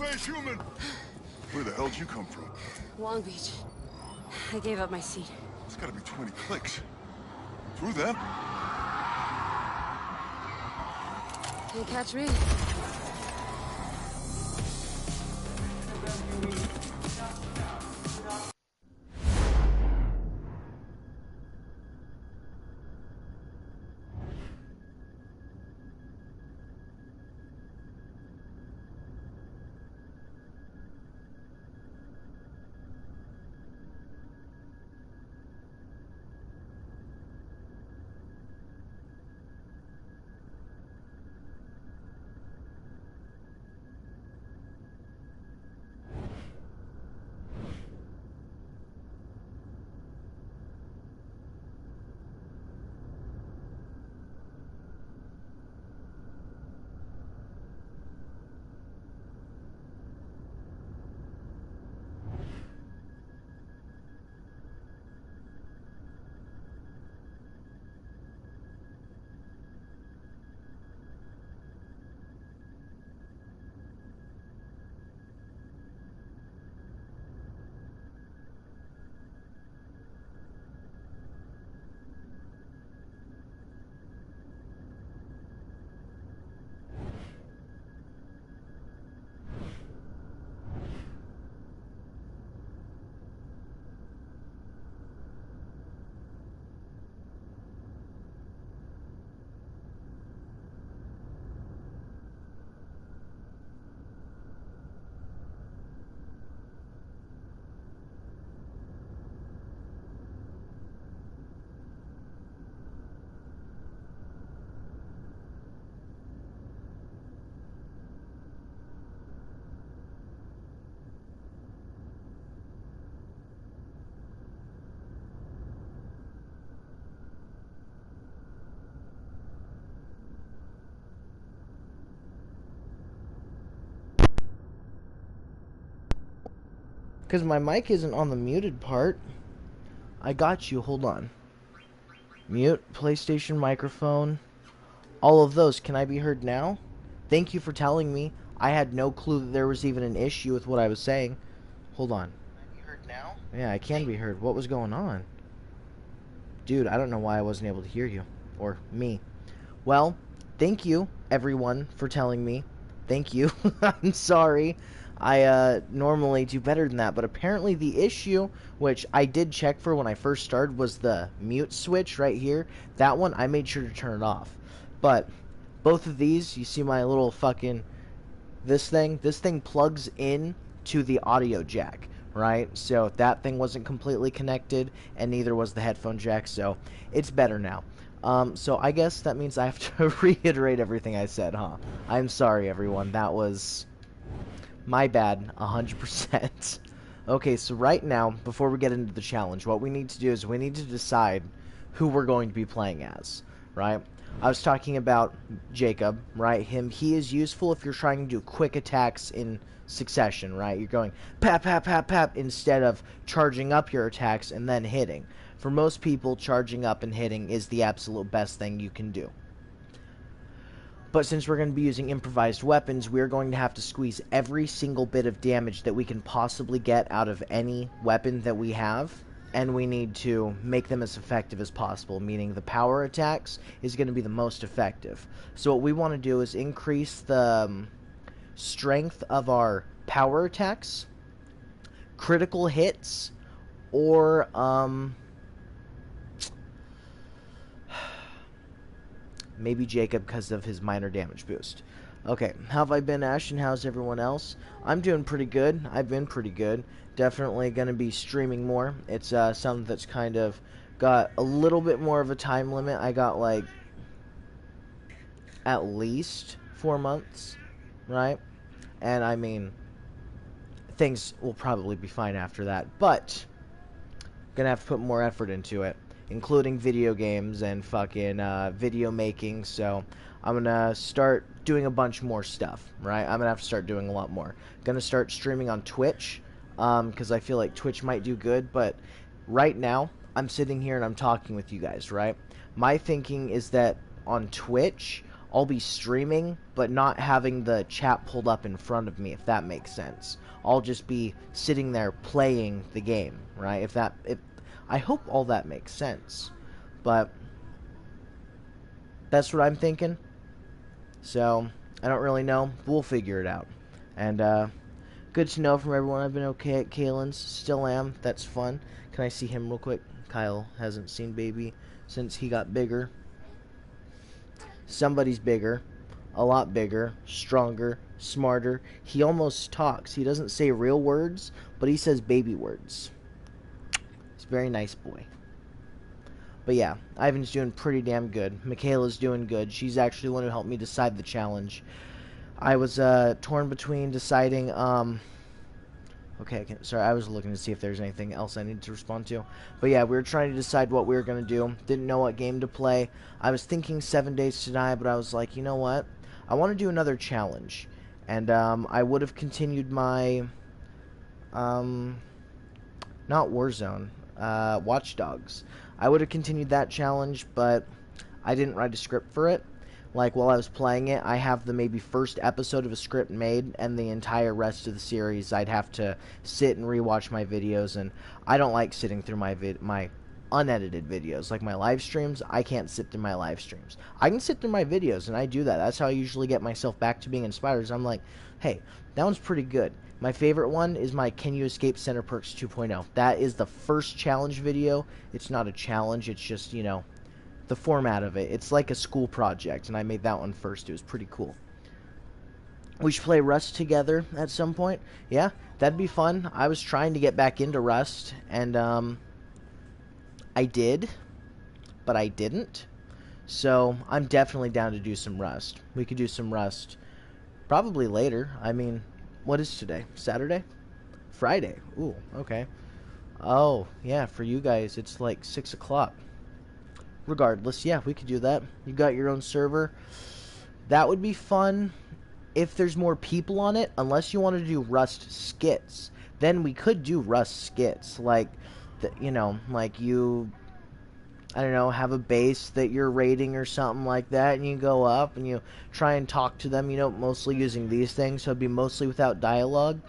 face human! Where the hell did you come from? Long Beach. I gave up my seat. It's gotta be 20 clicks. Through them? Can't catch me. Because my mic isn't on the muted part. I got you. Hold on. Mute, PlayStation microphone. All of those. Can I be heard now? Thank you for telling me. I had no clue that there was even an issue with what I was saying. Hold on. Can I be heard now? Yeah, I can be heard. What was going on? Dude, I don't know why I wasn't able to hear you. Or me. Well, thank you, everyone, for telling me. Thank you. I'm sorry. I normally do better than that, but apparently the issue, which I did check for when I first started, was the mute switch right here. That one, I made sure to turn it off. But both of these, you see my little fucking, this thing plugs in to the audio jack, right? So that thing wasn't completely connected, and neither was the headphone jack, so it's better now. So I guess that means I have to reiterate everything I said, huh? I'm sorry, everyone. That was my bad, 100%. Okay, so right now, before we get into the challenge, what we need to do is we need to decide who we're going to be playing as, right? I was talking about Jacob, right? He is useful if you're trying to do quick attacks in succession, right? You're going pap, pap, pap, pap, instead of charging up your attacks and then hitting. For most people, charging up and hitting is the absolute best thing you can do. But since we're going to be using improvised weapons, we're going to have to squeeze every single bit of damage that we can possibly get out of any weapon that we have, and we need to make them as effective as possible, meaning the power attacks is going to be the most effective. So what we want to do is increase the strength of our power attacks, critical hits, or maybe Jacob because of his minor damage boost. Okay, how have I been, Ash, and how's everyone else? I'm doing pretty good. I've been pretty good. Definitely going to be streaming more. It's something that's kind of got a little bit more of a time limit. I got, like, at least 4 months, right? And, I mean, things will probably be fine after that. But, going to have to put more effort into it, including video games and fucking video making, so I'm going to start doing a bunch more stuff, right? I'm going to have to start doing a lot more. Going to start streaming on Twitch, because I feel like Twitch might do good, but right now, I'm sitting here and I'm talking with you guys, right? My thinking is that on Twitch, I'll be streaming, but not having the chat pulled up in front of me, if that makes sense. I'll just be sitting there playing the game, right? I hope all that makes sense. But that's what I'm thinking. So, I don't really know. We'll figure it out. And, good to know from everyone I've been okay at Kalen's. Still am. That's fun. Can I see him real quick? Kyle hasn't seen baby since he got bigger. Somebody's bigger. A lot bigger. Stronger. Smarter. He almost talks. He doesn't say real words, but he says baby words. He's a very nice boy. But yeah, Ivan's doing pretty damn good. Michaela's doing good. She's actually the one who helped me decide the challenge. I was torn between deciding, okay, sorry, I was looking to see if there's anything else I needed to respond to. But yeah, we were trying to decide what we were going to do. Didn't know what game to play. I was thinking 7 Days to Die, but I was like, you know what? I want to do another challenge. And I would have continued my, not Warzone, Watch Dogs. I would have continued that challenge, but I didn't write a script for it. Like, while I was playing it, I have the maybe first episode of a script made, and the entire rest of the series, I'd have to sit and rewatch my videos, and I don't like sitting through my unedited videos. Like, my live streams, I can't sit through my live streams. I can sit through my videos, and I do that. That's how I usually get myself back to being inspired, is I'm like, hey, that one's pretty good. My favorite one is my Can You Escape Center Perks 2.0. That is the first challenge video. It's not a challenge, it's just, you know, the format of it. It's like a school project, and I made that one first. It was pretty cool. We should play Rust together at some point. Yeah, that'd be fun. I was trying to get back into Rust, and I did, but I didn't. So I'm definitely down to do some Rust. We could do some Rust probably later. I mean, what is today? Saturday? Friday. Ooh, okay. Oh, yeah, for you guys, it's like 6 o'clock. Regardless, yeah, we could do that. You got your own server. That would be fun if there's more people on it, unless you want to do Rust skits. Then we could do Rust skits. Like, you know, like you, I don't know, have a base that you're raiding or something like that, and you go up and you try and talk to them, you know, mostly using these things, so it'd be mostly without dialogue.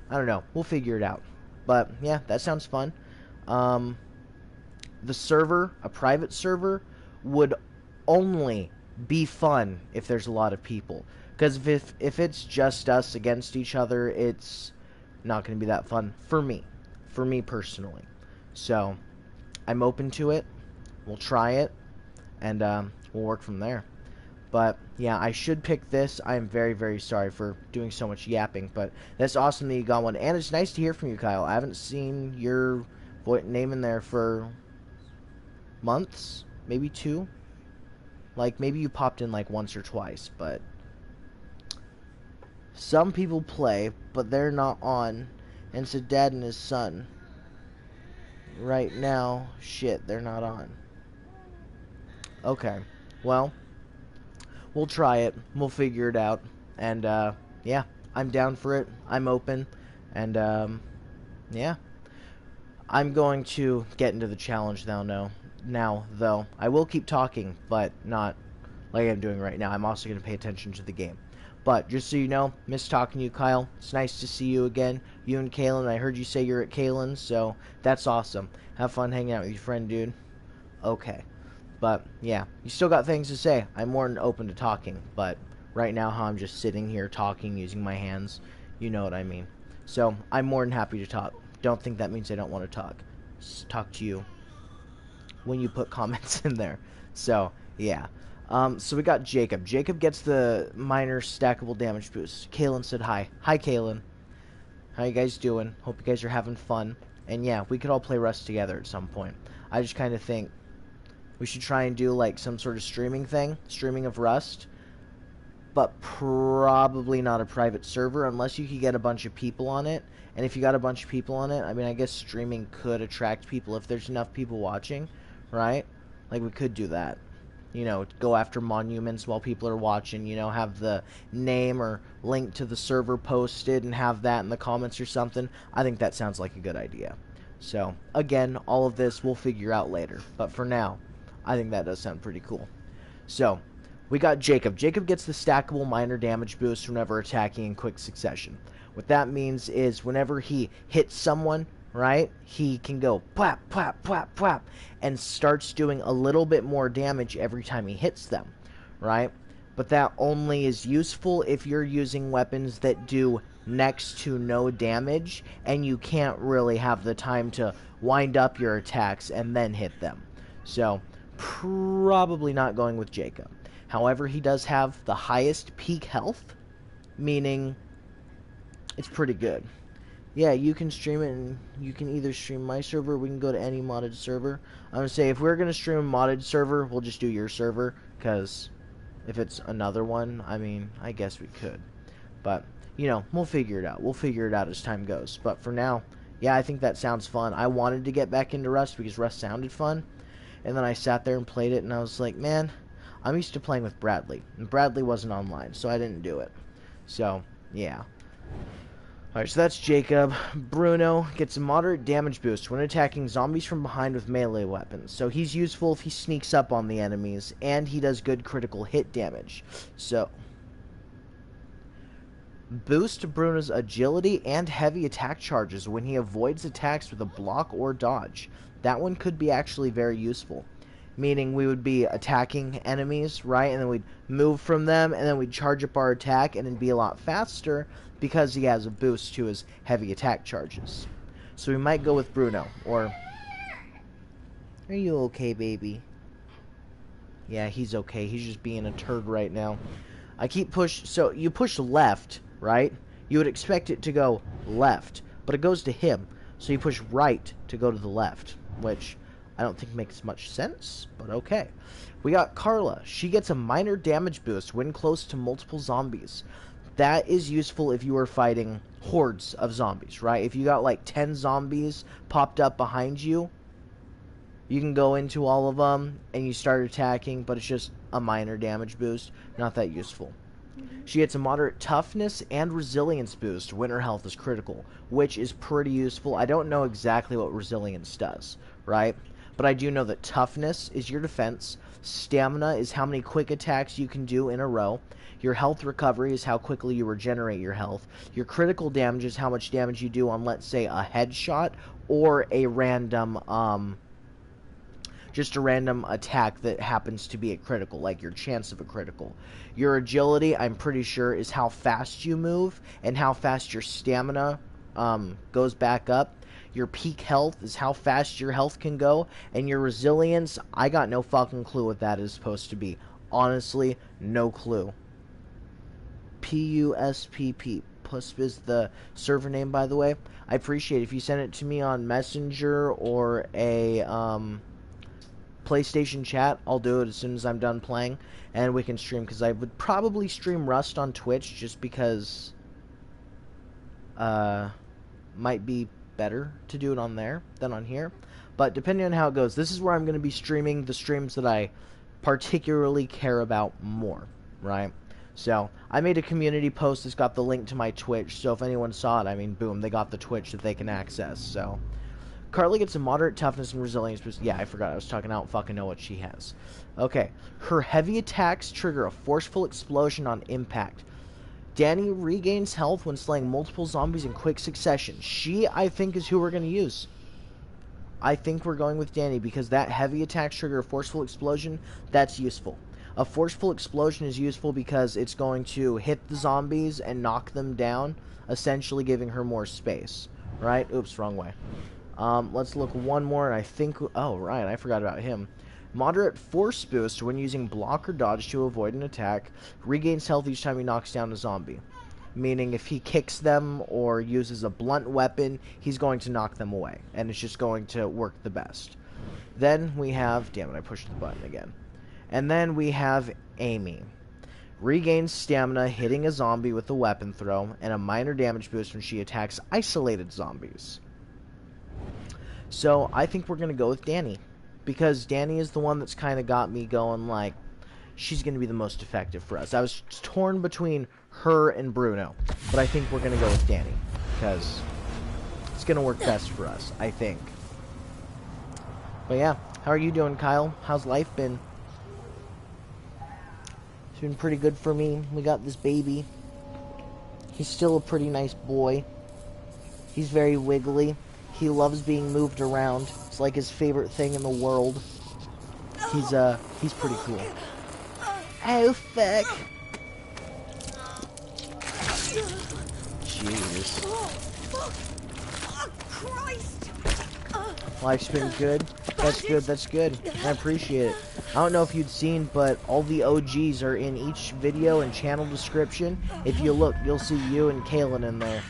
I don't know. We'll figure it out. But, yeah, that sounds fun. The server, a private server, would only be fun if there's a lot of people. Because if it's just us against each other, it's not going to be that fun for me. For me personally. So, I'm open to it. We'll try it. And we'll work from there. But, yeah, I should pick this. I am very, very sorry for doing so much yapping. But that's awesome that you got one. And it's nice to hear from you, Kyle. I haven't seen your name in there for months, maybe 2. Like, maybe you popped in like once or twice, but some people play, but they're not on. And it's a dad and his son. Right now, shit, they're not on. Okay, well, we'll try it. We'll figure it out. And, yeah, I'm down for it. I'm open. And, yeah. I'm going to get into the challenge now, though. I will keep talking, but not like I'm doing right now. I'm also going to pay attention to the game. But, just so you know, miss talking to you, Kyle. It's nice to see you again. You and Kalen. I heard you say you're at Kalen's, so that's awesome. Have fun hanging out with your friend, dude. Okay. But, yeah. You still got things to say. I'm more than open to talking. But, right now, how I'm just sitting here talking, using my hands, you know what I mean. So, I'm more than happy to talk. Don't think that means I don't want to talk. Just talk to you when you put comments in there. So, yeah. So we got Jacob. Jacob gets the minor stackable damage boost. Kalen said hi. Hi, Kalen. How you guys doing? Hope you guys are having fun. And yeah, we could all play Rust together at some point. I just kind of think we should try and do like some sort of streaming thing. Streaming of Rust. But probably not a private server unless you could get a bunch of people on it. And if you got a bunch of people on it, I mean, I guess streaming could attract people if there's enough people watching, right? Like, we could do that. You know, go after monuments while people are watching, you know, have the name or link to the server posted and have that in the comments or something. I think that sounds like a good idea. So, again, all of this we'll figure out later. But for now, I think that does sound pretty cool. So, we got Jacob. Jacob gets the stackable minor damage boost whenever attacking in quick succession. What that means is whenever he hits someone, right, he can go pwap, pwap, pwap, pwap, and starts doing a little bit more damage every time he hits them, right? But that only is useful if you're using weapons that do next to no damage, and you can't really have the time to wind up your attacks and then hit them. So, probably not going with Jacob. However, he does have the highest peak health, meaning it's pretty good. Yeah, you can stream it, and you can either stream my server, or we can go to any modded server. I'm going to say, if we're going to stream a modded server, we'll just do your server, because if it's another one, I mean, I guess we could. But, you know, we'll figure it out. We'll figure it out as time goes. But for now, yeah, I think that sounds fun. I wanted to get back into Rust because Rust sounded fun. And then I sat there and played it, and I was like, man, I'm used to playing with Bradley. And Bradley wasn't online, so I didn't do it. So, yeah. Alright, so that's Jacob. Bruno gets a moderate damage boost when attacking zombies from behind with melee weapons. So he's useful if he sneaks up on the enemies, and he does good critical hit damage. So, boost Bruno's agility and heavy attack charges when he avoids attacks with a block or dodge. That one could be actually very useful. Meaning we would be attacking enemies, right? And then we'd move from them, and then we'd charge up our attack, and it'd be a lot faster because he has a boost to his heavy attack charges. So we might go with Bruno, or... Are you okay, baby? Yeah, he's okay. He's just being a turd right now. I keep push... So, you push left, right? You would expect it to go left, but it goes to him. So you push right to go to the left, which I don't think makes much sense, but okay. We got Carla. She gets a minor damage boost when close to multiple zombies. That is useful if you are fighting hordes of zombies, right? If you got like 10 zombies popped up behind you, you can go into all of them and you start attacking, but it's just a minor damage boost. Not that useful. She gets a moderate toughness and resilience boost when her health is critical, which is pretty useful. I don't know exactly what resilience does, right? But I do know that toughness is your defense, stamina is how many quick attacks you can do in a row, your health recovery is how quickly you regenerate your health, your critical damage is how much damage you do on, let's say, a headshot or a random, just a random attack that happens to be a critical, like your chance of a critical. Your agility, I'm pretty sure, is how fast you move and how fast your stamina goes back up. Your peak health is how fast your health can go. And your resilience, I got no fucking clue what that is supposed to be. Honestly, no clue. PUSPP. Pusp is the server name, by the way. I appreciate it if you send it to me on Messenger or a PlayStation chat. I'll do it as soon as I'm done playing, and we can stream, because I would probably stream Rust on Twitch just because might be better to do it on there than on here. But depending on how it goes, this is where I'm going to be streaming the streams that I particularly care about more, right? So I made a community post that's got the link to my Twitch, so if anyone saw it, I mean, boom, they got the Twitch that they can access. So Carly gets a moderate toughness and resilience boost. Yeah, I forgot. I was talking. I don't fucking know what she has. Okay. Her heavy attacks trigger a forceful explosion on impact. Danny regains health when slaying multiple zombies in quick succession. She, I think, is who we're going to use. I think we're going with Danny because that heavy attacks trigger a forceful explosion. That's useful. A forceful explosion is useful because it's going to hit the zombies and knock them down, essentially giving her more space. Right? Oops, wrong way. Let's look one more, and I think... Oh, right, I forgot about him. Moderate force boost when using block or dodge to avoid an attack. Regains health each time he knocks down a zombie. Meaning if he kicks them or uses a blunt weapon, he's going to knock them away. And it's just going to work the best. Then we have... Damn it, I pushed the button again. And then we have Amy. Regains stamina hitting a zombie with a weapon throw, and a minor damage boost when she attacks isolated zombies. So, I think we're going to go with Danny. Because Danny is the one that's kind of got me going, like, she's going to be the most effective for us. I was torn between her and Bruno. But I think we're going to go with Danny. Because it's going to work best for us, I think. But yeah, how are you doing, Kyle? How's life been? It's been pretty good for me. We got this baby. He's still a pretty nice boy. He's very wiggly. He loves being moved around. It's like his favorite thing in the world. He's pretty cool. Oh, fuck. Jesus. Life's been good. That's good, that's good. I appreciate it. I don't know if you'd seen, but all the OGs are in each video and channel description. If you look, you'll see you and Kalen in there.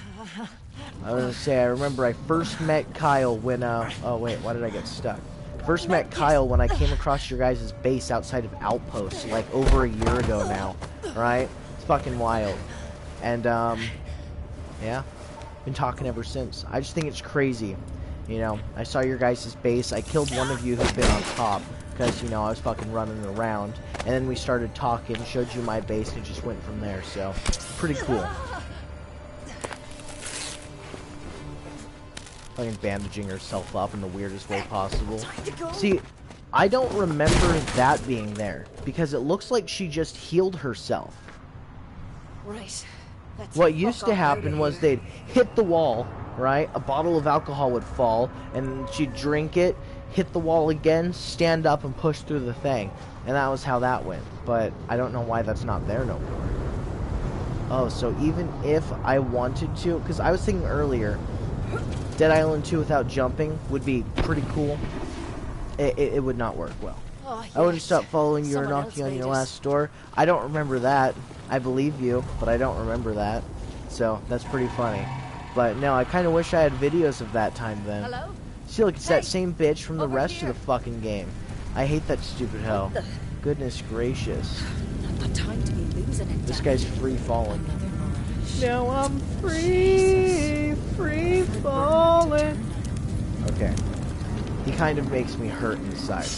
I was gonna say, I remember I first met Kyle when, oh wait, why did I get stuck? First met Kyle when I came across your guys' base outside of Outpost, like over a year ago now, right? It's fucking wild. And, yeah, been talking ever since. I just think it's crazy. You know, I saw your guys' base. I killed one of you who'd been on top because, you know, I was fucking running around. And then we started talking, showed you my base, and it just went from there. So, pretty cool. Fucking bandaging herself up in the weirdest way possible. See, I don't remember that being there because it looks like she just healed herself. Right. What used to happen was they'd hit the wall, right? A bottle of alcohol would fall, and she'd drink it, hit the wall again, stand up, and push through the thing. And that was how that went. But I don't know why that's not there no more. Oh, so even if I wanted to, because I was thinking earlier, Dead Island 2 without jumping would be pretty cool. It would not work well. Oh, yes. I wouldn't stop following you or knocking on your last door. I don't remember that. I believe you, but I don't remember that. So, that's pretty funny. But no, I kind of wish I had videos of that time then. Hello? See, look, it's that same bitch from the rest of the fucking game. I hate that stupid hoe. Goodness gracious. Not the time to be losing it. This guy's free falling. Now I'm free falling. Okay. He kind of makes me hurt inside.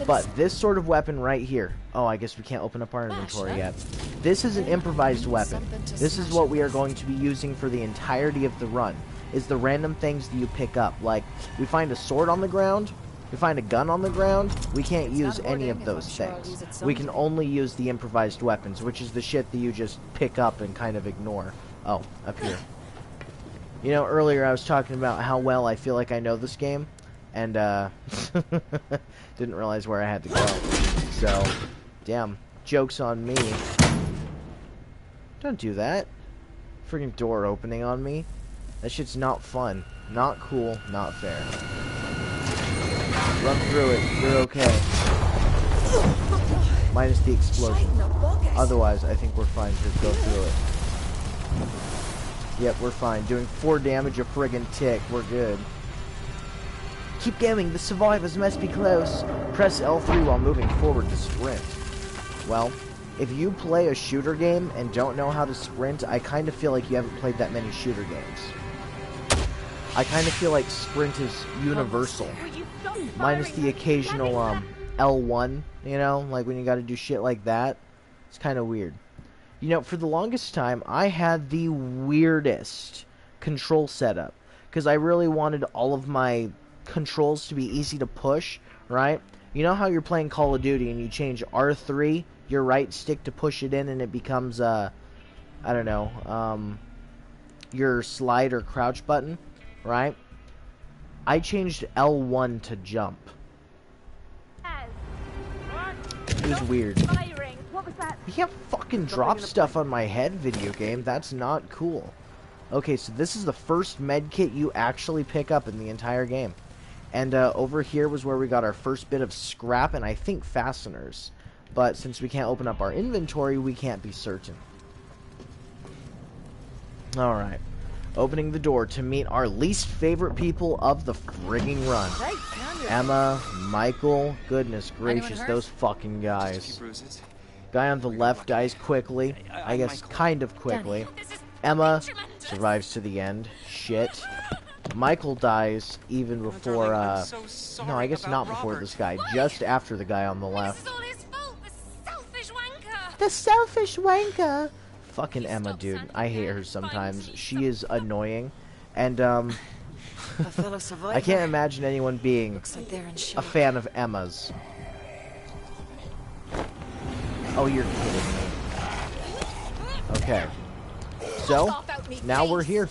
But this sort of weapon right here. Oh, I guess we can't open up our inventory yet. This is an improvised weapon. This is what we are going to be using for the entirety of the run. Is the random things that you pick up. Like, we find a sword on the ground, we find a gun on the ground, we can't use any of those things. We can only use the improvised weapons, which is the shit that you just pick up and kind of ignore. Oh, up here. You know, earlier I was talking about how well I feel like I know this game. And, didn't realize where I had to go. So, damn. Joke's on me. Don't do that. Freaking door opening on me. That shit's not fun. Not cool. Not fair. Run through it. You're okay. Minus the explosion. Otherwise, I think we're fine. Just go through it. Yep, we're fine. Doing 4 damage a friggin' tick. We're good. Keep going, the survivors must be close. Press L3 while moving forward to sprint. Well, if you play a shooter game and don't know how to sprint, I kind of feel like you haven't played that many shooter games. I kind of feel like sprint is universal. Minus the occasional L1, you know, like when you gotta do shit like that. It's kind of weird. You know, for the longest time, I had the weirdest control setup. Because I really wanted all of my controls to be easy to push, right? You know how you're playing Call of Duty and you change R3, your right stick, to push it in and it becomes, I don't know, your slide or crouch button, right? I changed L1 to jump. It was weird. You can't fucking drop stuff on my head, video game. That's not cool. Okay, so this is the first med kit you actually pick up in the entire game. And over here was where we got our first bit of scrap and I think fasteners. But since we can't open up our inventory, we can't be certain. Alright. Opening the door to meet our least favorite people of the frigging run. Emma, Michael, goodness gracious, those fucking guys. Guy on the left dies quickly. I guess kind of quickly. Emma survives to the end. Shit. Michael dies even before, no, I guess not before this guy. Just after the guy on the left. This is all his fault, the selfish wanker! The selfish wanker! Fucking Emma, dude. I hate her sometimes. She is annoying. And, I can't imagine anyone being a fan of Emma's. Oh, you're kidding me. Okay. So, now we're here.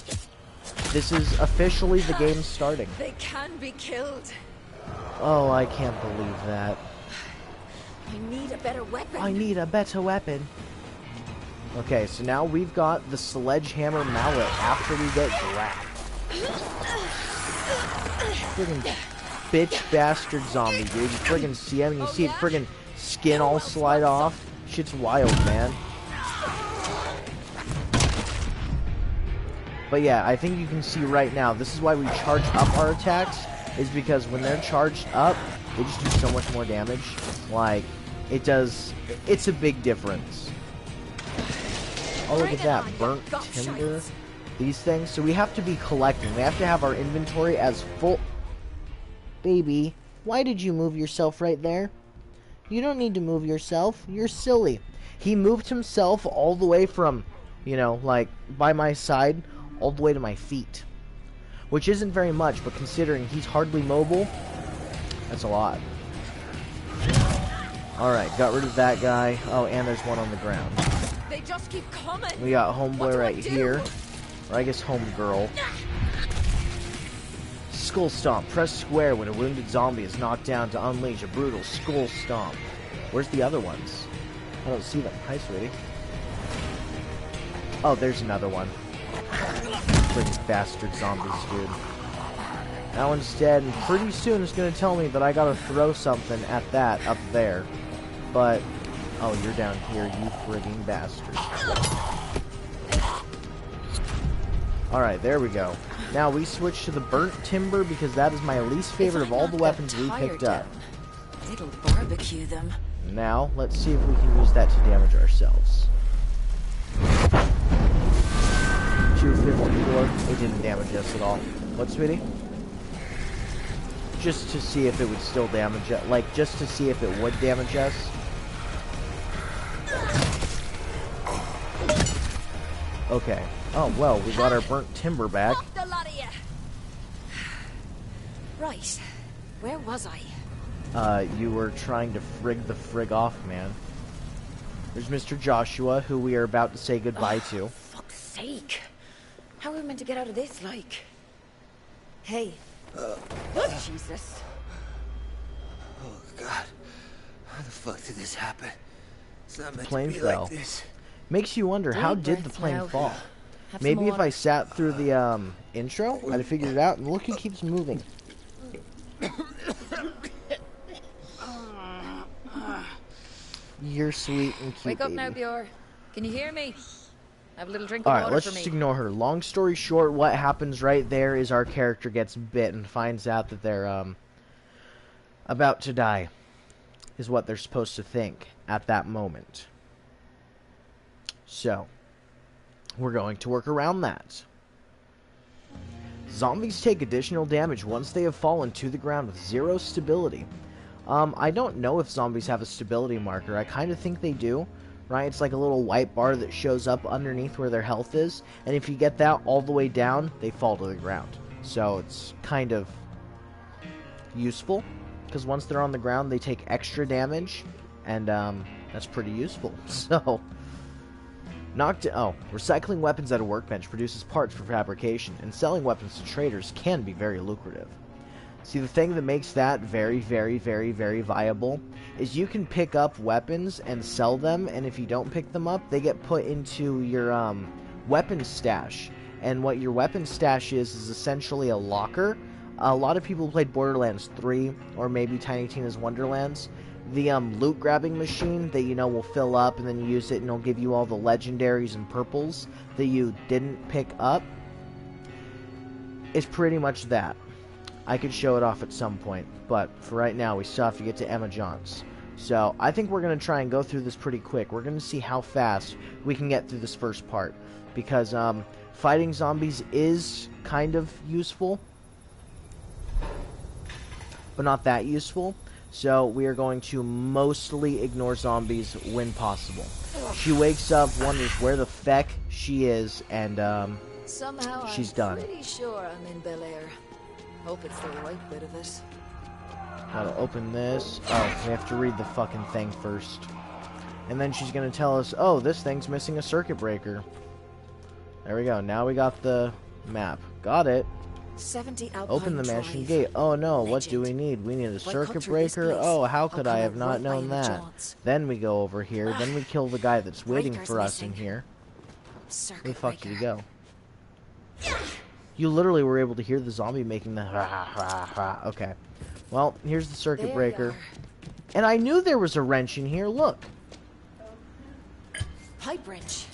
This is officially the game starting. They can be killed. Oh, I can't believe that. I need a better weapon. I need a better weapon. Okay, so now we've got the sledgehammer mallet after we get grabbed. Friggin' bitch bastard zombie, dude. You friggin' see him, you see it friggin' skin all slide off. Shit's wild, man. But yeah, I think you can see right now, this is why we charge up our attacks, is because when they're charged up, they just do so much more damage. Like, it's a big difference. Oh, look at that, burnt timber, these things. So we have to be collecting. We have to have our inventory as full. Baby, why did you move yourself right there? You don't need to move yourself. You're silly. He moved himself all the way from, you know, like, by my side, all the way to my feet. Which isn't very much, but considering he's hardly mobile, that's a lot. Alright, got rid of that guy. Oh, and there's one on the ground. They just keep coming. We got homeboy right here. Or I guess homegirl. Skull Stomp. Press square when a wounded zombie is knocked down to unleash a brutal Skull Stomp. Where's the other ones? I don't see them. Hi, sweetie. Oh, there's another one. Freaking bastard zombies, dude. That one's dead, and pretty soon it's gonna tell me that I gotta throw something at that up there. But, oh, you're down here, you frigging bastard. Alright, there we go. Now we switch to the burnt timber because that is my least favorite of all the weapons we picked up. It'll barbecue them. Now, let's see if we can use that to damage ourselves. 254. It didn't damage us at all. What, sweetie? Just to see if it would still damage us. Like, just to see if it would damage us. Okay. Oh, well, we got our burnt timber back. Up the lot of you. Right. Where was I? You were trying to frig the frig off, man. There's Mr. Joshua, who we are about to say goodbye to. Fuck's sake. How are we meant to get out of this, like? Hey. Jesus. Oh, God. How the fuck did this happen? It's not meant Plane to be fell. like this. Makes you wonder, how did the plane fall? Maybe if I sat through the intro, I'd have figured it out. And look, he keeps moving. You're sweet and cute. Wake up baby. now, Bjorn. Can you hear me? Have a little drink of Alright, water let's for me. just ignore her. Long story short, what happens right there is our character gets bit and finds out that they're about to die. Is what they're supposed to think at that moment. So, we're going to work around that. Zombies take additional damage once they have fallen to the ground with 0 stability. I don't know if zombies have a stability marker. I kind of think they do, right? It's like a little white bar that shows up underneath where their health is, and if you get that all the way down, they fall to the ground. So it's kind of useful, because once they're on the ground, they take extra damage, and that's pretty useful. So, recycling weapons at a workbench produces parts for fabrication, and selling weapons to traders can be very lucrative. See, the thing that makes that very, very, very, very viable is you can pick up weapons and sell them, and if you don't pick them up, they get put into your weapons stash. And what your weapons stash is essentially a locker. A lot of people played Borderlands 3, or maybe Tiny Tina's Wonderlands. The loot grabbing machine that, you know, will fill up, and then you use it, and it'll give you all the legendaries and purples that you didn't pick up. It's pretty much that. I could show it off at some point, but for right now, we still have to get to Emma Johns. So, I think we're going to try and go through this pretty quick. We're going to see how fast we can get through this first part, because fighting zombies is kind of useful, but not that useful. So, we are going to mostly ignore zombies when possible. She wakes up, wonders where the feck she is, and Somehow she's I'm done. pretty sure I'm in Bel Air. Hope it's the right bit of it. Gotta open this. Oh, we have to read the fucking thing first. And then she's going to tell us, oh, this thing's missing a circuit breaker. There we go. Now we got the map. Got it. 70 Alpine Open the mansion Drive. gate. Oh no, what do we Legend. need? We need a If I cut circuit through this breaker? place, Oh, how I'll could come I out have not right by known in the that? jaws. Then we go over here. Then we kill the guy that's waiting Breaker's for us in missing. here. Circuit Where the fuck did he breaker. go? You literally were able to hear the zombie making the ha ha ha. Okay. Well, here's the circuit There breaker. we are. And I knew there was a wrench in here. Look. Pipe wrench.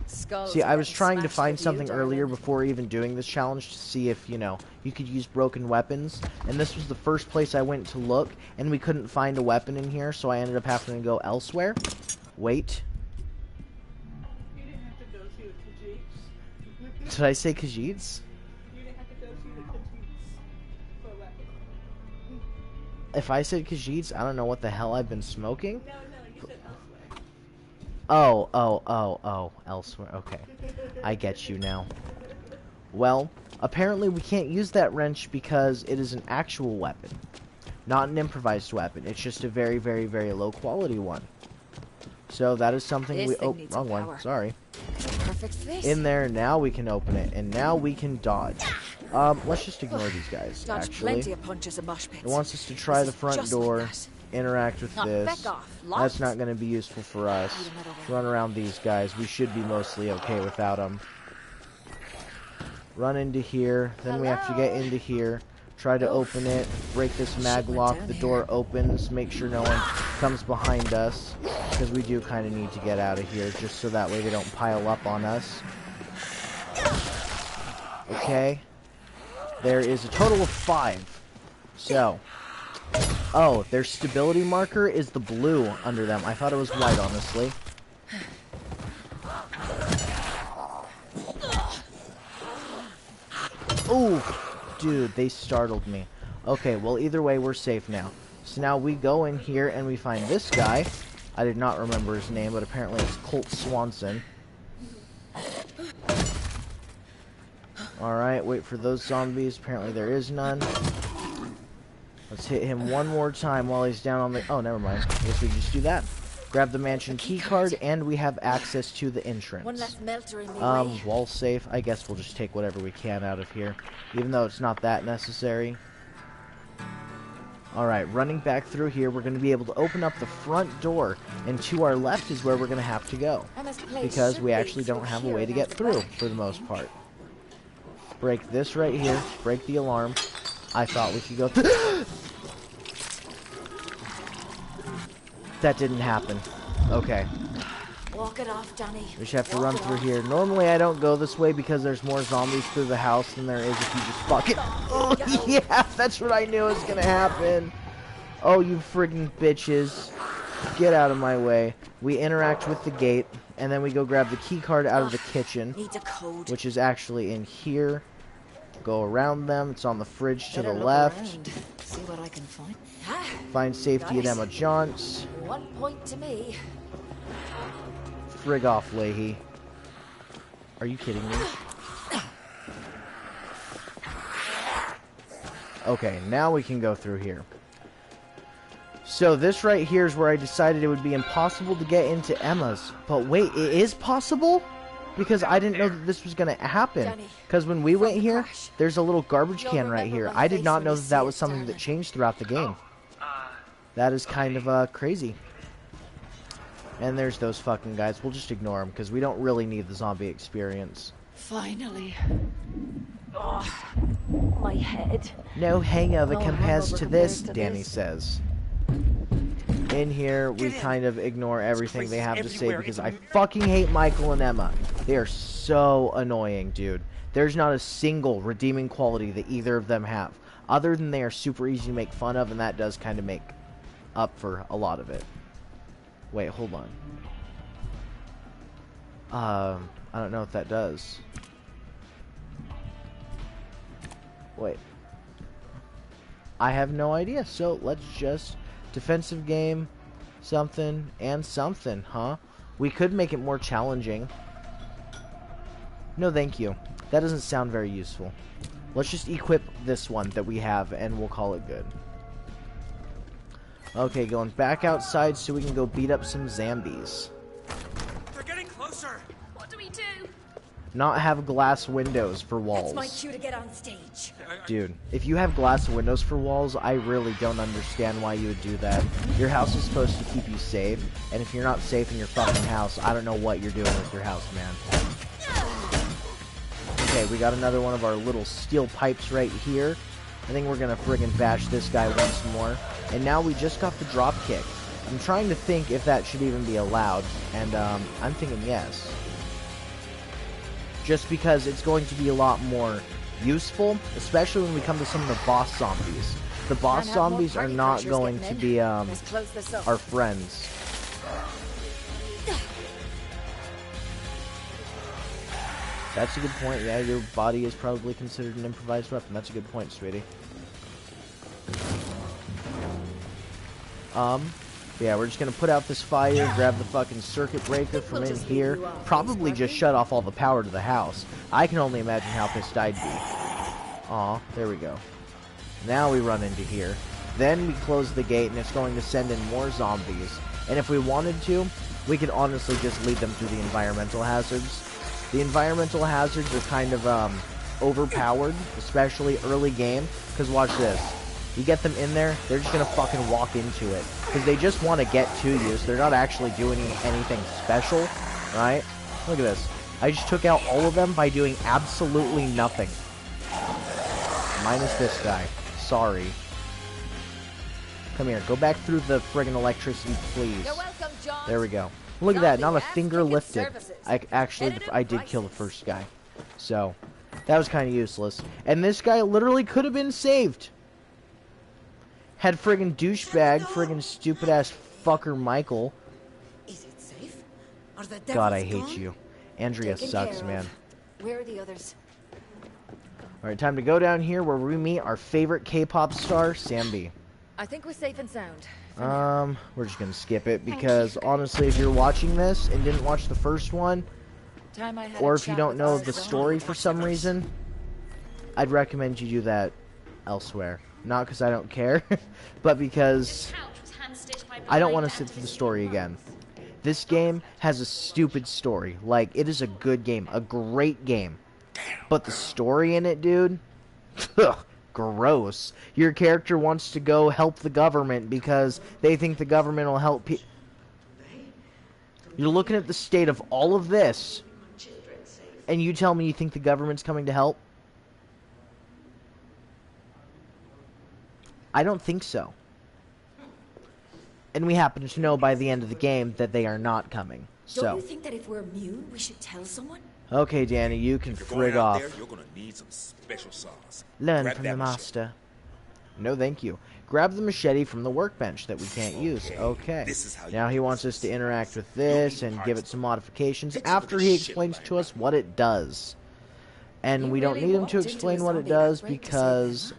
Skulls See, are I was getting trying to smashed find with you, something earlier darling. before even doing this challenge to see if, you know, you could use broken weapons. And this was the first place I went to look, and we couldn't find a weapon in here, so I ended up having to go elsewhere. Wait. You didn't have to go to Khajiit's. Did I say Khajiit's? You didn't have to go to the Khajiit's for a weapon. If I said Khajiit's, I don't know what the hell I've been smoking. No, you said elsewhere. Oh, elsewhere. Okay. I get you now. Well, apparently we can't use that wrench because it is an actual weapon. Not an improvised weapon. It's just a very, very, very low quality one. So that is something This we... thing Oh, needs wrong some one. power. Sorry. Perfect fit. In there, now we can open it. And now we can dodge. Let's just ignore these guys, Dodged actually. plenty of punches and mosh pits. It wants us to try This the is front just like door, that. interact with Now, this. back off. That's Lost? not going to be useful for us. Need another way. Run around these guys. We should be mostly okay without them. Run into here. Then we have to get Hello? into here. Try to open it. Break this mag went lock. down The here. door opens. Make sure no one comes behind us. Because we do kind of need to get out of here. Just so that way they don't pile up on us. Okay. There is a total of 5. So. Oh, their stability marker is the blue under them. I thought it was white, honestly. Ooh, dude, they startled me. Okay, well, either way, we're safe now. So now we go in here and we find this guy. I did not remember his name, but apparently it's Colt Swanson. Alright, wait for those zombies. Apparently there is none. Let's hit him one more time while he's down on the... Oh, never mind. I guess we just do that. Grab the mansion keycard, and we have access to the entrance. One less melter in the way. Wall safe. I guess we'll just take whatever we can out of here, even though it's not that necessary. Alright, running back through here, we're going to be able to open up the front door, and to our left is where we're going to have to go, Emma's place because should we be actually don't through have a here way to and get out the through, back. for the most part. Break this right here, break the alarm. I thought we could go through... That didn't happen. Okay. Walk it off, Danny. We just have to Walk run it through off. here. Normally I don't go this way because there's more zombies through the house than there is if you just fucking... Oh, yeah, that's what I knew was gonna happen. Oh, you friggin' bitches. Get out of my way. We interact with the gate, and then we go grab the key card out of the kitchen, Needs a code. which is actually in here. Go around them. It's on the fridge to the Better look left. around. See what I can find. Ah, Find safety at Nice. Emma Johns. 1 point to me. Frig off, Leahy. Are you kidding me? Okay, now we can go through here. So this right here is where I decided it would be impossible to get into Emma's. But wait, it is possible? Because I didn't know that this was going to happen. Danny, Because when we from went the here, crash, there's a little garbage you'll can right remember here. my I did face not when know you that see that it, was something that darling. changed throughout the game. That is kind of crazy. And there's those fucking guys. We'll just ignore them because we don't really need the zombie experience. Finally. Oh, my head. No hangover No compares hangover to compared this, to Danny this. says. In here, we Get in. kind of ignore everything they have to say everywhere. because It's I fucking hate Michael and Emma. They are so annoying, dude. There's not a single redeeming quality that either of them have. Other than they are super easy to make fun of, and that does kind of make up for a lot of it. Wait, hold on. I don't know what that does. Wait. I have no idea, so let's just... Defensive game, something, and something, huh? We could make it more challenging. No, thank you. That doesn't sound very useful. Let's just equip this one that we have, and we'll call it good. Okay, going back outside so we can go beat up some zombies. They're getting closer. What do we do? Not have glass windows for That's my walls. cue to get on stage. Dude, if you have glass windows for walls, I really don't understand why you would do that. Your house is supposed to keep you safe, and if you're not safe in your fucking house, I don't know what you're doing with your house, man. Okay, we got another one of our little steel pipes right here. I think we're gonna friggin' bash this guy once more. And now we just got the drop kick. I'm trying to think if that should even be allowed, and I'm thinking yes. Just because it's going to be a lot more useful, especially when we come to some of the boss zombies. The boss zombies are not going to be our friends. That's a good point. Yeah, your body is probably considered an improvised weapon. That's a good point, sweetie. Yeah, we're just gonna put out this fire, grab the fucking circuit breaker from in here, probably just shut off all the power to the house. I can only imagine how pissed I'd be. Aw, there we go. Now we run into here. Then we close the gate, and it's going to send in more zombies. And if we wanted to, we could honestly just lead them through the environmental hazards. The environmental hazards are kind of overpowered, especially early game, because watch this. You get them in there, they're just going to fucking walk into it. Because they just want to get to you, so they're not actually doing anything special, right? Look at this. I just took out all of them by doing absolutely nothing. Minus this guy. Sorry. Come here, go back through the friggin' electricity, please. You're welcome, John. There we go. Look at that, not a finger lifted. Services. I did kill the first guy. So, that was kind of useless. And this guy literally could have been saved. Had friggin' douchebag, friggin' stupid-ass fucker Michael. Is it safe? Are the God, I devils hate gone? you. Andrea Taken sucks, care man. of. Where are the others? Alright, time to go down here where we meet our favorite K-pop star, Sambi. I think we're safe and sound. We're just gonna skip it because honestly, if you're watching this and didn't watch the first one, or if you don't know the story for some reason, I'd recommend you do that elsewhere. Not because I don't care, but because I don't want to sit through the story again. This game has a stupid story. Like, it is a good game, a great game. But the story in it, dude, gross. Your character wants to go help the government because they think the government will help people. You're looking at the state of all of this, and you tell me you think the government's coming to help? I don't think so. And we happen to know by the end of the game that they are not coming. Don't So, you think that if we're immune, we should tell someone? okay, Danny, you can If you're going frig out off. there, you're gonna need some special sauce. Learn Grab from that the machete. master. No, thank you. Grab the machete from the workbench that we can't use. Okay. This is how you Now he do wants this. us to interact with this You'll need and give it parts some of modifications Fix it after with he the shit explains right to us now. what it does. And You we don't really need him walked to into explain a what it zombie does outbreak to say because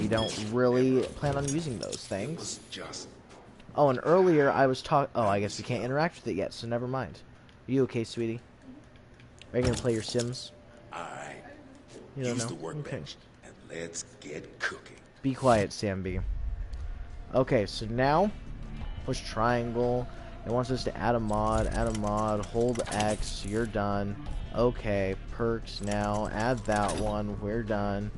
we don't really plan on using those things. It's just Oh, and earlier I was talking... Oh, I guess we can't interact with it yet, so never mind. Are you okay, sweetie? Are you going to play your Sims? alright. You don't Use know? the Okay. workbench and let's get cooking. Be quiet, Sambi. Okay, so now, push triangle. It wants us to add a mod, hold X, you're done. Okay, perks now, add that one, we're done.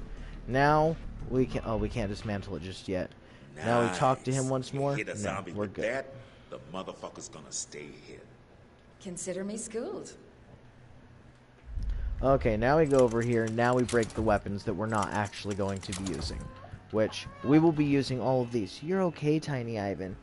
Now, we can't dismantle it just yet. Now we talk to him Nice. once You more? hit a No, zombie we're with good. that, the motherfucker's gonna stay hidden. Consider me schooled. Okay, now we go over here, and now we break the weapons that we're not actually going to be using. Which, we will be using all of these. You're okay, Tiny Ivan.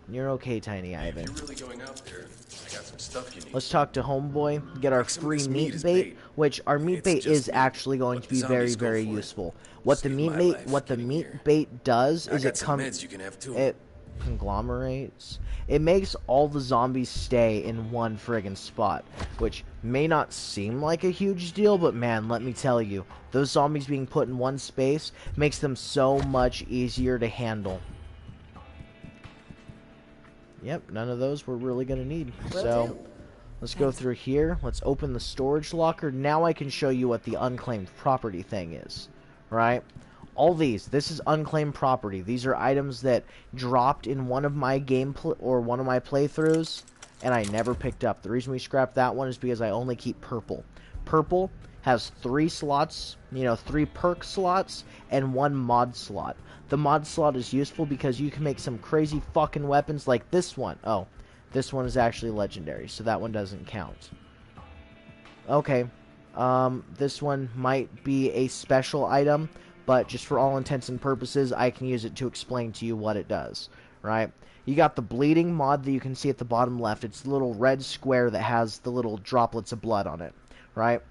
You're okay, Tiny Ivan. If you're really going out there, I got some stuff you need. Let's talk to Homeboy, get our Some of free this meat meat is bait, bait. which our meat It's bait just is meat, actually going but to the be very, zombies go very for it. useful. What the Saved meat my bait, life what the getting meat here. bait does I is got it some comes, meds you can have too. it conglomerates. It makes all the zombies stay in one friggin' spot, which may not seem like a huge deal, but man, let me tell you, those zombies being put in one space makes them so much easier to handle. Yep, none of those we're really gonna need. So, let's go through here. Let's open the storage locker. Now I can show you what the unclaimed property thing is, right? All this is unclaimed property. These are items that dropped in one of my one of my playthroughs, and I never picked up. The reason we scrapped that one is because I only keep purple. Purple has 3 slots, 3 perk slots, and 1 mod slot. The mod slot is useful because you can make some crazy fucking weapons like this one. Oh, this one is actually legendary, so that one doesn't count. Okay, this one might be a special item, but just for all intents and purposes, I can use it to explain to you what it does, right? You got the bleeding mod that you can see at the bottom left. It's the little red square that has the little droplets of blood on it, right?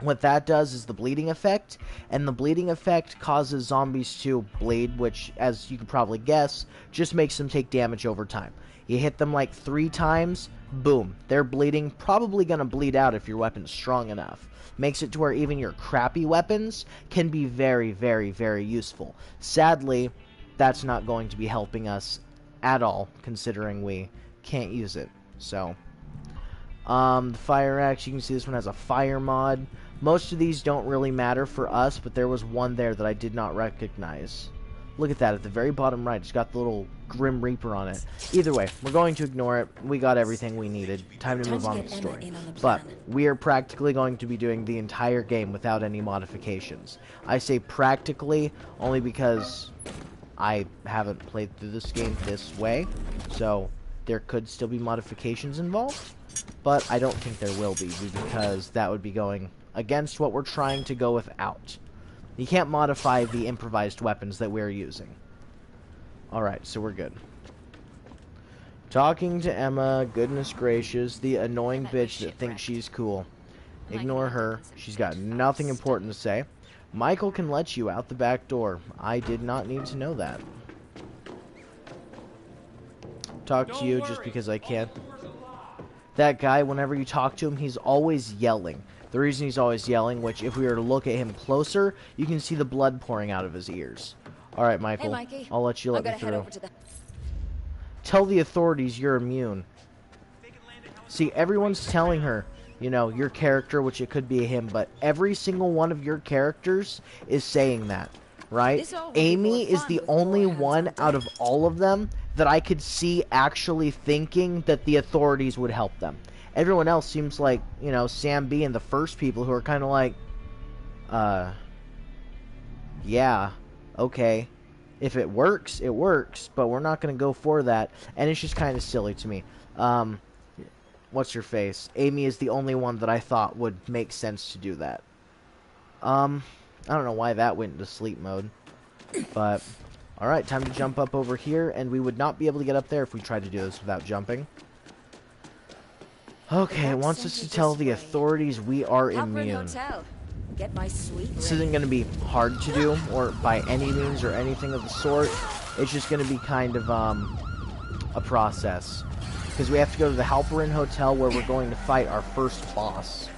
What that does is the bleeding effect, and the bleeding effect causes zombies to bleed, which, as you can probably guess, just makes them take damage over time. You hit them like 3 times, boom, they're bleeding, probably going to bleed out if your weapon's strong enough. Makes it to where even your crappy weapons can be very, very, very useful. Sadly, that's not going to be helping us at all, considering we can't use it. So, the fire axe, you can see this one has a fire mod. Most of these don't really matter for us, but there was one there that I did not recognize. Look at that, at the very bottom right, it's got the little Grim Reaper on it. Either way, we're going to ignore it. We got everything we needed. Time to move on with the story. But we are practically going to be doing the entire game without any modifications. I say practically only because I haven't played through this game this way, so there could still be modifications involved, but I don't think there will be, because that would be going against what we're trying to go without. You can't modify the improvised weapons that we're using. Alright, so we're good. Talking to Emma, goodness gracious, the annoying bitch that thinks she's cool. Ignore her, she's got nothing important to say. Michael can let you out the back door. I did not need to know that. Talk to you just because I can. That guy, whenever you talk to him, he's always yelling. The reason he's always yelling, which if we were to look at him closer, you can see the blood pouring out of his ears. Alright, Michael. Hey, Mikey. I'll let you let me through. Tell the authorities you're immune. See, everyone's telling her, your character, which it could be him, but every single one of your characters is saying that, right? Amy is the only one out of all of them that I could see actually thinking that the authorities would help them. Everyone else seems like, Sam B and the first people who are kind of like, yeah, okay. If it works, it works, but we're not going to go for that. And it's just kind of silly to me. What's your face? Amy is the only one that I thought would make sense to do that. I don't know why that went into sleep mode. But, alright, time to jump up over here. And we would not be able to get up there if we tried to do this without jumping. Okay, it wants us to tell the authorities we are immune. This isn't going to be hard to do, or by any means, or anything of the sort. It's just going to be kind of, a process. Because we have to go to the Halperin Hotel where we're going to fight our first boss.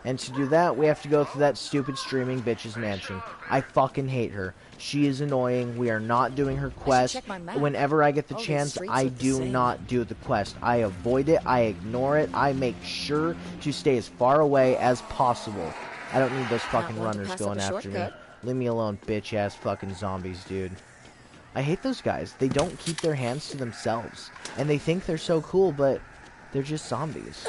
And to do that, we have to go through that stupid streaming bitch's mansion. I fucking hate her. She is annoying. We are not doing her quest. Whenever I get the chance, I do not do the quest. I avoid it. I ignore it. I make sure to stay as far away as possible. I don't need those fucking runners going after me. Leave me alone, bitch-ass fucking zombies, dude. I hate those guys. They don't keep their hands to themselves. And they think they're so cool, but they're just zombies.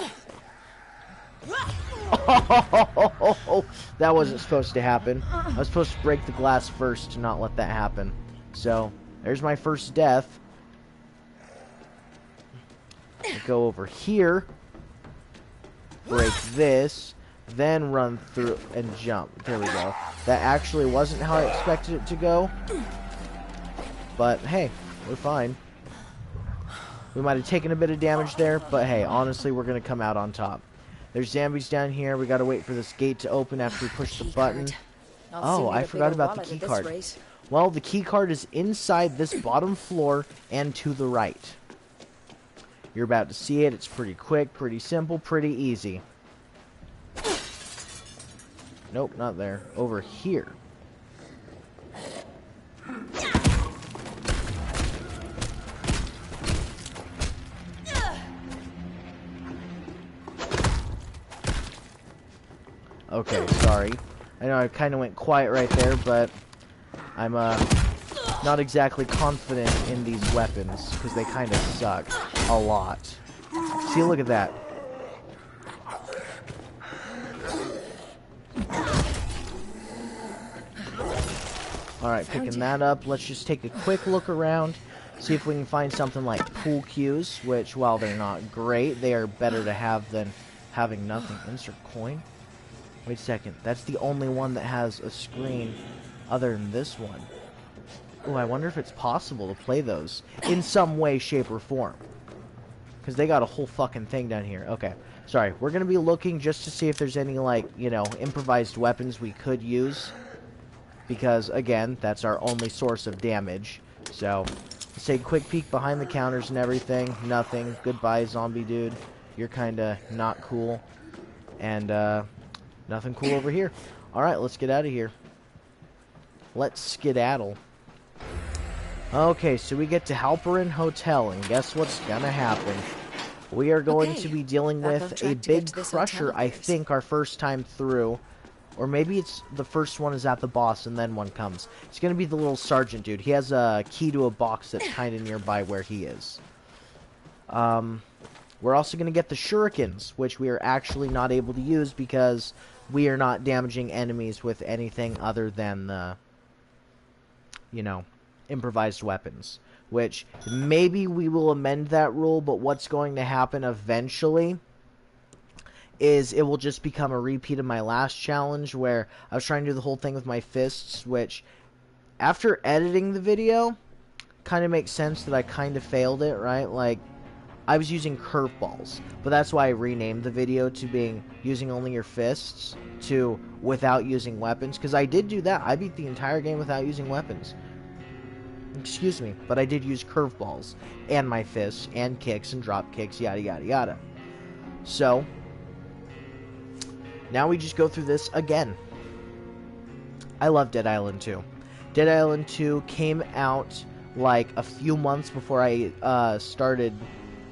Oh, that wasn't supposed to happen. I was supposed to break the glass first to not let that happen. So, there's my first death. I'll go over here. Break this. Then run through and jump. There we go. That actually wasn't how I expected it to go. But, hey, we're fine. We might have taken a bit of damage there, but hey, honestly, we're going to come out on top. There's zombies down here. We got to wait for this gate to open after we push the button. Oh, I forgot about the key card. Well, the key card is inside this bottom floor and to the right. You're about to see it. It's pretty quick, pretty simple, pretty easy. Nope, not there. Over here. Okay, sorry. I know I kind of went quiet right there, but I'm not exactly confident in these weapons because they kind of suck a lot. See, look at that. Alright, picking that up. Let's just take a quick look around. See if we can find something like pool cues, which, while they're not great, they are better to have than having nothing. Insert coin? Wait a second. That's the only one that has a screen other than this one. Oh, I wonder if it's possible to play those in some way, shape, or form. Because they got a whole fucking thing down here. Okay. Sorry. We're going to be looking just to see if there's any, like, you know, improvised weapons we could use. Because, again, that's our only source of damage. So, let's take a quick peek behind the counters and everything. Nothing. Goodbye, zombie dude. You're kind of not cool. And, nothing cool over here. Alright, let's get out of here. Let's skedaddle. Okay, so we get to Halperin Hotel, and guess what's gonna happen? We are going to be dealing with a big crusher, I think, our first time through. Or maybe it's the first one is at the boss and then one comes. It's going to be the little sergeant dude. He has a key to a box that's kind of nearby where he is. We're also going to get the shurikens, which we are actually not able to use because we are not damaging enemies with anything other than the, you know, improvised weapons. Which, maybe we will amend that rule, but what's going to happen eventually is it will just become a repeat of my last challenge where I was trying to do the whole thing with my fists, which, after editing the video, kind of makes sense that I kind of failed it, right? Like, I was using curveballs, but that's why I renamed the video to being using only your fists to without using weapons, because I did do that. I beat the entire game without using weapons. Excuse me, but I did use curveballs, and my fists, and kicks, and drop kicks, yada yada yada. So, now we just go through this again. I love Dead Island 2. Dead Island 2 came out like a few months before I started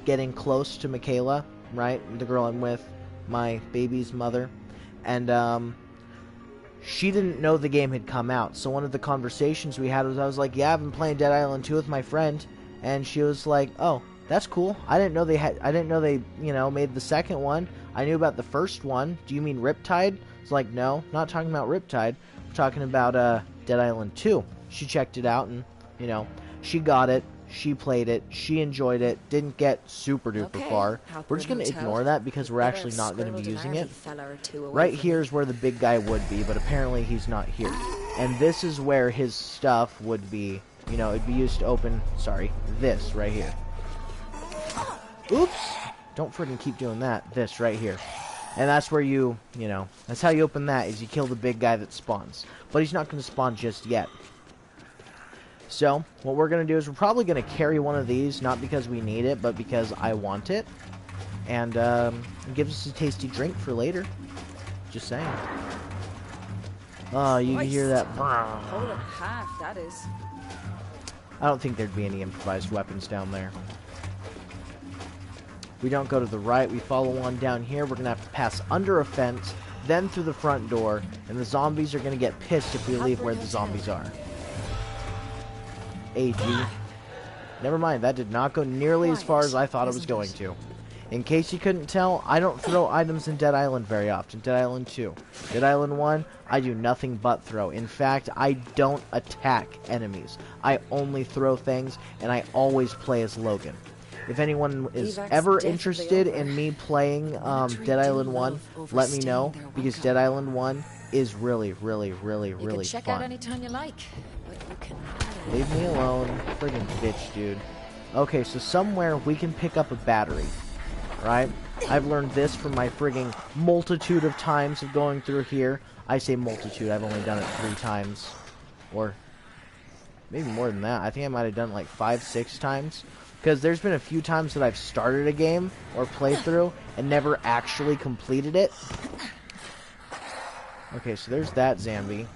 getting close to Michaela, right? The girl I'm with, my baby's mother. And she didn't know the game had come out. So one of the conversations we had was, I was like, yeah, I've been playing Dead Island 2 with my friend. And she was like, oh, that's cool. I didn't know they, you know, made the second one. I knew about the first one. Do you mean Riptide? It's like, no, not talking about Riptide. We're talking about Dead Island 2. She checked it out and, you know, she got it. She played it. She enjoyed it. Didn't get super duper far. We're just going to ignore that because we're actually not going to be using it. Right here is where the big guy would be, but apparently he's not here. And this is where his stuff would be, you know, it'd be used to open, sorry, this right here. Oops! Don't freaking keep doing that. This right here. And that's where you know, that's how you open that, is you kill the big guy that spawns. But he's not going to spawn just yet. So, what we're going to do is we're probably going to carry one of these, not because we need it, but because I want it. And, it gives us a tasty drink for later. Just saying. Oh, you can hear that. Hold it half, that is. I don't think there'd be any improvised weapons down there. We don't go to the right, we follow on down here. We're going to have to pass under a fence, then through the front door, and the zombies are going to get pissed if we leave where the zombies are. AG. Never mind, that did not go nearly as far as I thought it was going to. In case you couldn't tell, I don't throw items in Dead Island very often. Dead Island 2. Dead Island 1, I do nothing but throw. In fact, I don't attack enemies. I only throw things, and I always play as Logan. If anyone is ever interested in me playing Dead Island 1, let me know, because Dead Island 1 is really, really, really, really You can check fun. out anytime you like, but you can Leave me alone, friggin' bitch, dude. Okay, so somewhere we can pick up a battery, right? I've learned this from my friggin' multitude of times of going through here. I say multitude, I've only done it 3 times, or maybe more than that. I think I might have done it like 5, 6 times. Because there's been a few times that I've started a game or playthrough and never actually completed it. Okay, so there's that zombie.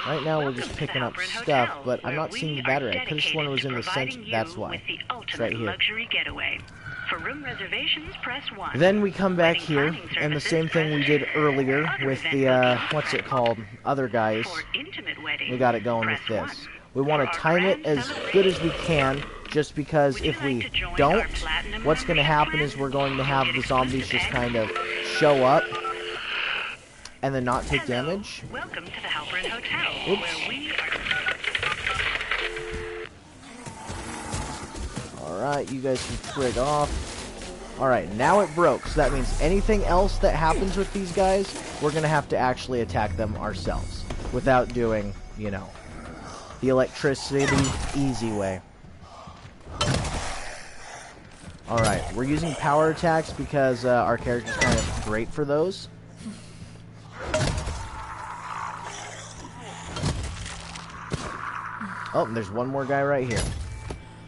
Right now we're just picking up stuff, but I'm not seeing the battery. I could have sworn it was in the center. That's why. It's right here. For room reservations, press 1. Then we come back here, Planning and the services, same thing we press did 2. earlier Other with event the, bookings, what's it press called, other guys. For intimate weddings, We got it going with press this. 1. We want For to our time it grand as good as we can, just because Would you if like we to join don't, our platinum what's going to membership happen plan? is we're going to have Get the zombies exclusive just kind of access. show up and then not take Hello. damage. Welcome to the Halperin Hotel, Oops. where we are... Alright, you guys can frig off. Alright, now it broke, so that means anything else that happens with these guys, we're going to have to actually attack them ourselves, without doing, you know, the electricity easy way. Alright, we're using power attacks because our character's kind of great for those. Oh, and there's one more guy right here.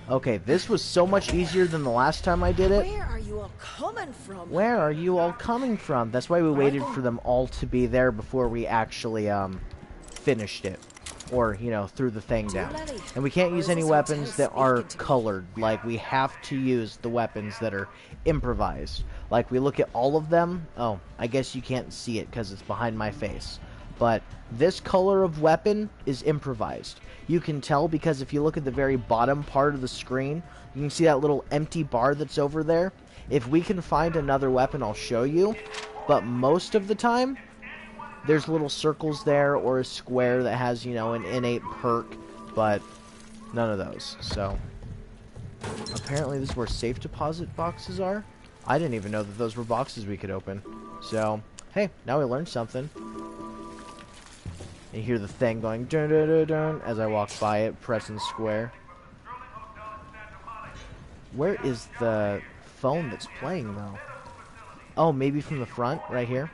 Okay, this was so much easier than the last time I did it. Where are you all coming from? Where are you all coming from? That's why we waited for them all to be there before we actually finished it. Or, you know, threw the thing down. And we can't use any weapons that are colored. Like, we have to use the weapons that are improvised. Like, we look at all of them. Oh, I guess you can't see it because it's behind my face. But this color of weapon is improvised. You can tell because if you look at the very bottom part of the screen, you can see that little empty bar that's over there. If we can find another weapon, I'll show you. But most of the time, there's little circles there or a square that has, you know, an innate perk, but none of those. So, apparently this is where safe deposit boxes are. I didn't even know that those were boxes we could open. So, hey, now we learned something. You hear the thing going dun dun dun dun as I walk by it, pressing square. Where is the phone that's playing though? Oh, maybe from the front, right here.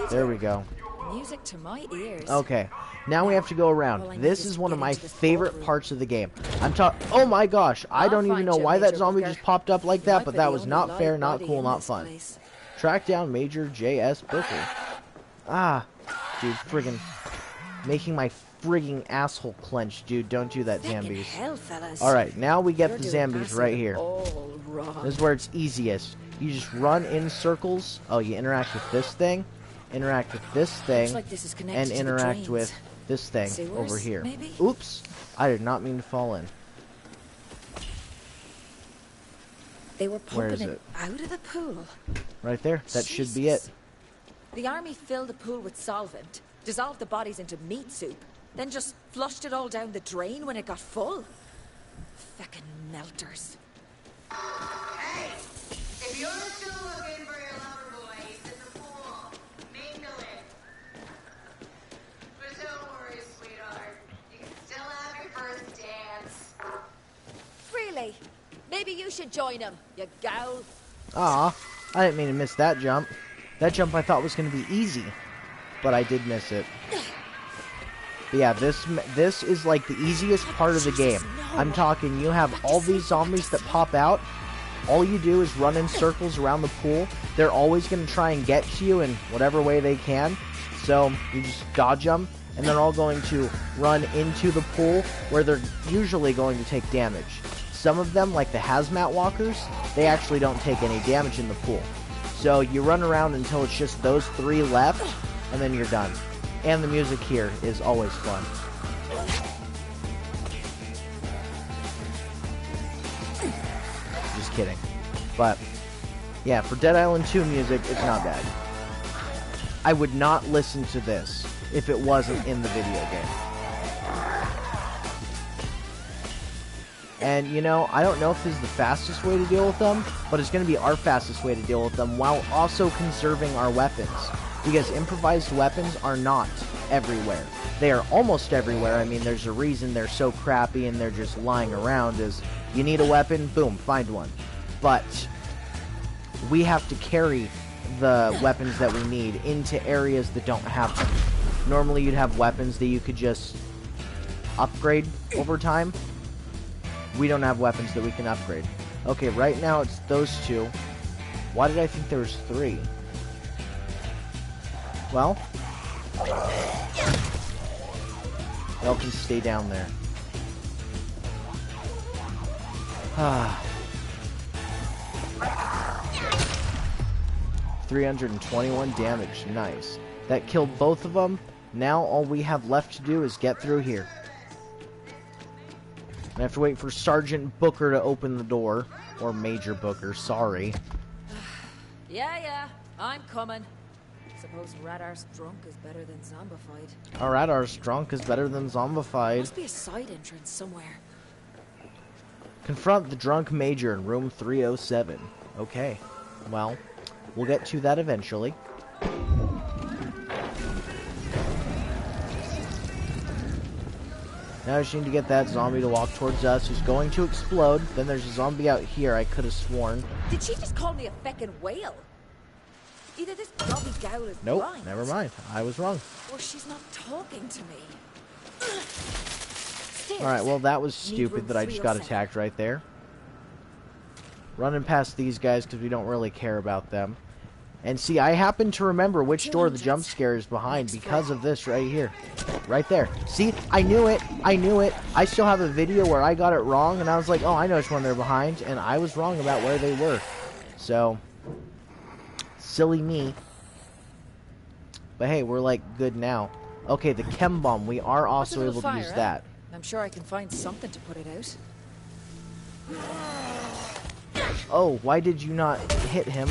There we go. Music to my ears. Okay, now we have to go around. This is one of my favorite parts of the game. I'm talking. Oh my gosh, I don't even know why that zombie just popped up like that, but that was not fair, not cool, not fun. Track down Major J.S. Booker. Ah, dude, friggin' making my frigging asshole clench, dude. Don't do that, zombies. Alright, now we get the zombies right here. This is where it's easiest. You just run in circles. Oh, you interact with this thing, interact with this thing, and interact with this thing over here. Oops, I did not mean to fall in. They were pumping it out of the pool. Right there. That should be it. The army filled the pool with solvent, dissolved the bodies into meat soup, then just flushed it all down the drain when it got full. Feckin' melters. Hey! If you're still looking for your lover boy, he's in the pool. Mingling. But don't worry, sweetheart. You can still have your first dance. Really? Maybe you should join him, you gal. Aw, I didn't mean to miss that jump. That jump I thought was going to be easy, but I did miss it. But yeah, this is like the easiest part of the game. I'm talking, you have all these zombies that pop out. All you do is run in circles around the pool. They're always going to try and get to you in whatever way they can. So you just dodge them, and they're all going to run into the pool where they're usually going to take damage. Some of them, like the hazmat walkers, they actually don't take any damage in the pool. So you run around until it's just those three left, and then you're done. And the music here is always fun. Just kidding. But, yeah, for Dead Island 2 music, it's not bad. I would not listen to this if it wasn't in the video game. And, you know, I don't know if this is the fastest way to deal with them, but it's going to be our fastest way to deal with them while also conserving our weapons. Because improvised weapons are not everywhere. They are almost everywhere. I mean, there's a reason they're so crappy and they're just lying around is you need a weapon, boom, find one. But we have to carry the weapons that we need into areas that don't have them. Normally you'd have weapons that you could just upgrade over time. We don't have weapons that we can upgrade. Okay, right now it's those two. Why did I think there was three? Well, y'all can stay down there. 321 damage. Nice. That killed both of them. Now all we have left to do is get through here. I have to wait for Sergeant Booker to open the door. Or Major Booker, sorry. Yeah, I'm coming. Suppose Radar's drunk is better than zombified. Our Radar's drunk is better than zombified. Must be a side entrance somewhere. Confront the drunk Major in room 307. Okay. Well, we'll get to that eventually. Now I just need to get that zombie to walk towards us, who's going to explode. Then there's a zombie out here, I could have sworn. Did she just call me a feckin' whale? Either this blobby gal is Nope, blind, never mind. I was wrong. or she's not talking to me. Alright, well that was Need stupid room that I just got 307. attacked right there. Running past these guys because we don't really care about them. And see, I happen to remember which door the jump scare is behind because of this right here. Right there. See, I knew it. I knew it. I still have a video where I got it wrong, and I was like, oh, I know which one they're behind, and I was wrong about where they were. So, silly me. But hey, we're like good now. Okay, the chem bomb. We are also able to use that. I'm sure I can find something to put it out. Oh, why did you not hit him?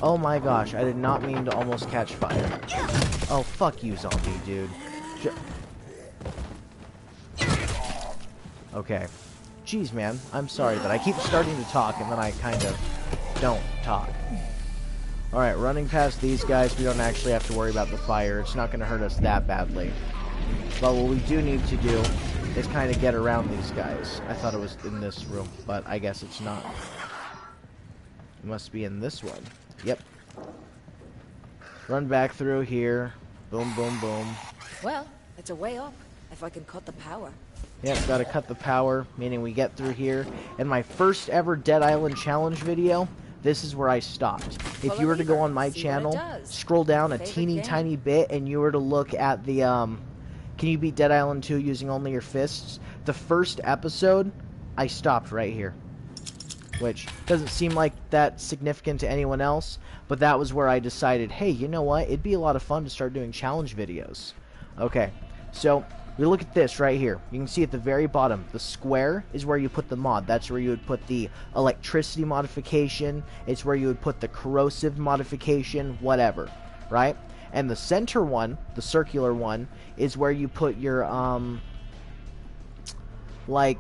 Oh my gosh, I did not mean to almost catch fire. Oh, fuck you, zombie, dude. Okay. Jeez, man, I'm sorry, but I keep starting to talk and then I kind of don't talk. Alright, running past these guys, we don't actually have to worry about the fire. It's not going to hurt us that badly. But what we do need to do is kind of get around these guys. I thought it was in this room, but I guess it's not. It must be in this one. Yep. Run back through here. Boom, boom, boom. Well, it's a way up, if I can cut the power. Yep, gotta cut the power, meaning we get through here. In my first ever Dead Island Challenge video, this is where I stopped. If you were to go on my channel, scroll down a teeny tiny bit, and you were to look at the, Can You Beat Dead Island 2 Using Only Your Fists? The first episode, I stopped right here. Which doesn't seem like that significant to anyone else, but that was where I decided, hey, you know what? It'd be a lot of fun to start doing challenge videos. Okay, so we look at this right here. You can see at the very bottom, the square is where you put the mod. That's where you would put the electricity modification. It's where you would put the corrosive modification, whatever, right? And the center one, the circular one, is where you put your, like,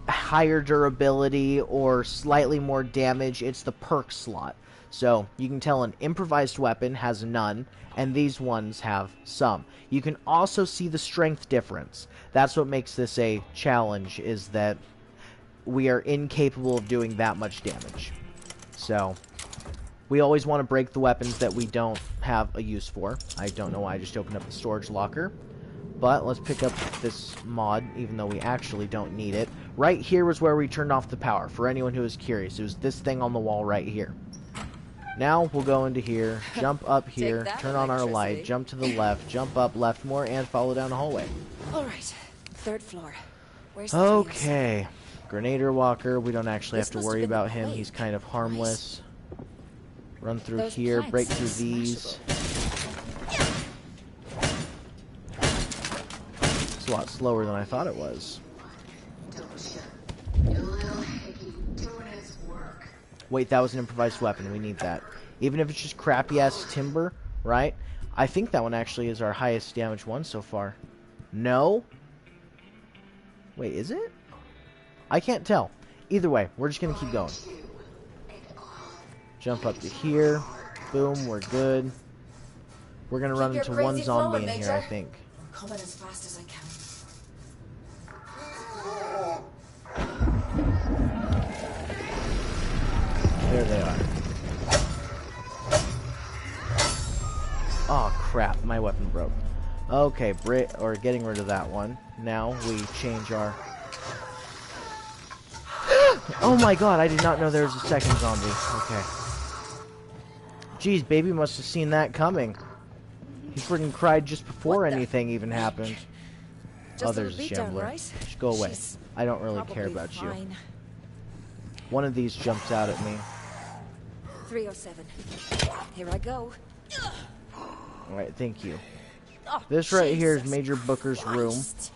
higher durability or slightly more damage. It's the perk slot. So you can tell an improvised weapon has none, and these ones have some. You can also see the strength difference. That's what makes this a challenge, is that we are incapable of doing that much damage. So we always want to break the weapons that we don't have a use for. I don't know why I just opened up the storage locker. But let's pick up this mod, even though we actually don't need it. Right here was where we turned off the power, for anyone who is curious. It was this thing on the wall right here. Now we'll go into here, jump up here, turn on our light, jump to the left, jump up left more, and follow down the hallway. Alright, third floor. Where's the Okay. Grenader Walker, we don't actually have to worry about him. He's kind of harmless. Run through here, break through these. It's a lot slower than I thought it was. Wait, that was an improvised weapon. We need that. Even if it's just crappy-ass timber, right? I think that one actually is our highest damage one so far. No? Wait, is it? I can't tell. Either way, we're just going to keep going. Jump up to here. Boom, we're good. We're going to run into one zombie in here, I think. I'm coming as fast as I can. There they are. Oh crap, my weapon broke. Okay, getting rid of that one. Now we change our... Oh my god, I did not know there was a second zombie. Okay. Jeez, baby must have seen that coming. He freaking cried just before anything even happened. Oh, there's a shambler. Just go away. I don't really care about you. One of these jumps out at me. 307. Here I go. Alright, thank you. Oh, This right here is Jesus Major Booker's room. Christ.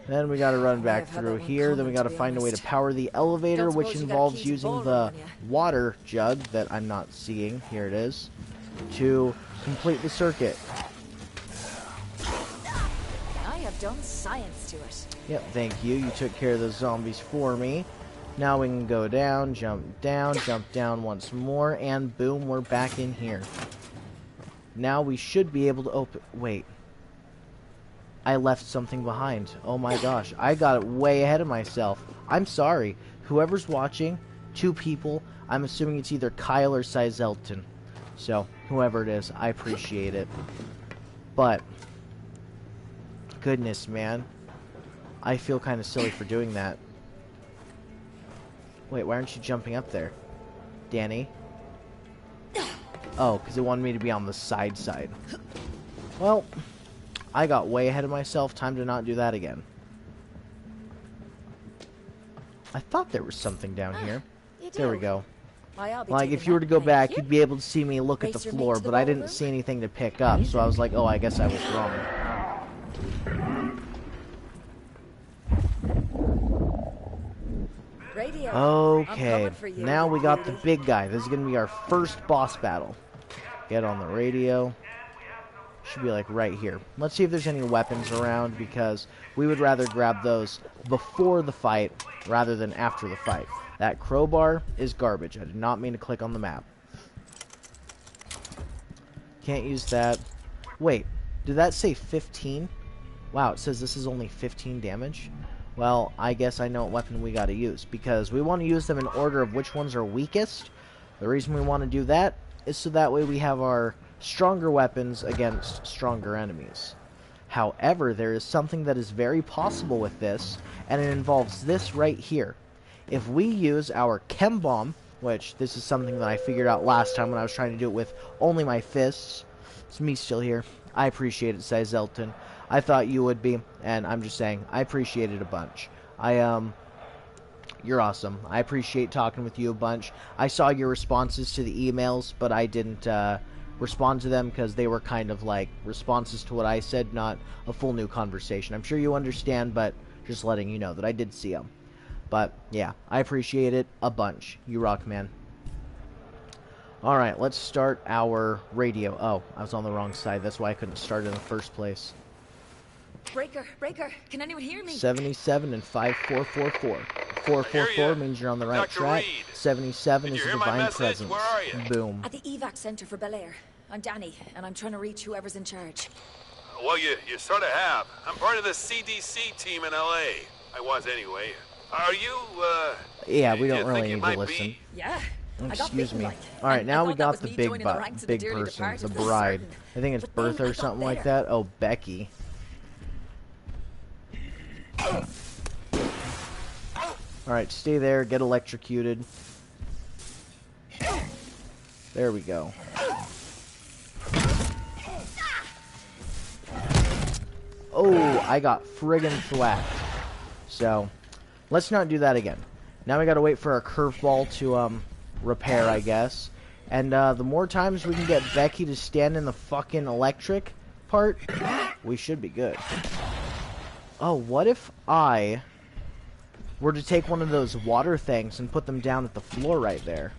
Then we gotta run back have had through that one here. Then we coming, gotta to be find a way to honest. power the elevator, Don't which suppose you got involves keys to using ballroom the on ya? water jug that I'm not seeing. Here it is. To complete the circuit. I have done science to it. Yep, thank you. You took care of those zombies for me. Now we can go down, jump down once more, and boom, we're back in here. Now we should be able to open... Wait. I left something behind. Oh my gosh. I got way ahead of myself. I'm sorry. Whoever's watching, 2 people, I'm assuming it's either Kyle or Xyzldtn. So, whoever it is, I appreciate it. But, goodness, man. I feel kind of silly for doing that. Wait, why aren't you jumping up there? Danny? Oh, because it wanted me to be on the side. Well, I got way ahead of myself. Time to not do that again. I thought there was something down here. You There we do? go. Why, I'll be Like, taking if you were to that, go thank back, you. you'd be able to see me look at the Race your meat floor, to the but I didn't ballroom? see anything to pick up, so I was like, oh, I guess I was wrong. Radio. I'm Okay, coming for you, now we got the cutie. big guy. This is going to be our first boss battle. Get on the radio. Should be like right here. Let's see if there's any weapons around, because we would rather grab those before the fight rather than after the fight. That crowbar is garbage. I did not mean to click on the map. Can't use that. Wait, did that say 15? Wow, it says this is only 15 damage. Well, I guess I know what weapon we gotta use, because we want to use them in order of which ones are weakest. The reason we want to do that is so that way we have our stronger weapons against stronger enemies. However, there is something that is very possible with this, and it involves this right here. If we use our chem bomb, which this is something that I figured out last time when I was trying to do it with only my fists. It's me still here. I appreciate it, Xyzldtn. I thought you would be, and I'm just saying, I appreciate it a bunch. You're awesome. I appreciate talking with you a bunch. I saw your responses to the emails, but I didn't respond to them because they were kind of like responses to what I said, not a full new conversation. I'm sure you understand, but just letting you know that I did see them. But, yeah, I appreciate it a bunch. You rock, man. Alright, let's start our radio. Oh, I was on the wrong side. That's why I couldn't start in the first place. Breaker, can anyone hear me? 77 and 5444. 444 means you're on the right Dr. track. Reed. 77 Did is you a hear my divine message? presence. Where are you? Boom. At the evac center for Bel Air. I'm Danny, and I'm trying to reach whoever's in charge. Well, you sort of have. I'm part of the CDC team in LA. I was anyway. Are you, Yeah, we do don't you really think you need to might listen. be? Yeah. I got Excuse bitten, me. like. Alright, And now I we thought that got was the me big joining the ranks of the big dirty person, departed the for bride. certain. I think it's But then Bertha I or got something like better. that. Oh, Becky. Alright, stay there, get electrocuted. There we go. Oh, I got friggin' thwacked. So, let's not do that again. Now we gotta wait for our curveball to, repair, I guess. And, the more times we can get Becky to stand in the fucking electric part, we should be good. Oh, what if I were to take one of those water things and put them down at the floor right there?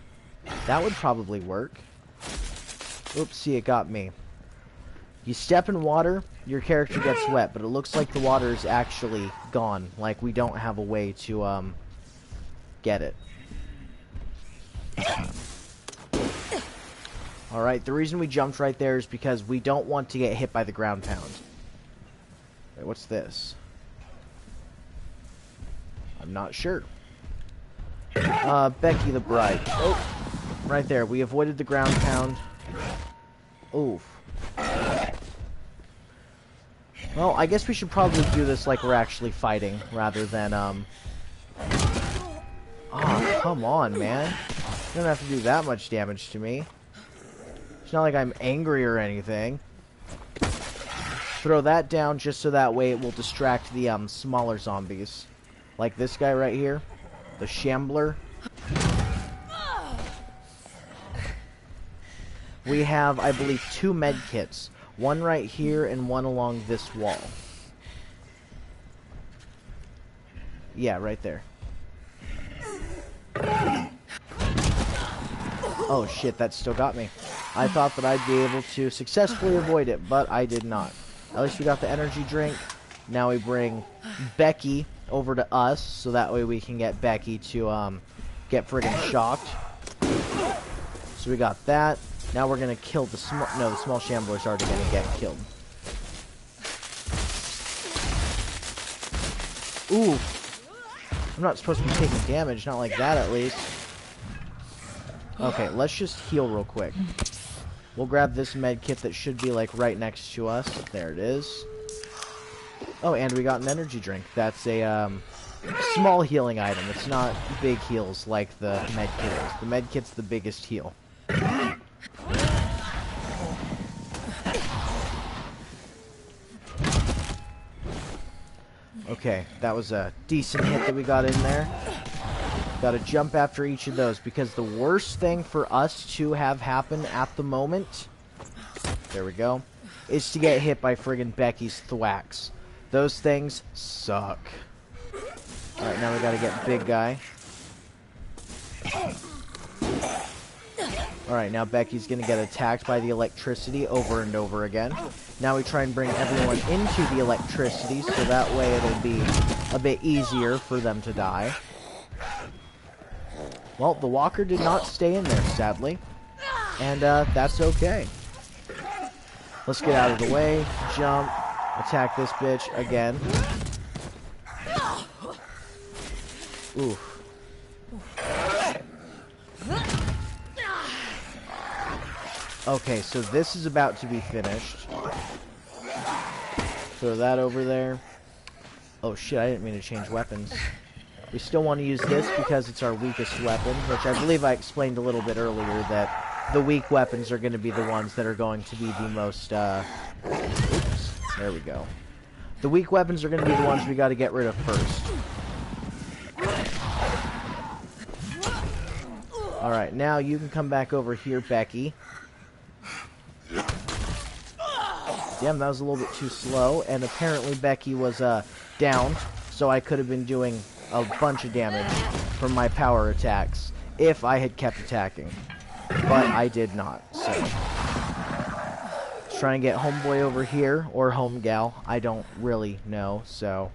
That would probably work. Oopsie, it got me. You step in water, your character gets wet, but it looks like the water is actually gone. Like, we don't have a way to, get it. Alright, the reason we jumped right there is because we don't want to get hit by the ground pound. Wait, what's this? I'm not sure. Becky the bride. Oh, right there. We avoided the ground pound. Oof. Well, I guess we should probably do this like we're actually fighting, rather than, Oh, come on, man. You don't have to do that much damage to me. It's not like I'm angry or anything. Throw that down just so that way it will distract the, smaller zombies. Like this guy right here. The Shambler. we have, I believe, 2 med kits. One right here and one along this wall. Yeah, right there. Oh shit, that still got me. I thought that I'd be able to successfully avoid it, but I did not. At least we got the energy drink. Now we bring Becky over to us, so that way we can get Becky to get friggin' shocked. So we got that. Now we're gonna kill the small... No, the small shambler's already gonna get killed. Ooh. I'm not supposed to be taking damage, not like that at least. Okay, let's just heal real quick. We'll grab this med kit that should be like right next to us. There it is. Oh, and we got an energy drink. That's a small healing item. It's not big heals like the med kit is. The med kit's the biggest heal. Okay, that was a decent hit that we got in there. Gotta jump after each of those, because the worst thing for us to have happen at the moment, there we go, is to get hit by friggin' Becky's thwacks. Those things suck. Alright, now we gotta get big guy. Alright, now Becky's gonna get attacked by the electricity over and over again. Now we try and bring everyone into the electricity, so that way it'll be a bit easier for them to die. Well, the walker did not stay in there, sadly. And, that's okay. Let's get out of the way, jump, attack this bitch again. Oof. Okay, so this is about to be finished. Throw that over there. Oh shit, I didn't mean to change weapons. We still want to use this because it's our weakest weapon, which I believe I explained a little bit earlier that the weak weapons are going to be the ones that are going to be the most, oops, there we go. The weak weapons are going to be the ones we got to get rid of first. Alright, now you can come back over here, Becky. Damn, that was a little bit too slow, and apparently Becky was, down, so I could have been doing a bunch of damage from my power attacks if I had kept attacking, but I did not. So let's try and get homeboy over here, or home gal, I don't really know. So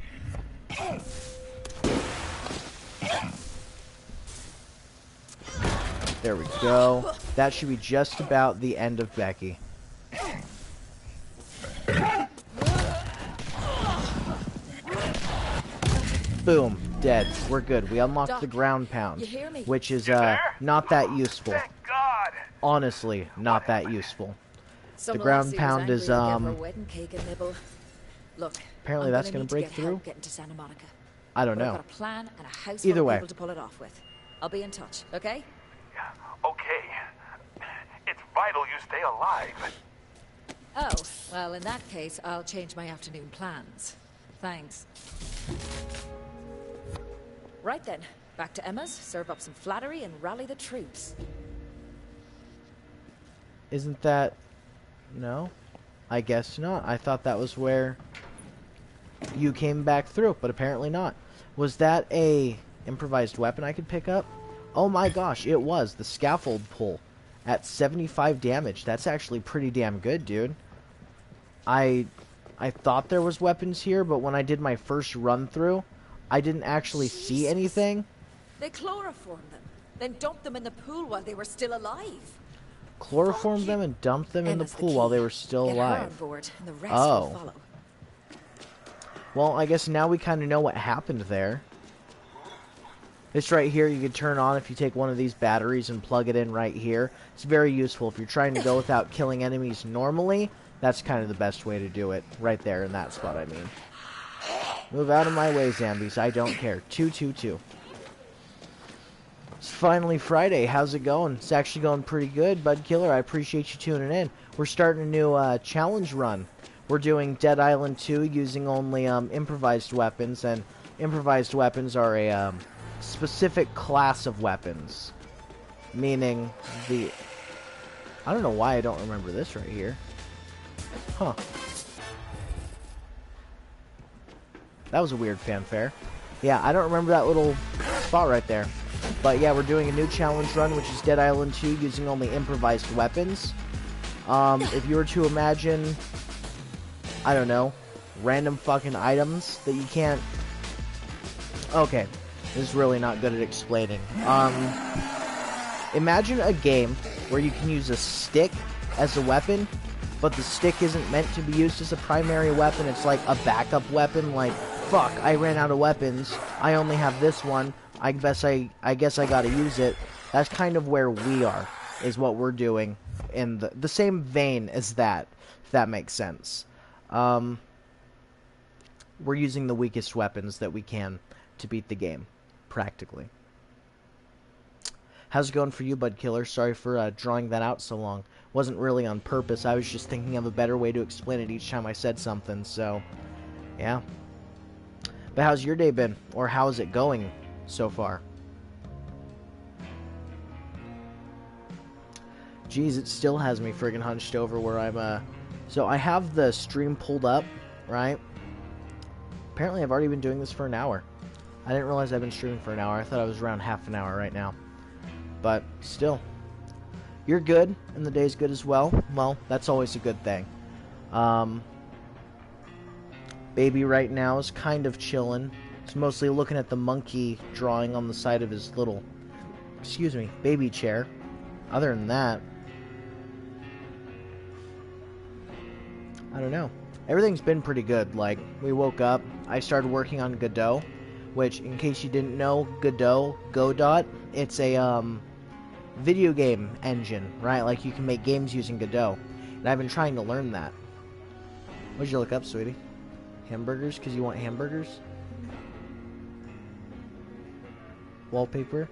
there we go. That should be just about the end of Becky. Boom. Dead. We're good. We unlocked Doc, the ground pound, you hear me? which is not that useful. Honestly, not that useful. Some The ground lassie was pound angry is to get her wedding cake and nibble. Look, apparently I'm that's gonna gonna need to break get through. help getting to Santa Monica. I don't But I've know. got a plan and a house Either full way. of people to pull it off with. I'll be in touch, okay? Okay. It's vital you stay alive. Oh, well, in that case, I'll change my afternoon plans. Thanks. Right then, back to Emma's, serve up some flattery and rally the troops. Isn't that... No? I guess not. I thought that was where you came back through, but apparently not. Was that a improvised weapon I could pick up? Oh my gosh, it was. The scaffold pull at 75 damage. That's actually pretty damn good, dude. I thought there was weapons here, but when I did my first run through, I didn't actually see anything. They chloroformed them, then dumped them in the pool while they were still alive. Chloroformed them and dumped them in the Emma's pool key. while they were still Get her on alive. board, and the rest Oh. will follow. Well, I guess now we kind of know what happened there. This right here you can turn on if you take one of these batteries and plug it in right here. It's very useful if you're trying to go without killing enemies normally. That's kind of the best way to do it. Right there in that spot, I mean. Move out of my way, zombies. I don't care. 222. It's finally Friday. How's it going? It's actually going pretty good. Budkiller, I appreciate you tuning in. We're starting a new challenge run. We're doing Dead Island 2 using only improvised weapons, and improvised weapons are a specific class of weapons. Meaning I don't know why I don't remember this right here. Huh. That was a weird fanfare. Yeah, I don't remember that little spot right there. But yeah, we're doing a new challenge run, which is Dead Island 2, using only improvised weapons. If you were to imagine, I don't know, random fucking items that you can't... Okay, this is really not good at explaining. Imagine a game where you can use a stick as a weapon, but the stick isn't meant to be used as a primary weapon. It's like a backup weapon, like, fuck, I ran out of weapons, I only have this one, I guess I gotta use it. That's kind of where we are, is what we're doing, in the same vein as that, if that makes sense. We're using the weakest weapons that we can to beat the game, practically. How's it going for you, Budkiller? Sorry for drawing that out so long. Wasn't really on purpose. I was just thinking of a better way to explain it each time I said something, so... yeah. But how's your day been? Or how is it going so far? Jeez, it still has me friggin' hunched over where I'm, So I have the stream pulled up, right? Apparently I've already been doing this for an hour. I didn't realize I've been streaming for an hour. I thought I was around half an hour right now. But still. You're good, and the day's good as well. Well, that's always a good thing. Baby right now is kind of chilling. He's mostly looking at the monkey drawing on the side of his little, excuse me, baby chair. Other than that, I don't know. Everything's been pretty good. Like, we woke up, I started working on Godot, which, in case you didn't know, Godot, it's a, video game engine, right? Like, you can make games using Godot. And I've been trying to learn that. What'd you look up, sweetie? Hamburgers? Because you want hamburgers? Wallpaper?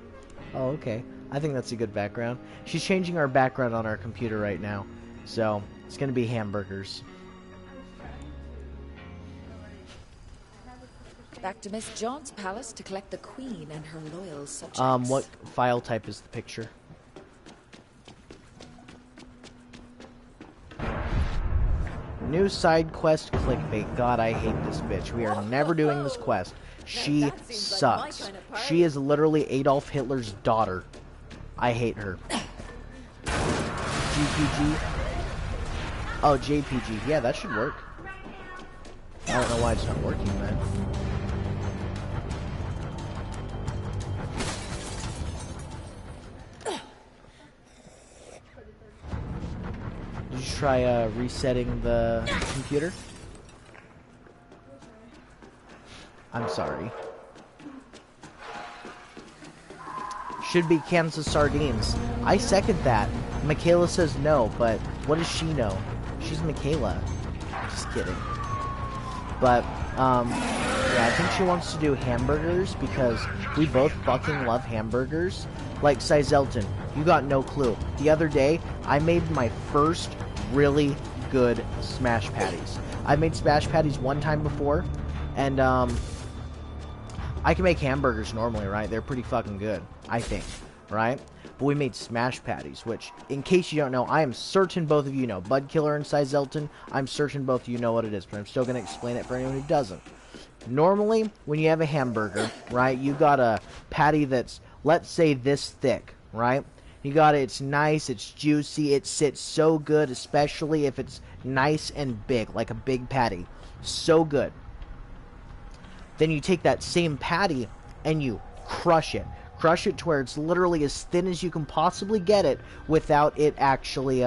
Oh, okay. I think that's a good background. She's changing our background on our computer right now. So, it's going to be hamburgers. Back to Miss John's palace to collect the queen and her loyal subjects. What file type is the picture? New side quest clickbait. God, I hate this bitch. We are never doing this quest. She sucks. She is literally Adolf Hitler's daughter. I hate her. GPG? Oh, JPG. Yeah, that should work. I don't know why it's not working, man. Did you try resetting the computer? I'm sorry. Should be Kansas sardines. I second that. Michaela says no, but what does she know? She's Michaela. I'm just kidding. But, yeah, I think she wants to do hamburgers because we both fucking love hamburgers. Like Xyzldtn, you got no clue. The other day, I made my first really good smash patties. I've made smash patties one time before, and, I can make hamburgers normally, right? They're pretty fucking good, I think, right? But we made smash patties, which, in case you don't know, I am certain both of you know. Budkiller and Xyzldtn, I'm certain both of you know what it is, but I'm still going to explain it for anyone who doesn't. Normally, when you have a hamburger, right, you got a patty that's, let's say, this thick, right? You got it, it's nice, it's juicy, it sits so good, especially if it's nice and big, like a big patty. So good. Then you take that same patty and you crush it. Crush it to where it's literally as thin as you can possibly get it without it actually,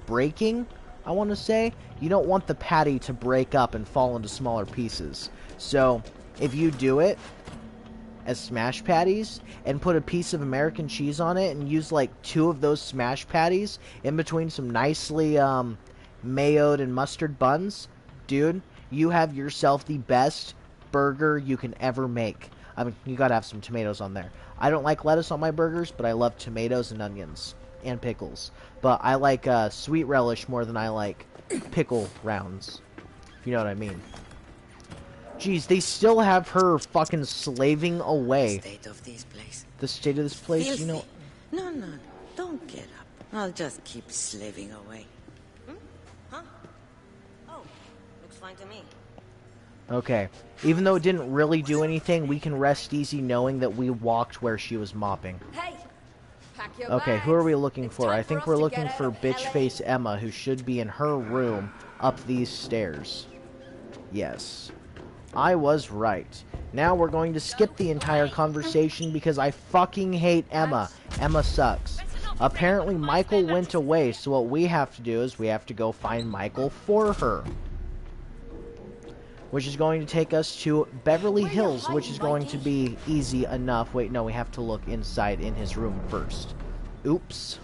breaking, I want to say. You don't want the patty to break up and fall into smaller pieces. So, if you do it as smash patties and put a piece of American cheese on it and use like 2 of those smash patties in between some nicely, mayoed and mustard buns, dude, you have yourself the best burger you can ever make. I mean, you gotta have some tomatoes on there. I don't like lettuce on my burgers, but I love tomatoes and onions. And pickles. But I like sweet relish more than I like pickle rounds. If you know what I mean. Jeez, they still have her fucking slaving away. The state of this place. The state of this place, Filthy. you know... No, don't get up. I'll just keep slaving away. Huh? Oh, looks fine to me. Okay. Even though it didn't really do anything, we can rest easy knowing that we walked where she was mopping. Hey, pack your Okay, who are we bags. looking It's for? time I think us we're to looking get for out of bitch LA. face Emma, who should be in her room up these stairs. Yes. I was right. Now we're going to skip the entire conversation because I fucking hate Emma. Emma sucks. Apparently Michael went away, so what we have to do is we have to go find Michael for her. Which is going to take us to Beverly Hills, which is going to be easy enough. Wait, no, we have to look inside in his room first. Oops.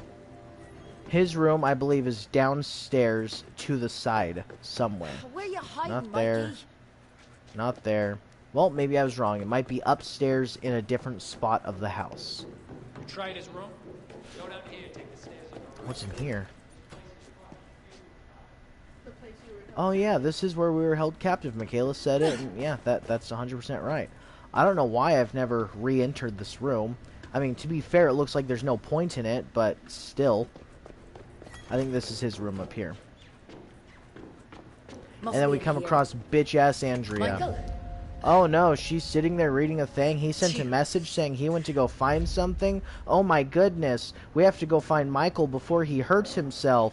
His room, I believe, is downstairs to the side somewhere. Where you hiding, Not there. Mikey? Not there. Well, maybe I was wrong. It might be upstairs in a different spot of the house. You tried his room? Go down here and take the stairs. What's in here? The place you were Oh yeah, this is where we were held captive. Michaela said it, and yeah, that's 100% right. I don't know why I've never re-entered this room. I mean, to be fair, it looks like there's no point in it, but still. I think this is his room up here. Must And then be we in come here. across bitch-ass Andrea. Michael? Oh no, she's sitting there reading a thing. He sent a message saying he went to go find something. Oh my goodness. We have to go find Michael before he hurts himself.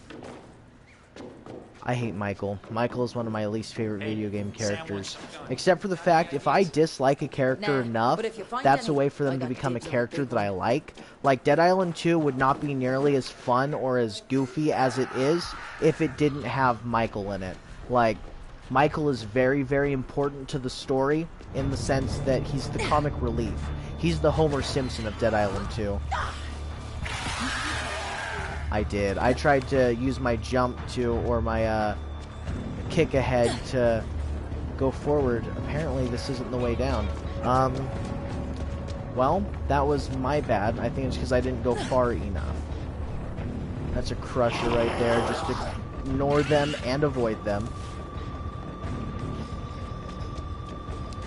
I hate Michael. Michael is one of my least favorite video game characters. Except for the fact, if I dislike a character enough, but if you find that's a way anything, for I them to got become a dibs on character big that I like. Like, Dead Island 2 would not be nearly as fun or as goofy as it is if it didn't have Michael in it. Like, Michael is very, very important to the story in the sense that he's the comic relief. He's the Homer Simpson of Dead Island 2. I did. I tried to use my jump to, or my kick ahead to go forward. Apparently this isn't the way down. Well, that was my bad. I think it's because I didn't go far enough. That's a crusher right there. Just ignore them and avoid them.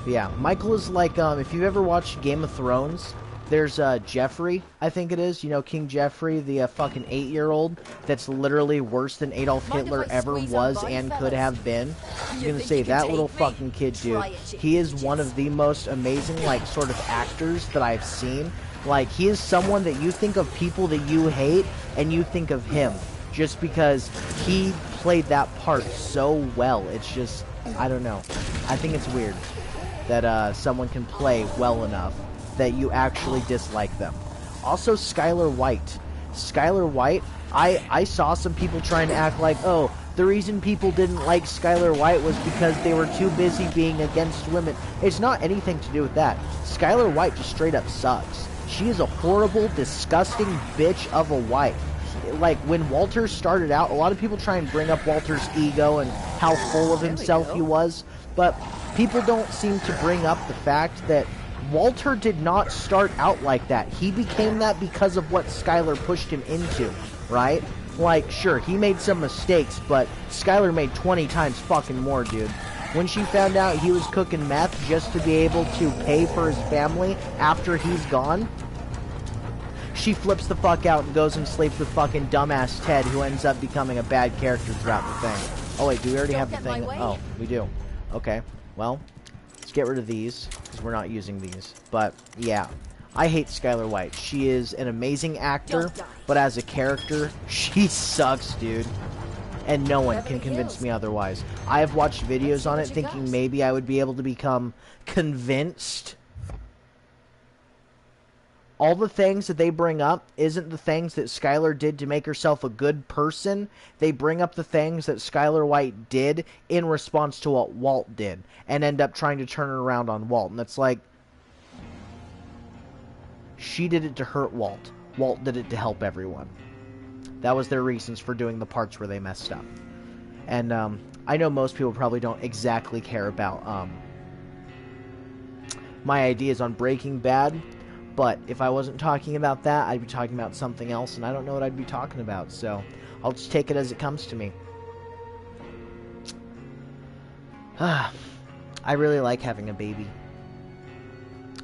But yeah, Michael is like, if you've ever watched Game of Thrones, there's Jeffrey, I think it is. You know, King Jeffrey, the fucking 8-year-old that's literally worse than Adolf Hitler ever was and could have been. I was gonna say, that little fucking kid, dude, he is one of the most amazing, like, sort of actors that I've seen. Like, he is someone that you think of people that you hate, and you think of him. Just because he played that part so well. It's just, I don't know. I think it's weird that someone can play well enough that you actually dislike them. Also, Skylar White. Skylar White, I saw some people trying to act like, oh, the reason people didn't like Skylar White was because they were too busy being against women. It's not anything to do with that. Skylar White just straight up sucks. She is a horrible, disgusting bitch of a wife. Like, when Walter started out, a lot of people try and bring up Walter's ego and how full of himself he was, but people don't seem to bring up the fact that Walter did not start out like that. He became that because of what Skylar pushed him into, right? Like, sure, he made some mistakes, but Skylar made 20 times fucking more, dude. When she found out he was cooking meth just to be able to pay for his family after he's gone, she flips the fuck out and goes and sleeps with fucking dumbass Ted, who ends up becoming a bad character throughout the thing. Oh wait, do we already have the thing? Oh, we do. Okay, well, let's get rid of these, because we're not using these. But, yeah, I hate Skylar White. She is an amazing actor, but as a character, she sucks, dude. And no one can convince me otherwise. I have watched videos on it thinking maybe I would be able to become convinced. All the things that they bring up isn't the things that Skylar did to make herself a good person. They bring up the things that Skylar White did in response to what Walt did, and end up trying to turn it around on Walt. And it's like, she did it to hurt Walt. Walt did it to help everyone. That was their reasons for doing the parts where they messed up. And I know most people probably don't exactly care about my ideas on Breaking Bad. But if I wasn't talking about that, I'd be talking about something else, and I don't know what I'd be talking about, so I'll just take it as it comes to me. I really like having a baby.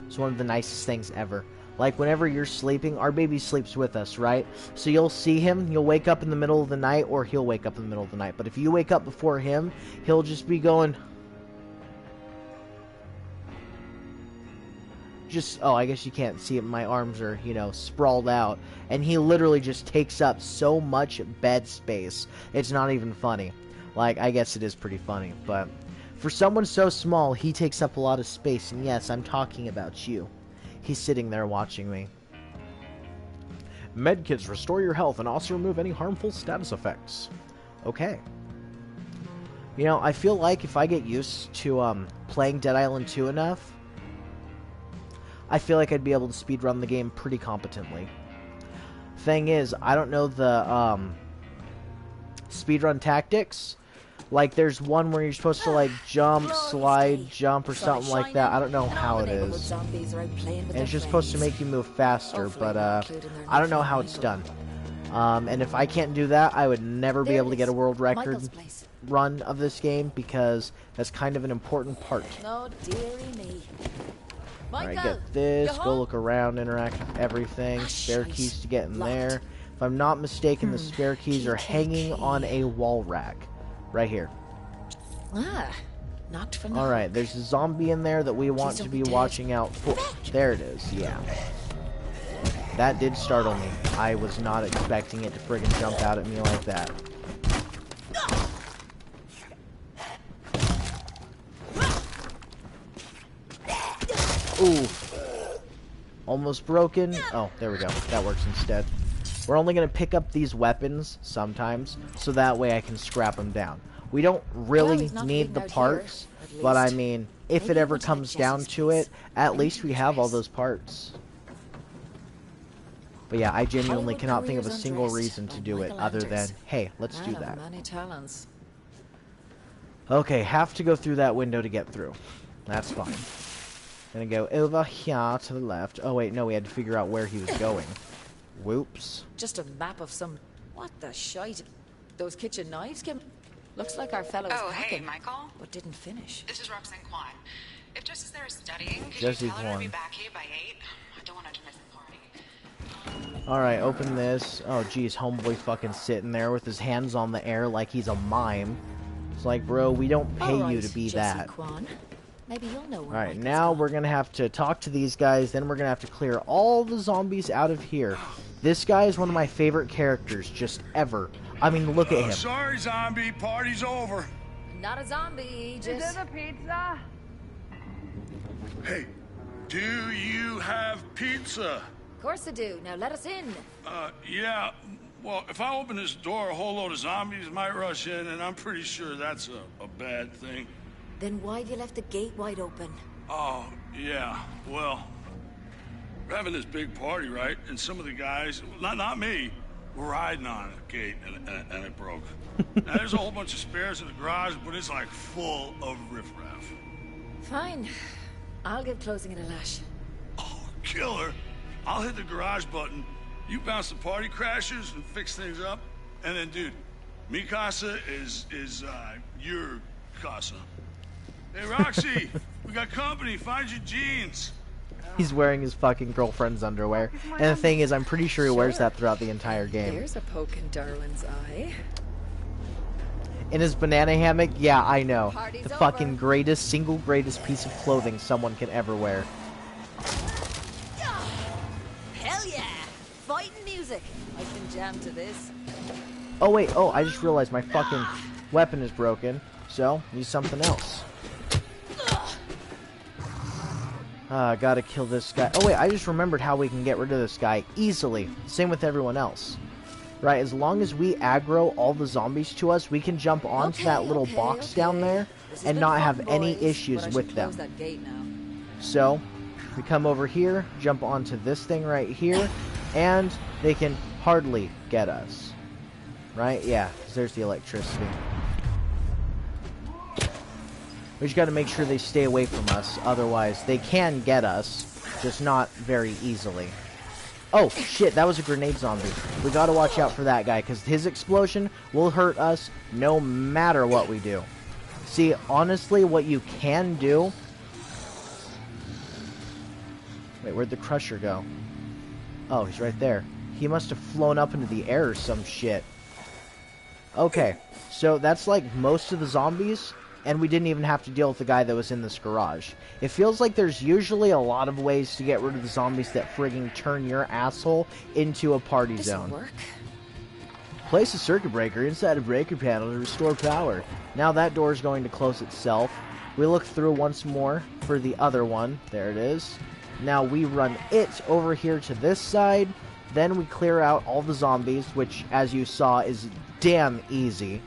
It's one of the nicest things ever. Like, whenever you're sleeping, our baby sleeps with us, right? So you'll see him, you'll wake up in the middle of the night, or he'll wake up in the middle of the night. But if you wake up before him, he'll just be going... Just, oh, I guess you can't see it. My arms are, you know, sprawled out. And he literally just takes up so much bed space. It's not even funny. Like, I guess it is pretty funny. But for someone so small, he takes up a lot of space. And yes, I'm talking about you. He's sitting there watching me. Medkits restore your health and also remove any harmful status effects. Okay. You know, I feel like if I get used to playing Dead Island 2 enough, I feel like I'd be able to speedrun the game pretty competently. Thing is, I don't know the speedrun tactics. Like, there's one where you're supposed to, like, jump, slide, jump, or something like that. I don't know how it is. And it's just supposed to make you move faster, but I don't know how it's done. And if I can't do that, I would never be able to get a world record run of this game, because that's kind of an important part. No, dearie me. Alright, get this, go look around, interact with everything, spare keys to get in there. If I'm not mistaken, the spare keys are hanging on a wall rack. Right here. Ah, knocked from the Alright, there's a zombie in there that we want to be watching out for. There it is, yeah. That did startle me. I was not expecting it to friggin' jump out at me like that. Ooh. Almost broken. Oh, there we go. That works instead. We're only going to pick up these weapons sometimes, so that way I can scrap them down. We don't really need the parts, but I mean, if it ever comes down to it, at least we have all those parts. But yeah, I genuinely cannot think of a single reason to do it other than, hey, let's do that. Okay, have to go through that window to get through. That's fine. Gonna go over here to the left. Oh wait, no, we had to figure out where he was going. Whoops. Just a map of some... What the shite? Those kitchen knives came... Looks like our fellow was packing, hey, Michael. but didn't finish. This is Roxanne Kwan. If Jess is there studying, could Jessie you tell her to be Kwan. back here by 8? I don't want her to miss the party. Alright, open this. Oh geez, homeboy fucking sitting there with his hands on the air like he's a mime. It's like, bro, we don't pay you to be Jessie that. Kwan. Maybe you'll know where Alright, Mike now is. we're gonna have to talk to these guys, then we're gonna have to clear all the zombies out of here. This guy is one of my favorite characters, just ever. I mean, look at him. Sorry, zombie. Party's over. Not a zombie, just... Is it a pizza? Hey, do you have pizza? Of course I do. Now let us in. Yeah. Well, if I open this door, a whole load of zombies might rush in, and I'm pretty sure that's a bad thing. Then why have you left the gate wide open? Oh, yeah. Well, we're having this big party, right? And some of the guys, not me, were riding on the gate, and it broke. Now, there's a whole bunch of spares in the garage, but it's like full of riffraff. Fine. I'll give closing it a lash. Oh, killer. I'll hit the garage button. You bounce the party crashers and fix things up. And then, dude, mi casa is your casa. Hey, Roxy, we got company. Find your jeans. He's wearing his fucking girlfriend's underwear. And the thing is, I'm pretty sure he wears that throughout the entire game. There's a poke in Darwin's eye. In his banana hammock, yeah, I know. Party's The over. fucking greatest, single greatest piece of clothing someone can ever wear. Hell yeah! Fighting music. I can jam to this. Oh wait, oh, I just realized my fucking weapon is broken. So, use something else. Gotta kill this guy. Oh wait, I just remembered how we can get rid of this guy easily. Same with everyone else. Right, as long as we aggro all the zombies to us, we can jump onto that little box down there and not have any issues with them. That gate now. So, we come over here, jump onto this thing right here, and they can hardly get us. Right? Yeah, because there's the electricity. We just gotta make sure they stay away from us, otherwise they can get us, just not very easily. Oh, shit, that was a grenade zombie. We gotta watch out for that guy, because his explosion will hurt us no matter what we do. See, honestly, what you can do... Wait, where'd the crusher go? Oh, he's right there. He must have flown up into the air or some shit. Okay, so that's like most of the zombies, and we didn't even have to deal with the guy that was in this garage. It feels like there's usually a lot of ways to get rid of the zombies that frigging turn your asshole into a party zone. Work? Place a circuit breaker inside a breaker panel to restore power. Now that door is going to close itself. We look through once more for the other one. There it is. Now we run it over here to this side. Then we clear out all the zombies, which, as you saw, is damn easy.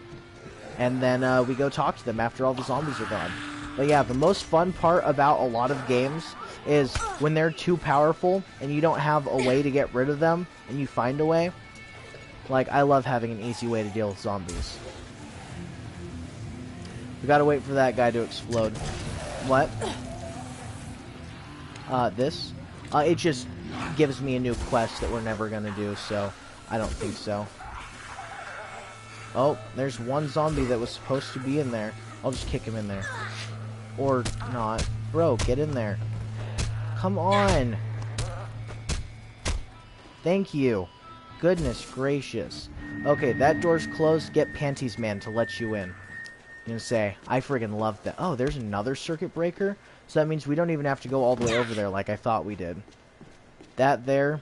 And then we go talk to them after all the zombies are gone. But yeah, the most fun part about a lot of games is when they're too powerful and you don't have a way to get rid of them, and you find a way. Like, I love having an easy way to deal with zombies. We gotta wait for that guy to explode. What? This? It just gives me a new quest that we're never gonna do, so I don't think so. Oh, there's one zombie that was supposed to be in there. I'll just kick him in there. Or not. Bro, get in there. Come on! Thank you. Goodness gracious. Okay, that door's closed. Get Panties Man to let you in. You know, say, I friggin' love that. Oh, there's another circuit breaker? So that means we don't even have to go all the way over there like I thought we did. That there,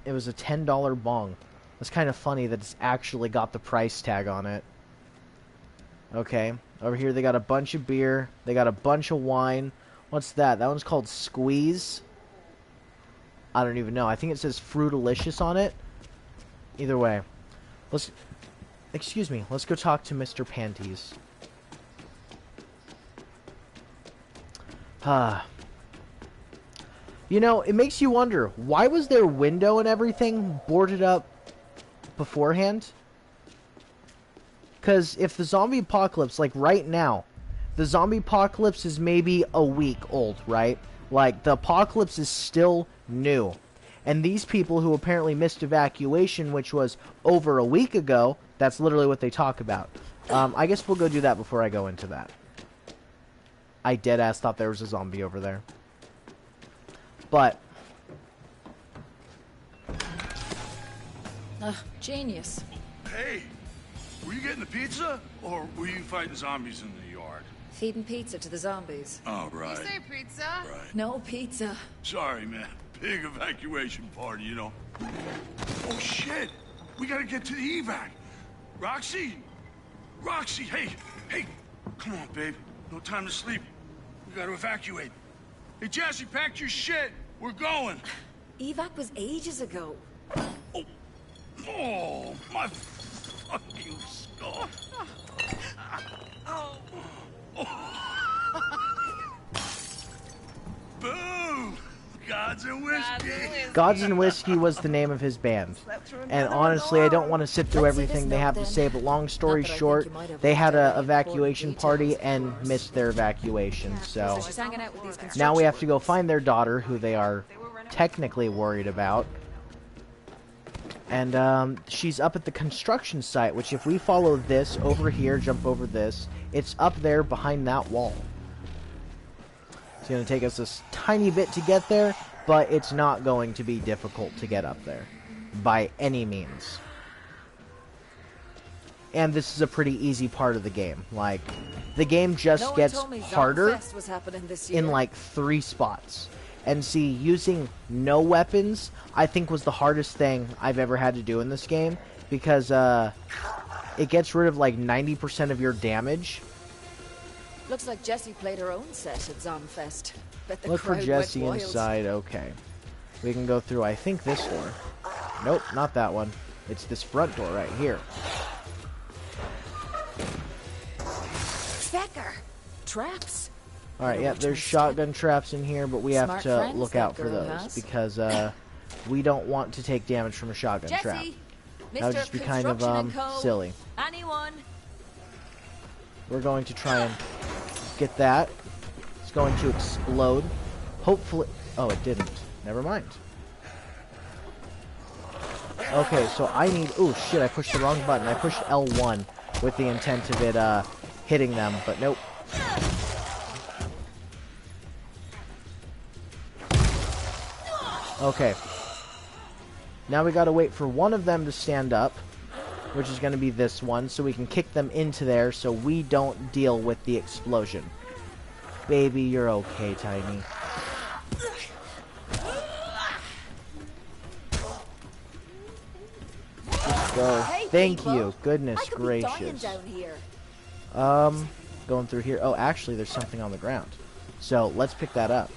it was a $10 bong. It's kind of funny that it's actually got the price tag on it. Okay, over here they got a bunch of beer. They got a bunch of wine. What's that? That one's called Squeeze. I don't even know. I think it says Fruitalicious on it. Either way. Excuse me. Let's go talk to Mr. Panties. You know, it makes you wonder, why was their window and everything boarded up beforehand? Because if the zombie apocalypse, like right now, the zombie apocalypse is maybe a week old, right? Like, the apocalypse is still new. And these people who apparently missed evacuation, which was over a week ago, that's literally what they talk about. I guess we'll go do that before I go into that. I deadass thought there was a zombie over there. But genius. Hey, were you getting the pizza, or were you fighting zombies in the yard? Feeding pizza to the zombies. Oh, right. You say pizza? Right. No pizza. Sorry, man. Big evacuation party, you know. Oh, shit. We gotta get to the evac. Roxy? Roxy, hey. Hey. Come on, babe. No time to sleep. We gotta evacuate. Hey, Jesse, pack your shit. We're going. Evac was ages ago. Oh. Oh, my fucking skull. Oh. Boom! Gods and Whiskey. Gods and Whiskey was the name of his band. And honestly, I don't want to sit through everything they have to say, but long story short, they had an evacuation party and missed their evacuation, so now we have to go find their daughter, who they are technically worried about. And she's up at the construction site, which if we follow this over here, jump over this, it's up there behind that wall. It's going to take us a tiny bit to get there, but it's not going to be difficult to get up there by any means. And this is a pretty easy part of the game. Like, the game just gets harder in like 3 spots. And see, using no weapons, I think was the hardest thing I've ever had to do in this game. Because, it gets rid of like 90% of your damage. Looks like Jessie played her own set at Zonfest. Look for Jessie inside, okay. We can go through, I think, this door. Nope, not that one. It's this front door right here. Fecker! Traps! Alright, yeah, there's shotgun traps in here, but we have to look out for those, because we don't want to take damage from a shotgun trap. That would just be kind of silly. Anyone? We're going to try and get that. It's going to explode. Hopefully... Oh, it didn't. Never mind. Okay, so I need... Oh, shit, I pushed the wrong button. I pushed L1 with the intent of it hitting them, but nope. Okay. Now we gotta wait for one of them to stand up, which is gonna be this one, so we can kick them into there so we don't deal with the explosion. Baby, you're okay, Tiny. Just go. Hey, Thank people. you. Goodness I could gracious. be dying down here. Going through here. Oh, actually, there's something on the ground. So, let's pick that up.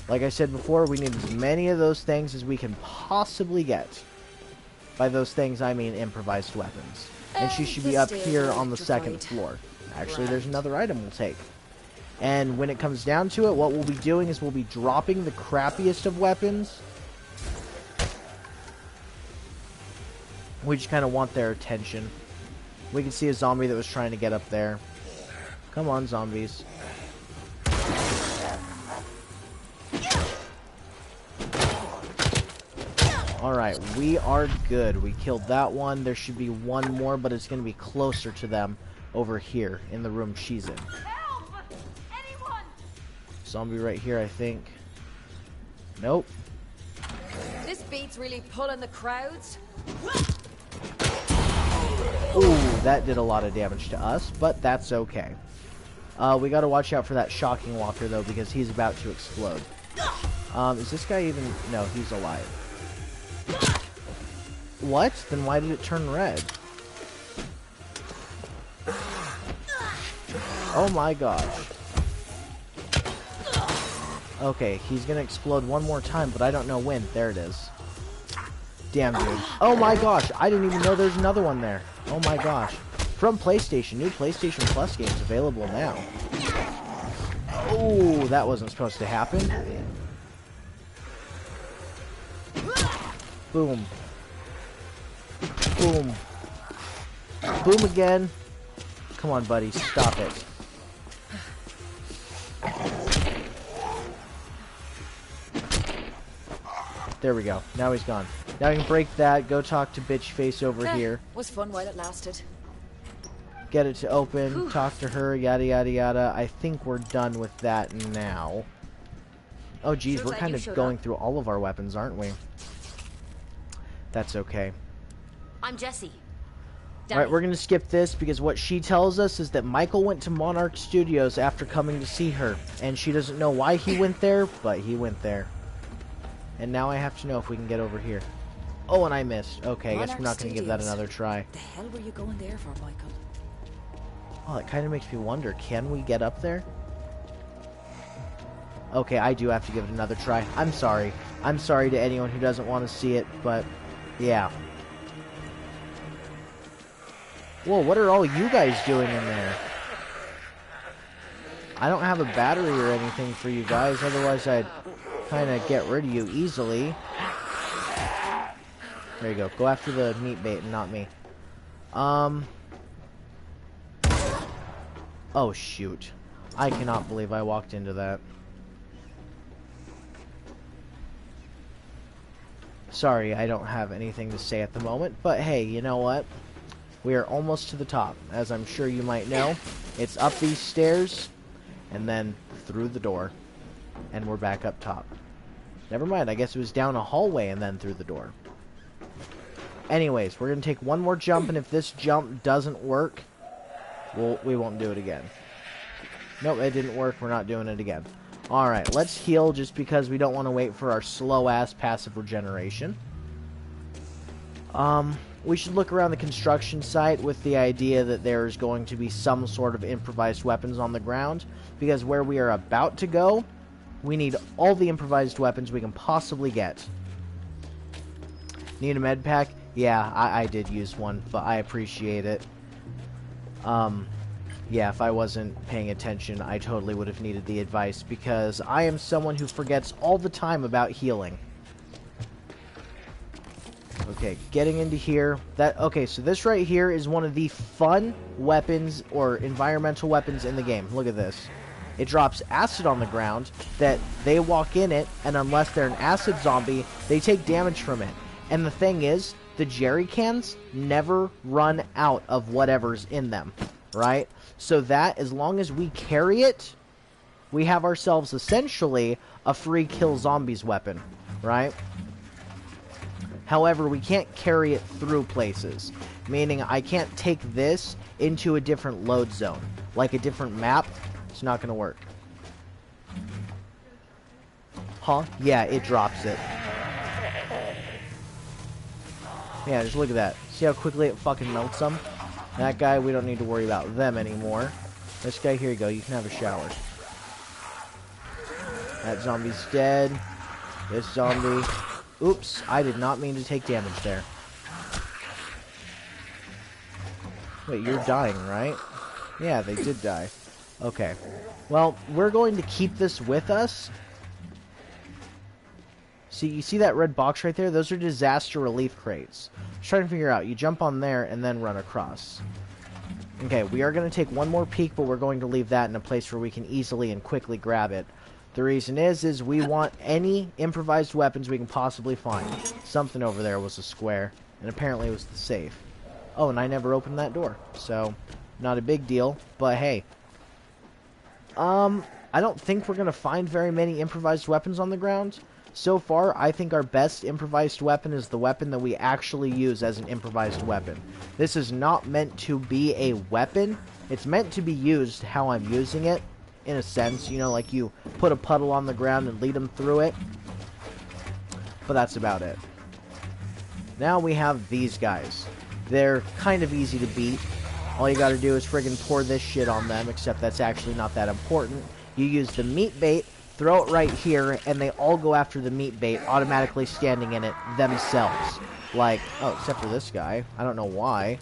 Like I said before, we need as many of those things as we can possibly get. By those things, I mean improvised weapons. And she should be up here on the second floor. Actually, there's another item we'll take. And when it comes down to it, what we'll be doing is we'll be dropping the crappiest of weapons. We just kind of want their attention. We can see a zombie that was trying to get up there. Come on, zombies. Alright, we are good. We killed that one. There should be one more, but it's going to be closer to them over here in the room she's in. Help! Anyone! Zombie right here, I think. Nope. This beat's really pulling the crowds. Ooh, that did a lot of damage to us, but that's okay. We gotta watch out for that shocking walker, though, because he's about to explode. Is this guy even... No, he's alive. What? Then why did it turn red? Oh my gosh. Okay, he's gonna explode one more time, but I don't know when. There it is. Damn, dude. Oh my gosh, I didn't even know there's another one there. Oh my gosh. From PlayStation, new PlayStation Plus games available now. Oh, that wasn't supposed to happen. Boom. Boom. Boom again. Come on, buddy. Stop it. There we go. Now he's gone. Now I can break that. Go talk to bitch face over here. Was fun while it lasted. Get it to open. Talk to her. Yada, yada, yada. I think we're done with that now. Oh, geez. We're kind of going through all of our weapons, aren't we? That's okay. I'm Jesse. Alright, we're going to skip this because what she tells us is that Michael went to Monarch Studios after coming to see her. And she doesn't know why he went there, but he went there. And now I have to know if we can get over here. Oh, and I missed. Okay, I guess we're not going to give that another try. The hell were you going there for, Michael? Oh, it kind of makes me wonder, can we get up there? Okay, I do have to give it another try. I'm sorry. I'm sorry to anyone who doesn't want to see it, but yeah. Whoa, what are all you guys doing in there? I don't have a battery or anything for you guys, otherwise I'd kind of get rid of you easily. There you go. Go after the meat bait and not me. Oh, shoot. I cannot believe I walked into that. Sorry, I don't have anything to say at the moment, but hey, you know what? We are almost to the top. As I'm sure you might know, it's up these stairs, and then through the door, and we're back up top. Never mind, I guess it was down a hallway and then through the door. Anyways, we're going to take one more jump, and if this jump doesn't work, we won't do it again. Nope, it didn't work. We're not doing it again. Alright, let's heal just because we don't want to wait for our slow-ass passive regeneration. We should look around the construction site with the idea that there's going to be some sort of improvised weapons on the ground, because where we are about to go, we need all the improvised weapons we can possibly get. Need a med pack? Yeah, I did use one, but I appreciate it. Yeah, if I wasn't paying attention, I totally would have needed the advice, because I am someone who forgets all the time about healing. Okay, getting into here. Okay, so this right here is one of the fun weapons or environmental weapons in the game. Look at this. It drops acid on the ground that they walk in it, and unless they're an acid zombie, they take damage from it. And the thing is, the jerry cans never run out of whatever's in them, right? So that, as long as we carry it, we have ourselves essentially a free kill zombies weapon. right? However, we can't carry it through places, meaning I can't take this into a different load zone, like a different map. It's not going to work. Huh? Yeah, it drops it. Yeah, just look at that. See how quickly it fucking melts them? That guy, we don't need to worry about them anymore. This guy, here you go. You can have a shower. That zombie's dead. This zombie... Oops, I did not mean to take damage there. Wait, you're dying, right? Yeah, they did die. Okay. Well, we're going to keep this with us. See, you see that red box right there? Those are disaster relief crates. Just trying to figure out. You jump on there and then run across. Okay, we are going to take one more peek, but we're going to leave that in a place where we can easily and quickly grab it. The reason is we want any improvised weapons we can possibly find. Something over there was a square, and apparently it was the safe. Oh, and I never opened that door, so not a big deal, but hey. I don't think we're going to find very many improvised weapons on the ground. So far, I think our best improvised weapon is the weapon that we actually use as an improvised weapon. This is not meant to be a weapon. It's meant to be used how I'm using it. In a sense, you know, like you put a puddle on the ground and lead them through it. But that's about it. Now we have these guys. They're kind of easy to beat. All you gotta do is friggin' pour this shit on them, except that's actually not that important. You use the meat bait, throw it right here, and they all go after the meat bait, automatically standing in it themselves. Like, oh, except for this guy. I don't know why.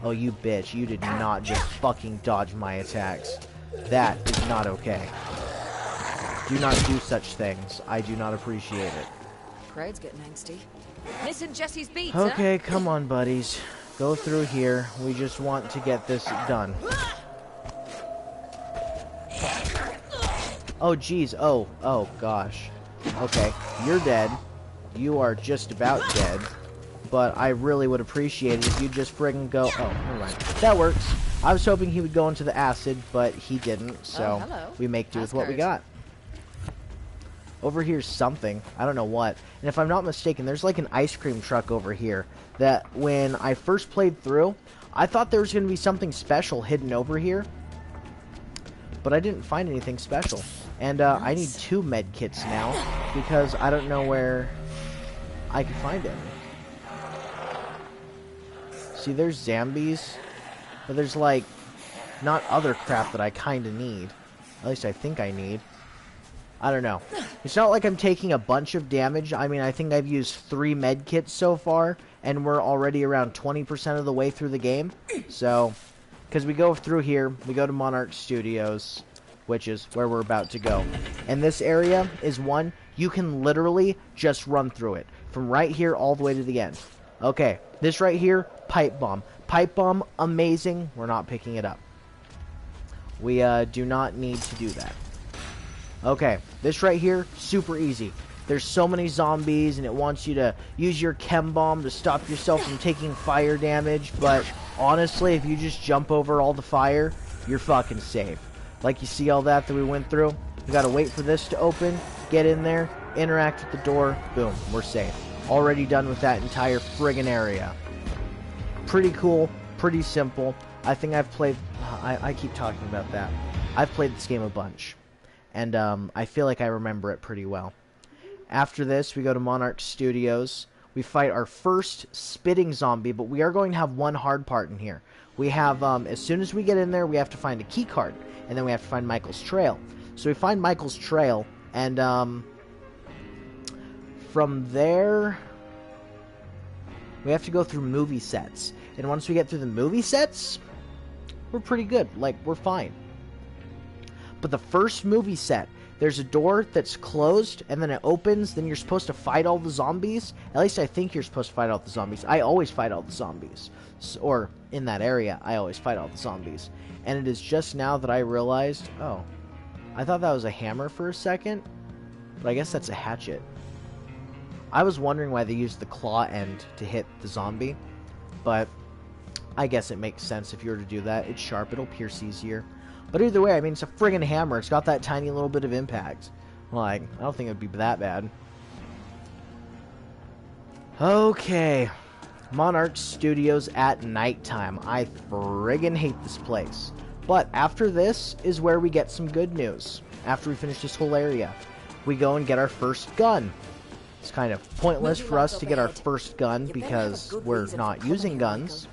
Oh, you bitch. You did not just fucking dodge my attacks. That is not okay. Do not do such things. I do not appreciate it. Crowd's getting angsty. Missing Jesse's beats, okay, come on, buddies. Go through here. We just want to get this done. Oh, jeez. Oh, gosh. Okay, you're dead. You are just about dead. But I really would appreciate it if you just friggin' go... Oh, never mind. That works. I was hoping he would go into the acid, but he didn't, so we make do with what we got. Over here's something. I don't know what. And if I'm not mistaken, there's like an ice cream truck over here that when I first played through, I thought there was going to be something special hidden over here. But I didn't find anything special. And I need 2 med kits now because I don't know where I can find it. See, there's zombies, but there's, like, not other crap that I kind of need. At least I think I need. I don't know. It's not like I'm taking a bunch of damage. I mean, I think I've used 3 med kits so far, and we're already around 20% of the way through the game. So, because we go through here, we go to Monarch Studios, which is where we're about to go. And this area is one, you can literally just run through it. From right here all the way to the end. Okay, this right here, pipe bomb. Pipe bomb, amazing. We're not picking it up. We do not need to do that. Okay, this right here, super easy. There's so many zombies, and it wants you to use your chem bomb to stop yourself from taking fire damage. But honestly, if you just jump over all the fire, you're fucking safe. Like you see all that we went through? We gotta wait for this to open, get in there, interact with the door, boom, we're safe. Already done with that entire friggin' area. Pretty cool, pretty simple. I think I've played... I keep talking about that. I've played this game a bunch. And I feel like I remember it pretty well. After this, we go to Monarch Studios. We fight our first spitting zombie, but we are going to have one hard part in here. We have, as soon as we get in there, we have to find a key card. And then we have to find Michael's trail. So we find Michael's trail, and from there, we have to go through movie sets. And once we get through the movie sets, we're pretty good. Like, we're fine. But the first movie set, there's a door that's closed, and then it opens, then you're supposed to fight all the zombies. At least I think you're supposed to fight all the zombies. I always fight all the zombies. Or, in that area, I always fight all the zombies. And it is just now that I realized, oh, I thought that was a hammer for a second, but I guess that's a hatchet. I was wondering why they used the claw end to hit the zombie, but I guess it makes sense if you were to do that. It's sharp, it'll pierce easier. But either way, I mean, it's a friggin' hammer. It's got that tiny little bit of impact. Like, I don't think it would be that bad. Okay. Monarch Studios at nighttime. I friggin' hate this place. But after this is where we get some good news. After we finish this whole area, we go and get our first gun. It's kind of pointless for us to get our first gun because we're not using guns.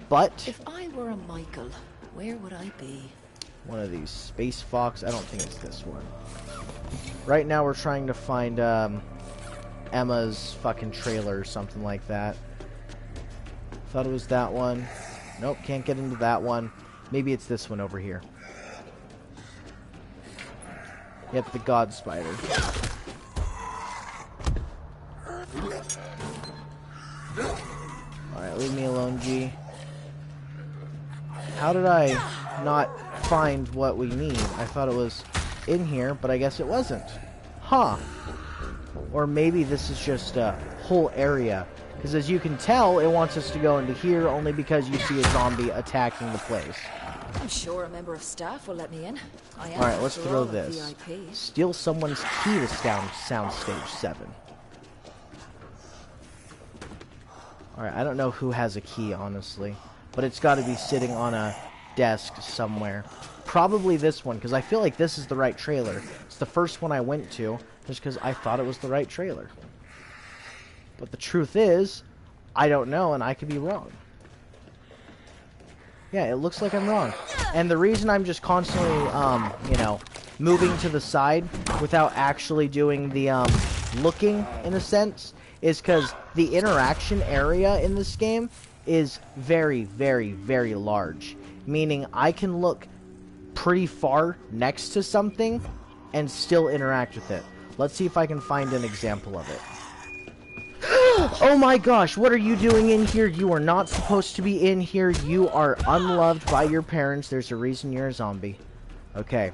But if I were a Michael, where would I be? One of these Space Fox. I don't think it's this one. Right now we're trying to find Emma's fucking trailer or something like that. Thought it was that one. Nope, can't get into that one. Maybe it's this one over here. Yep, the God Spider. Alright, leave me alone, G. How did I not find what we need? I thought it was in here, but I guess it wasn't. Huh. Or maybe this is just a whole area. Because as you can tell, it wants us to go into here only because you see a zombie attacking the place. I'm sure a member of staff will let me in. Alright, let's throw this. Steal someone's key to Soundstage 7. Alright, I don't know who has a key, honestly. But it's got to be sitting on a desk somewhere. Probably this one, because I feel like this is the right trailer. It's the first one I went to, just because I thought it was the right trailer. But the truth is, I don't know, and I could be wrong. Yeah, it looks like I'm wrong. And the reason I'm just constantly, you know, moving to the side without actually doing the, looking, in a sense, is because the interaction area in this game is very, very, very large. Meaning I can look pretty far next to something and still interact with it. Let's see if I can find an example of it. Oh my gosh, what are you doing in here? You are not supposed to be in here. You are unloved by your parents. There's a reason you're a zombie. Okay.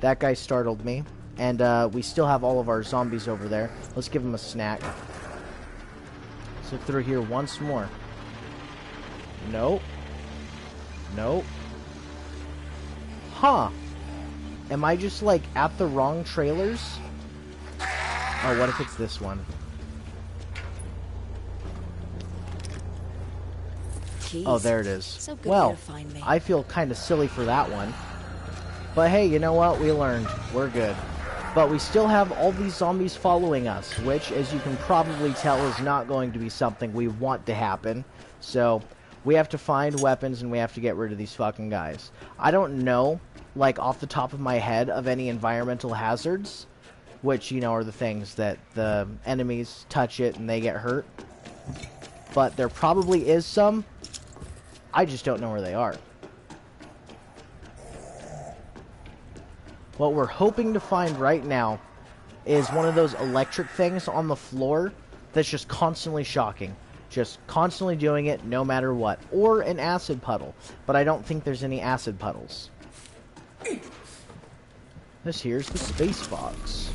That guy startled me. And we still have all of our zombies over there. Let's give him a snack. Let's look through here once more. Nope. Nope. Huh. Am I just, like, at the wrong trailers? Oh, what if it's this one? Jeez. Oh, there it is. So good well, to find me. I feel kind of silly for that one. But hey, you know what? We learned. We're good. But we still have all these zombies following us, which, as you can probably tell, is not going to be something we want to happen. So, we have to find weapons and we have to get rid of these fucking guys. I don't know, like, off the top of my head, of any environmental hazards, which, you know, are the things that the enemies touch it and they get hurt. But there probably is some. I just don't know where they are. What we're hoping to find right now is one of those electric things on the floor that's just constantly shocking. Just constantly doing it no matter what. Or an acid puddle. But I don't think there's any acid puddles. This here's the Space Fox.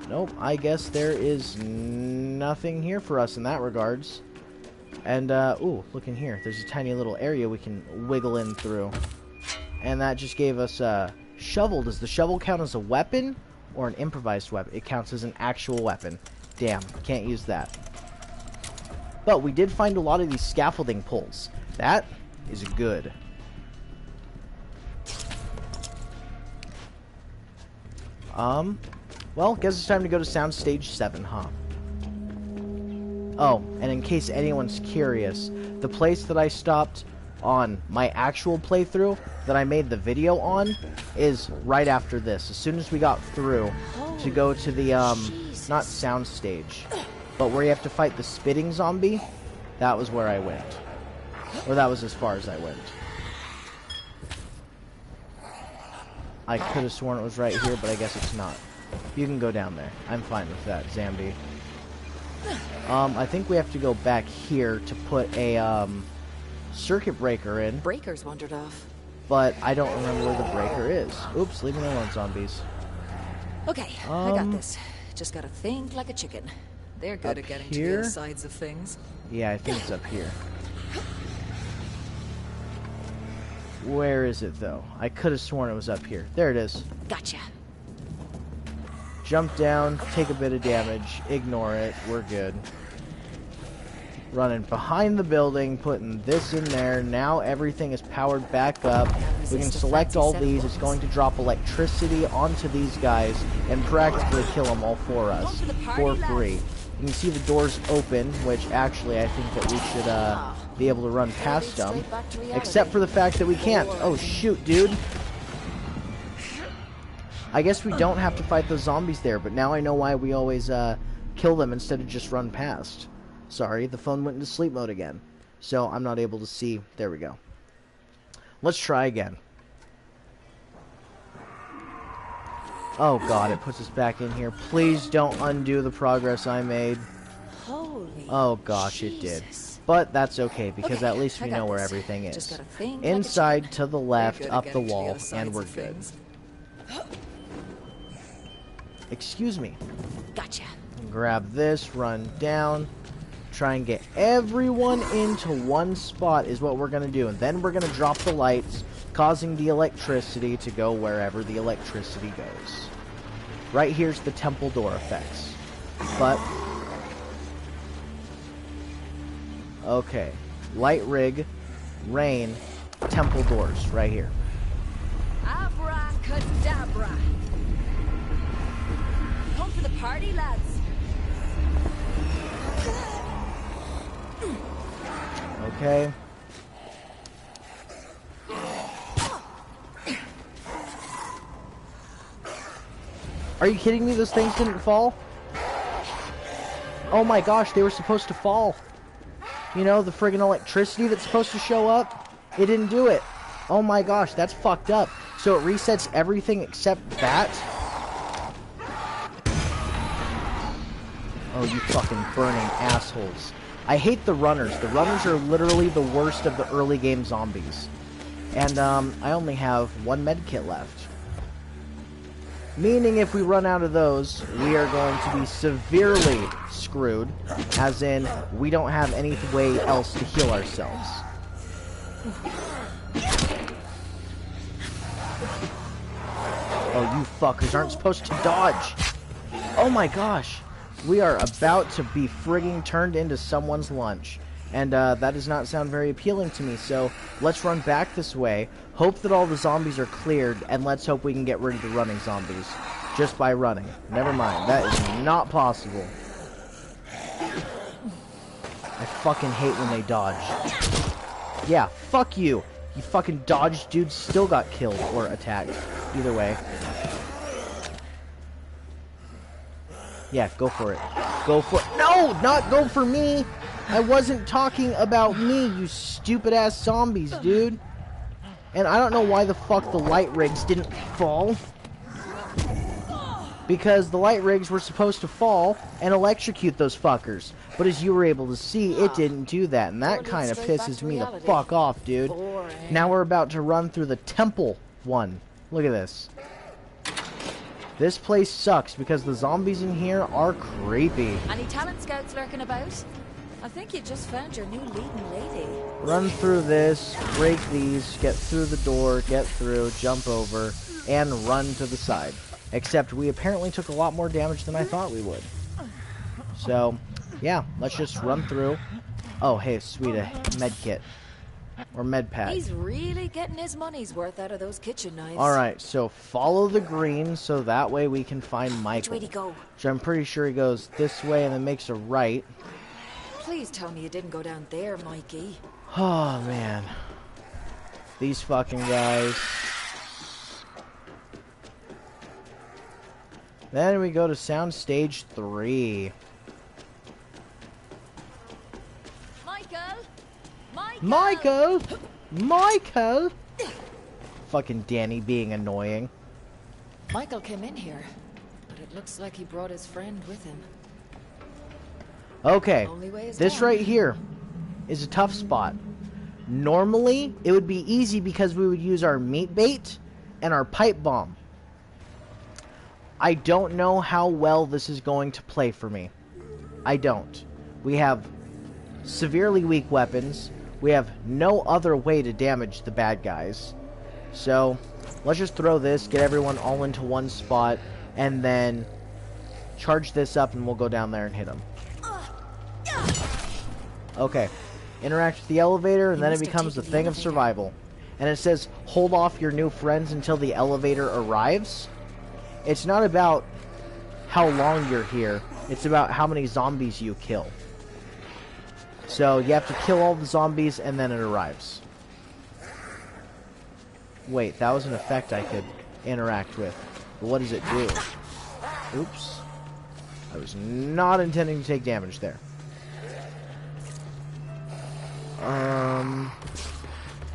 Nope, I guess there is nothing here for us in that regards. And, ooh, look in here. There's a tiny little area we can wiggle in through. And that just gave us a shovel. Does the shovel count as a weapon or an improvised weapon? It counts as an actual weapon. Damn, can't use that. But we did find a lot of these scaffolding poles. That is good. Well, guess it's time to go to Soundstage 7, huh? Oh, and in case anyone's curious, the place that I stopped on my actual playthrough that I made the video on is right after this. As soon as we got through to go to the, not Soundstage, but where you have to fight the spitting zombie, that was where I went. Or that was as far as I went. I could have sworn it was right here, but I guess it's not. You can go down there. I'm fine with that, Zambi. I think we have to go back here to put a, circuit breaker in. Breaker's wandered off. But I don't remember where the breaker is. Oops, leave me alone, zombies. Okay, I got this. Just gotta think like a chicken. They're good at getting to the other sides of things. Yeah, I think it's up here. Where is it, though? I could have sworn it was up here. There it is. Gotcha. Jump down, take a bit of damage, ignore it, we're good. Running behind the building, putting this in there. Now everything is powered back up. We can select all these. It's going to drop electricity onto these guys and practically kill them all for us for free. You can see the doors open, which actually I think that we should be able to run past them. Except for the fact that we can't. Oh shoot, dude. I guess we don't have to fight those zombies there, but now I know why we always kill them instead of just run past. Sorry, the phone went into sleep mode again. So I'm not able to see. There we go. Let's try again. Oh god, it puts us back in here. Please don't undo the progress I made. Holy oh gosh, Jesus. It did. But that's okay, because at least we know where everything is. Inside, to the left, up the wall, and we're good. Excuse me. Gotcha. Grab this, run down. Try and get everyone into one spot is what we're going to do. And then we're going to drop the lights, causing the electricity to go wherever the electricity goes. Right here's the temple door effects. But, okay. Light rig, rain, temple doors, right here. Abracadabra. Come for the party, lads. Okay. Are you kidding me? Those things didn't fall? Oh my gosh, they were supposed to fall. You know, the friggin' electricity that's supposed to show up? It didn't do it. Oh my gosh, that's fucked up. So it resets everything except that? Oh, you fucking burning assholes. I hate the runners. The runners are literally the worst of the early game zombies. And, I only have one med kit left. Meaning if we run out of those, we are going to be severely screwed. As in, we don't have any way else to heal ourselves. Oh, you fuckers aren't supposed to dodge. Oh my gosh. We are about to be frigging turned into someone's lunch. And that does not sound very appealing to me, so let's run back this way, hope that all the zombies are cleared, and let's hope we can get rid of the running zombies. Just by running. Never mind, that is not possible. I fucking hate when they dodge. Yeah, fuck you. You fucking dodged dude still got killed or attacked. Either way. Yeah, go for it. Go for it. No, not go for me. I wasn't talking about me, you stupid-ass zombies, dude. And I don't know why the fuck the light rigs didn't fall. Because the light rigs were supposed to fall and electrocute those fuckers. But as you were able to see, it didn't do that. And that kind of pisses me the fuck off, dude. Now we're about to run through the temple one. Look at this. This place sucks because the zombies in here are creepy. Any talent scouts lurking about? I think you just found your new leading lady. Run through this, break these, get through the door, get through, jump over, and run to the side. Except we apparently took a lot more damage than I thought we would. So, yeah, let's just run through. Oh, hey, sweet, a med kit. Or med pad. He's really getting his money's worth out of those kitchen knives. Alright, so follow the green so that way we can find Michael. Which way to go? Which I'm pretty sure he goes this way and then makes a right. Please tell me you didn't go down there, Mikey. Oh, man. These fucking guys. Then we go to sound stage 3. Michael! Michael! Fucking Danny being annoying. Michael came in here, but it looks like he brought his friend with him. Okay, this right here is a tough spot. Normally, it would be easy because we would use our meat bait and our pipe bomb. I don't know how well this is going to play for me. I don't. We have severely weak weapons. we have no other way to damage the bad guys. So, let's just throw this, get everyone all into one spot, and then charge this up and we'll go down there and hit them. Okay. Interact with the elevator, and then it becomes a thing of survival. And it says, hold off your new friends until the elevator arrives. It's not about how long you're here. It's about how many zombies you kill. So, you have to kill all the zombies, and then it arrives. Wait, that was an effect I could interact with. But what does it do? Oops. I was not intending to take damage there.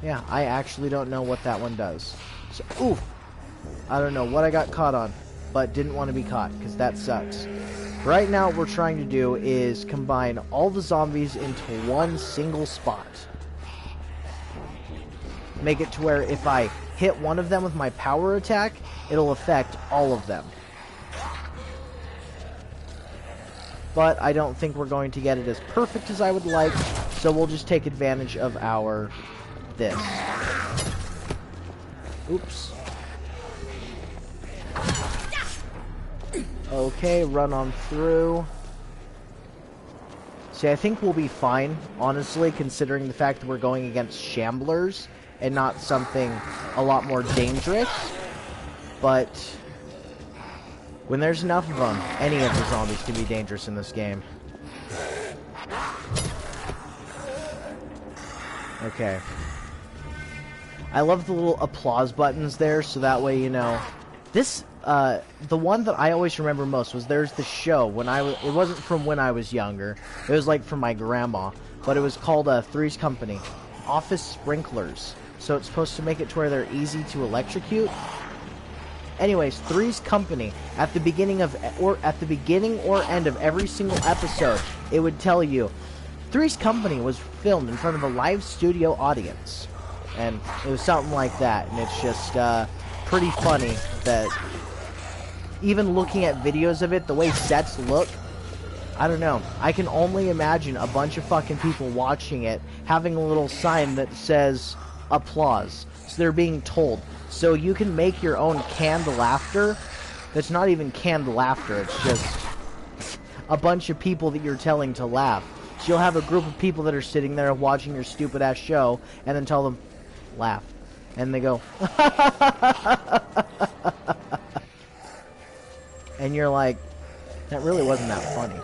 Yeah, I actually don't know what that one does. So, ooh! I don't know what I got caught on, but didn't want to be caught, because that sucks. Right now, what we're trying to do is combine all the zombies into one single spot. Make it to where if I hit one of them with my power attack, it'll affect all of them. But I don't think we're going to get it as perfect as I would like, so we'll just take advantage of our this. Oops. Okay, run on through. See, I think we'll be fine, honestly, considering the fact that we're going against shamblers and not something a lot more dangerous. But when there's enough of them, any of the zombies can be dangerous in this game. Okay. I love the little applause buttons there, so that way, you know. This, the one that I always remember most was there's the show when it wasn't from when I was younger. It was like from my grandma, but it was called Three's Company. Office Sprinklers. So it's supposed to make it to where they're easy to electrocute. Anyways, Three's Company, at the beginning or end of every single episode, it would tell you, Three's Company was filmed in front of a live studio audience. And it was something like that, and it's just, pretty funny that even looking at videos of it, the way sets look, I don't know. I can only imagine a bunch of fucking people watching it, having a little sign that says, applause. So they're being told. So you can make your own canned laughter. That's not even canned laughter, it's just a bunch of people that you're telling to laugh. So you'll have a group of people that are sitting there watching your stupid ass show, and then tell them, laugh. And they go, and you're like, that really wasn't that funny.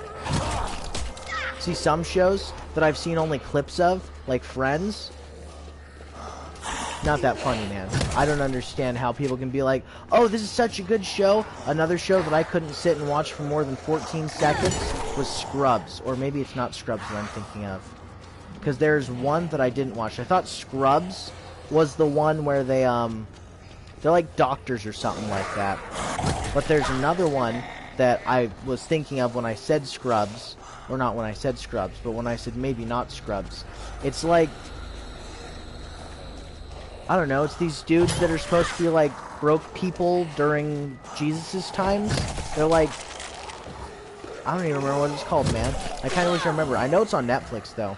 See, some shows that I've seen only clips of, like Friends, not that funny, man. I don't understand how people can be like, oh, this is such a good show. Another show that I couldn't sit and watch for more than 14 seconds was Scrubs. Or maybe it's not Scrubs that I'm thinking of. Because there's one that I didn't watch. I thought Scrubs was the one where they're like doctors or something like that. But there's another one that I was thinking of when I said Scrubs. Or not when I said Scrubs, but when I said maybe not Scrubs. It's like, I don't know, it's these dudes that are supposed to be like broke people during Jesus' times. They're like, I don't even remember what it's called, man. I kind of wish I remember. I know it's on Netflix, though.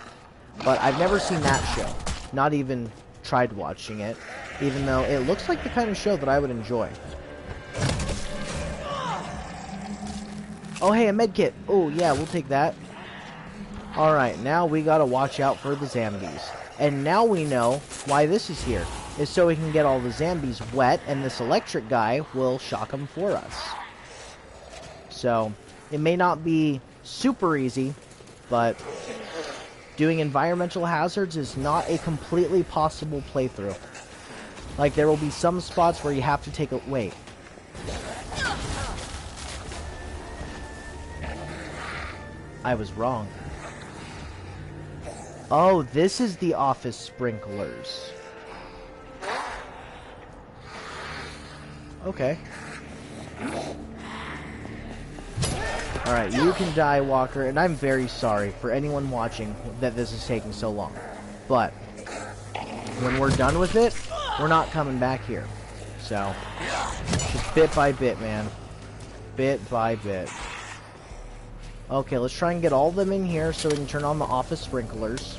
But I've never seen that show. Not even tried watching it, even though it looks like the kind of show that I would enjoy. Oh, hey, a medkit. Oh, yeah, we'll take that. Alright, now we gotta watch out for the zombies. And now we know why this is here. Is so we can get all the zombies wet, and this electric guy will shock them for us. So, it may not be super easy, but doing environmental hazards is not a completely possible playthrough. Like, there will be some spots where you have to take a... Wait. I was wrong. Oh, this is the office sprinklers. Okay. Alright, you can die, Walker, and I'm very sorry for anyone watching that this is taking so long. But, when we're done with it, we're not coming back here. So, just bit by bit, man. Bit by bit. Okay, let's try and get all of them in here so we can turn on the office sprinklers.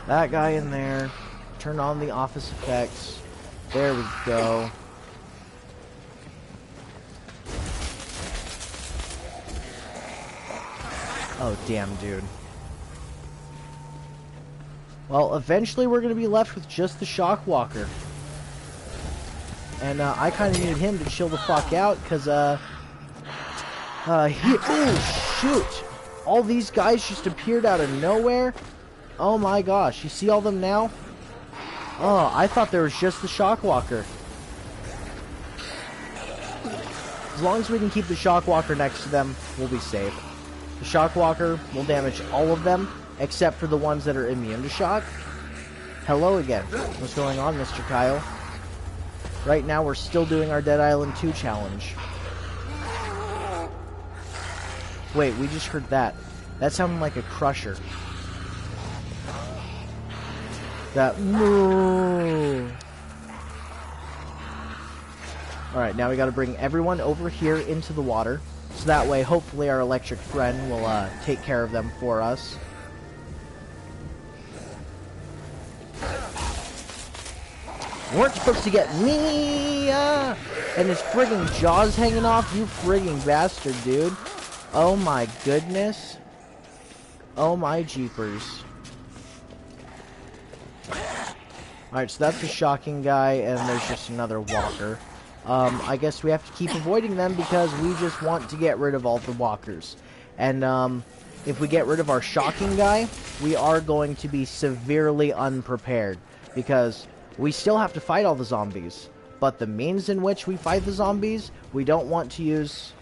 That guy in there. Turn on the office effects. There we go. Oh, damn, dude. Well, eventually we're going to be left with just the Shockwalker. And I kind of need him to chill the fuck out, because, oh, shoot! All these guys just appeared out of nowhere? Oh my gosh, you see all them now? Oh, I thought there was just the Shockwalker. As long as we can keep the Shockwalker next to them, we'll be safe. The Shockwalker will damage all of them, except for the ones that are immune to shock. Hello again. What's going on, Mr. Kyle? Right now, we're still doing our Dead Island 2 challenge. Wait, we just heard that. That sounded like a crusher. That moo. Alright, now we gotta bring everyone over here into the water. So that way, hopefully our electric friend will take care of them for us. You weren't supposed to get me! And his friggin' jaws hanging off, you friggin' bastard, dude. Oh my goodness. Oh my jeepers. Alright, so that's the shocking guy, and there's just another walker. I guess we have to keep avoiding them because we just want to get rid of all the walkers. And if we get rid of our shocking guy, we are going to be severely unprepared. Because we still have to fight all the zombies. But the means in which we fight the zombies, we don't want to use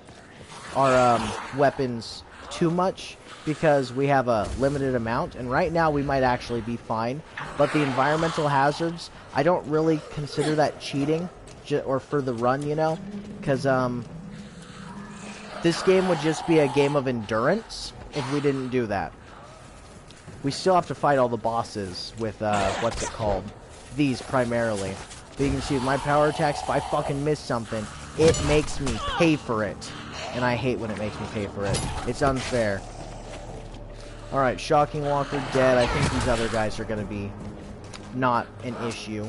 our weapons too much. Because we have a limited amount. And right now we might actually be fine. But the environmental hazards, I don't really consider that cheating. Or for the run, you know, because this game would just be a game of endurance if we didn't do that. We still have to fight all the bosses with what's it called? These primarily. But you can see with my power attacks, if I fucking miss something, it makes me pay for it. And I hate when it makes me pay for it. It's unfair. Alright, Shocking Walker dead. I think these other guys are going to be not an issue.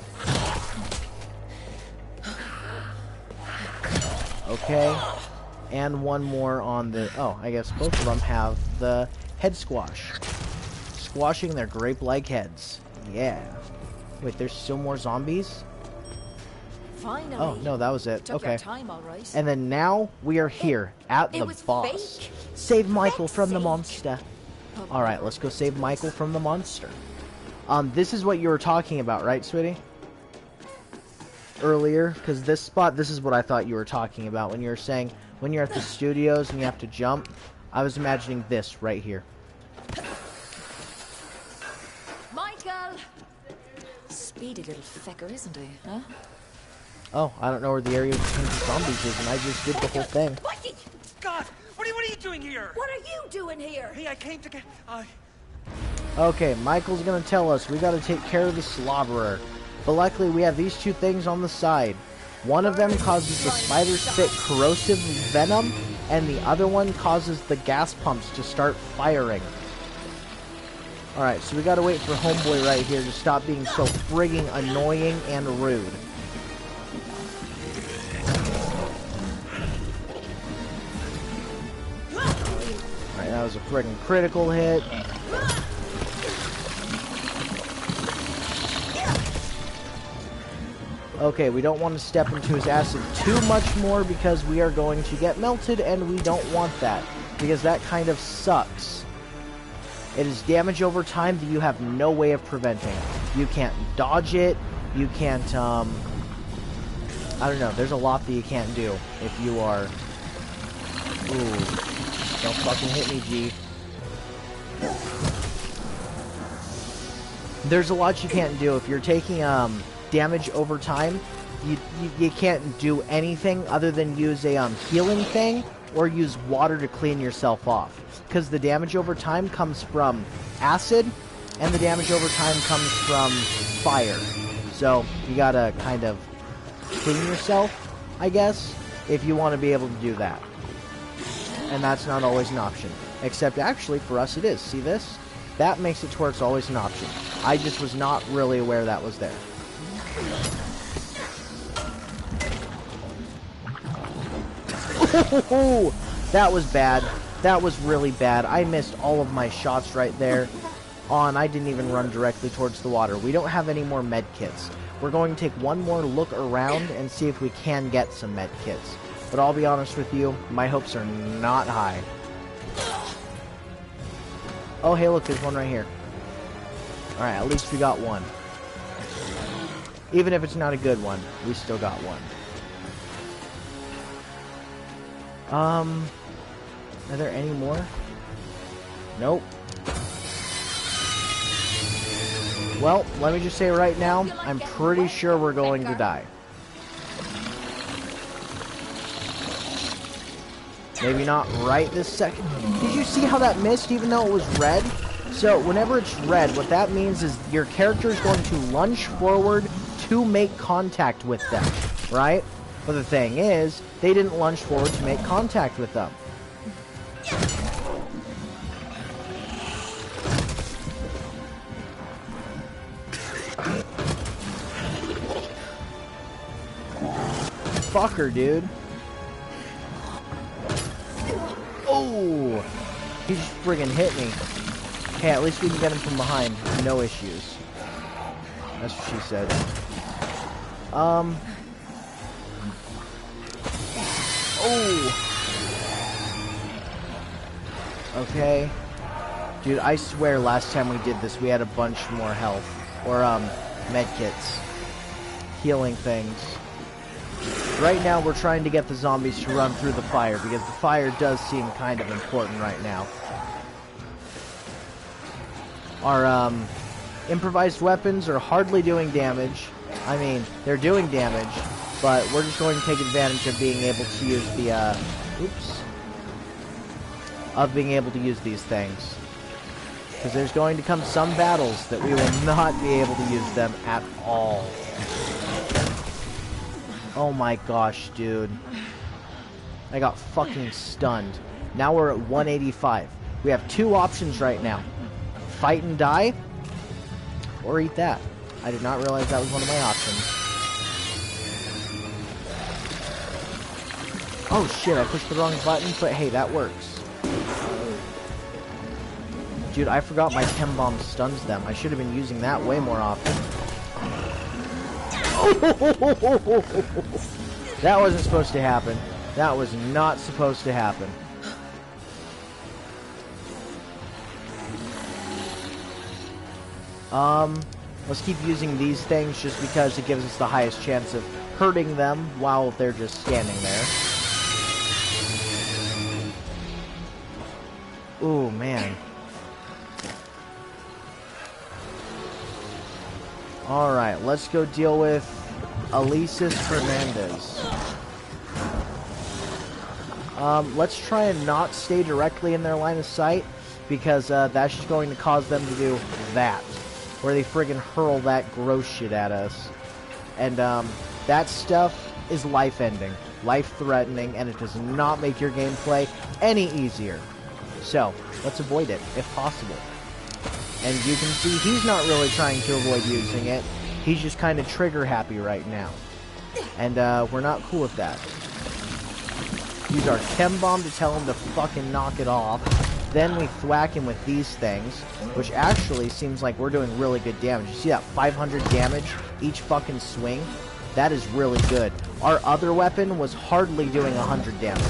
Okay, and one more on the... Oh, I guess both of them have the head squash. Squashing their grape-like heads. Yeah. Wait, there's still more zombies? Finally. Oh, no, that was it. Took Okay. your time, all right. And then now we are here at the boss. Fake. Save Michael from the Fake. monster. Alright, let's go save Michael from the monster. This is what you were talking about, right, sweetie? Earlier, because this spot, this is what I thought you were talking about when you were saying when you're at the studios and you have to jump. I was imagining this right here. Michael! Speedy little fecker, isn't he, huh? Oh, I don't know where the area between the zombies is, and I just did the whole thing. God, what are you doing here? What are you doing here? Hey, I came to get... Okay, Michael's gonna tell us we gotta take care of the slobberer. But luckily, we have these two things on the side. One of them causes the spiders spit corrosive venom, and the other one causes the gas pumps to start firing. Alright, so we gotta wait for Homeboy right here to stop being so frigging annoying and rude. Alright, that was a friggin' critical hit. Okay, we don't want to step into his acid too much more because we are going to get melted, and we don't want that, because that kind of sucks. It is damage over time that you have no way of preventing. You can't dodge it, you can't, I don't know, there's a lot that you can't do if you are... Ooh, don't fucking hit me, G. There's a lot you can't do if you're taking, damage over time. You can't do anything other than use a healing thing or use water to clean yourself off, because the damage over time comes from acid and the damage over time comes from fire. So you gotta kind of clean yourself, I guess, if you want to be able to do that. And that's not always an option, except actually for us it is. See this? that makes it to where it's always an option. I just was not really aware that was there. Oh, that was bad. That was really bad. I missed all of my shots right there. I didn't even run directly towards the water. We don't have any more med kits. We're going to take one more look around and see if we can get some med kits. But I'll be honest with you, my hopes are not high. Oh, hey, look, there's one right here. Alright, at least we got one. Even if it's not a good one, we still got one. Are there any more? Nope. Well, let me just say right now, I'm pretty sure we're going to die. Maybe not right this second. Did you see how that missed even though it was red? So, whenever it's red, what that means is your character is going to lunge forward to make contact with them, right? But the thing is, they didn't lunge forward to make contact with them. Fucker, dude. Oh! He just friggin' hit me. Hey, at least we can get him from behind. No issues. That's what she said. Oh! Okay. Dude, I swear last time we did this, we had a bunch more health. Or, med kits. Healing things. Right now, we're trying to get the zombies to run through the fire, because the fire does seem kind of important right now. Our, improvised weapons are hardly doing damage. I mean, they're doing damage, but we're just going to take advantage of being able to use the, being able to use these things. Because there's going to come some battles that we will not be able to use them at all. Oh my gosh, dude. I got fucking stunned. Now we're at 185. We have two options right now. Fight and die, or eat that. I did not realize that was one of my options. Oh shit, I pushed the wrong button, but hey, that works. Dude, I forgot my chem bomb stuns them. I should have been using that way more often. That wasn't supposed to happen. That was not supposed to happen. Let's keep using these things just because it gives us the highest chance of hurting them while they're just standing there. Ooh, man. Alright, let's go deal with Alicia Fernandez. Let's try and not stay directly in their line of sight, because that's just going to cause them to do that, where they friggin' hurl that gross shit at us. And that stuff is life-ending, life-threatening, and it does not make your gameplay any easier. So, let's avoid it, if possible. And you can see he's not really trying to avoid using it. He's just kind of trigger-happy right now. And we're not cool with that. Use our chem bomb to tell him to fucking knock it off. Then we thwack him with these things, which actually seems like we're doing really good damage. You see that 500 damage each fucking swing? That is really good. Our other weapon was hardly doing 100 damage.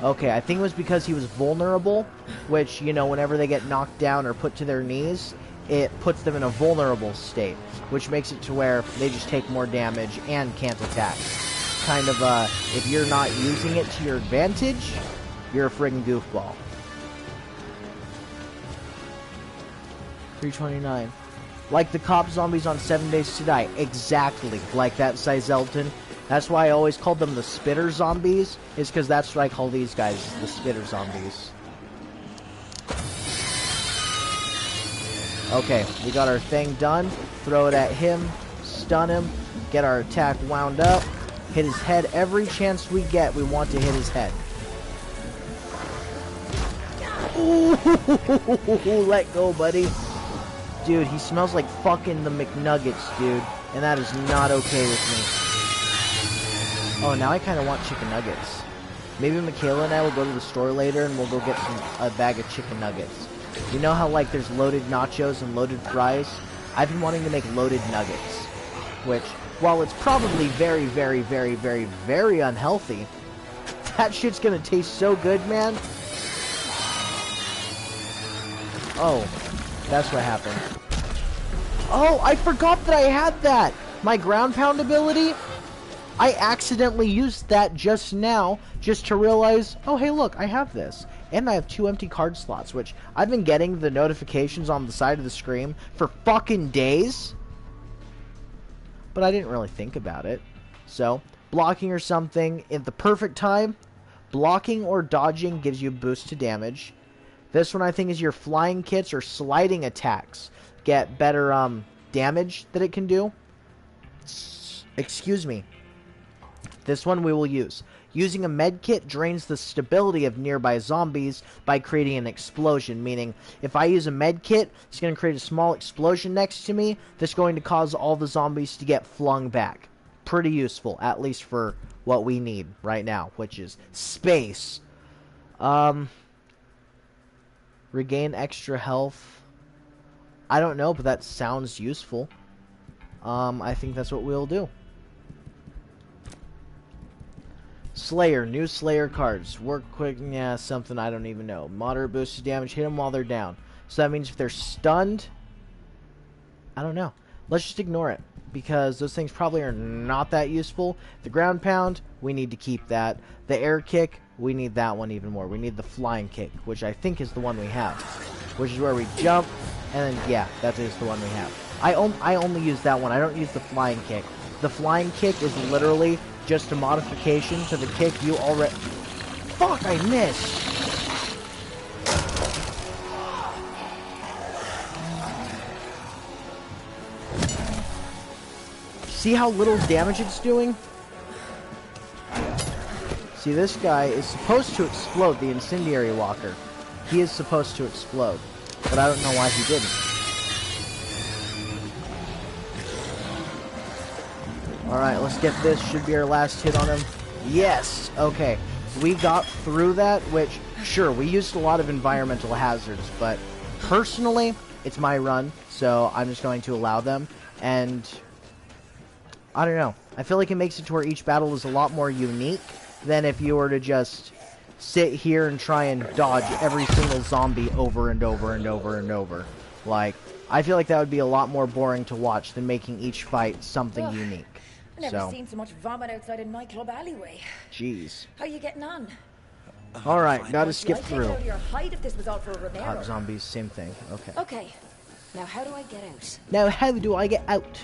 Okay, I think it was because he was vulnerable, which, you know, whenever they get knocked down or put to their knees, it puts them in a vulnerable state, which makes it to where they just take more damage and can't attack. Kind of, if you're not using it to your advantage, you're a friggin' goofball. 329. Like the cop zombies on 7 Days to Die. Exactly. Like that Xyzldtn. That's why I always called them the spitter zombies. Is because that's what I call these guys. The spitter zombies. Okay. We got our thing done. Throw it at him. Stun him. Get our attack wound up. Hit his head. Every chance we get, we want to hit his head. Ooh, let go, buddy. Dude, he smells like fucking the McNuggets, dude. And that is not okay with me. Oh, now I kind of want chicken nuggets. Maybe Michaela and I will go to the store later and we'll go get a bag of chicken nuggets. You know how, like, there's loaded nachos and loaded fries? I've been wanting to make loaded nuggets. Which, while it's probably very, very, very, very, very unhealthy, that shit's gonna taste so good, man. Oh, that's what happened. Oh, I forgot that I had that! My ground pound ability? I accidentally used that just now, just to realize, oh hey look, I have this. And I have 2 empty card slots, which I've been getting the notifications on the side of the screen for fucking days. But I didn't really think about it. So, blocking or something at the perfect time. Blocking or dodging gives you a boost to damage. This one I think is your flying kits or sliding attacks. Get better damage that it can do. Excuse me. This one we will use. Using a med kit drains the stability of nearby zombies by creating an explosion. Meaning, if I use a med kit, it's going to create a small explosion next to me. That's going to cause all the zombies to get flung back. Pretty useful, at least for what we need right now, which is space. Regain extra health. I don't know, but that sounds useful. I think that's what we'll do. Slayer, new Slayer cards. Work quick, yeah, something I don't even know. Moderate boost to damage, hit them while they're down. So that means if they're stunned, I don't know. Let's just ignore it, because those things probably are not that useful. The ground pound, we need to keep that. The air kick, we need that one even more. We need the flying kick, which I think is the one we have. Which is where we jump, and then, yeah, that is the one we have. I only use that one. I don't use the flying kick. The flying kick is literally just a modification to the kick you already... Fuck, I missed! See how little damage it's doing? See, this guy is supposed to explode, the incendiary walker. He is supposed to explode. But I don't know why he didn't. Alright, let's get this. Should be our last hit on him. Yes! Okay. We got through that, which, sure, we used a lot of environmental hazards, but personally, it's my run, so I'm just going to allow them. And I don't know. I feel like it makes it to where each battle is a lot more unique than if you were to just sit here and try and dodge every single zombie over and over and over and over. Like, I feel like that would be a lot more boring to watch than making each fight something unique. I've never seen so much vomit outside a nightclub alleyway. Jeez. How you getting on? Alright, gotta skip through. I'd take out your hide if this was all for Romero. Hot zombies, same thing. Okay. Okay. Now how do I get out? Now how do I get out?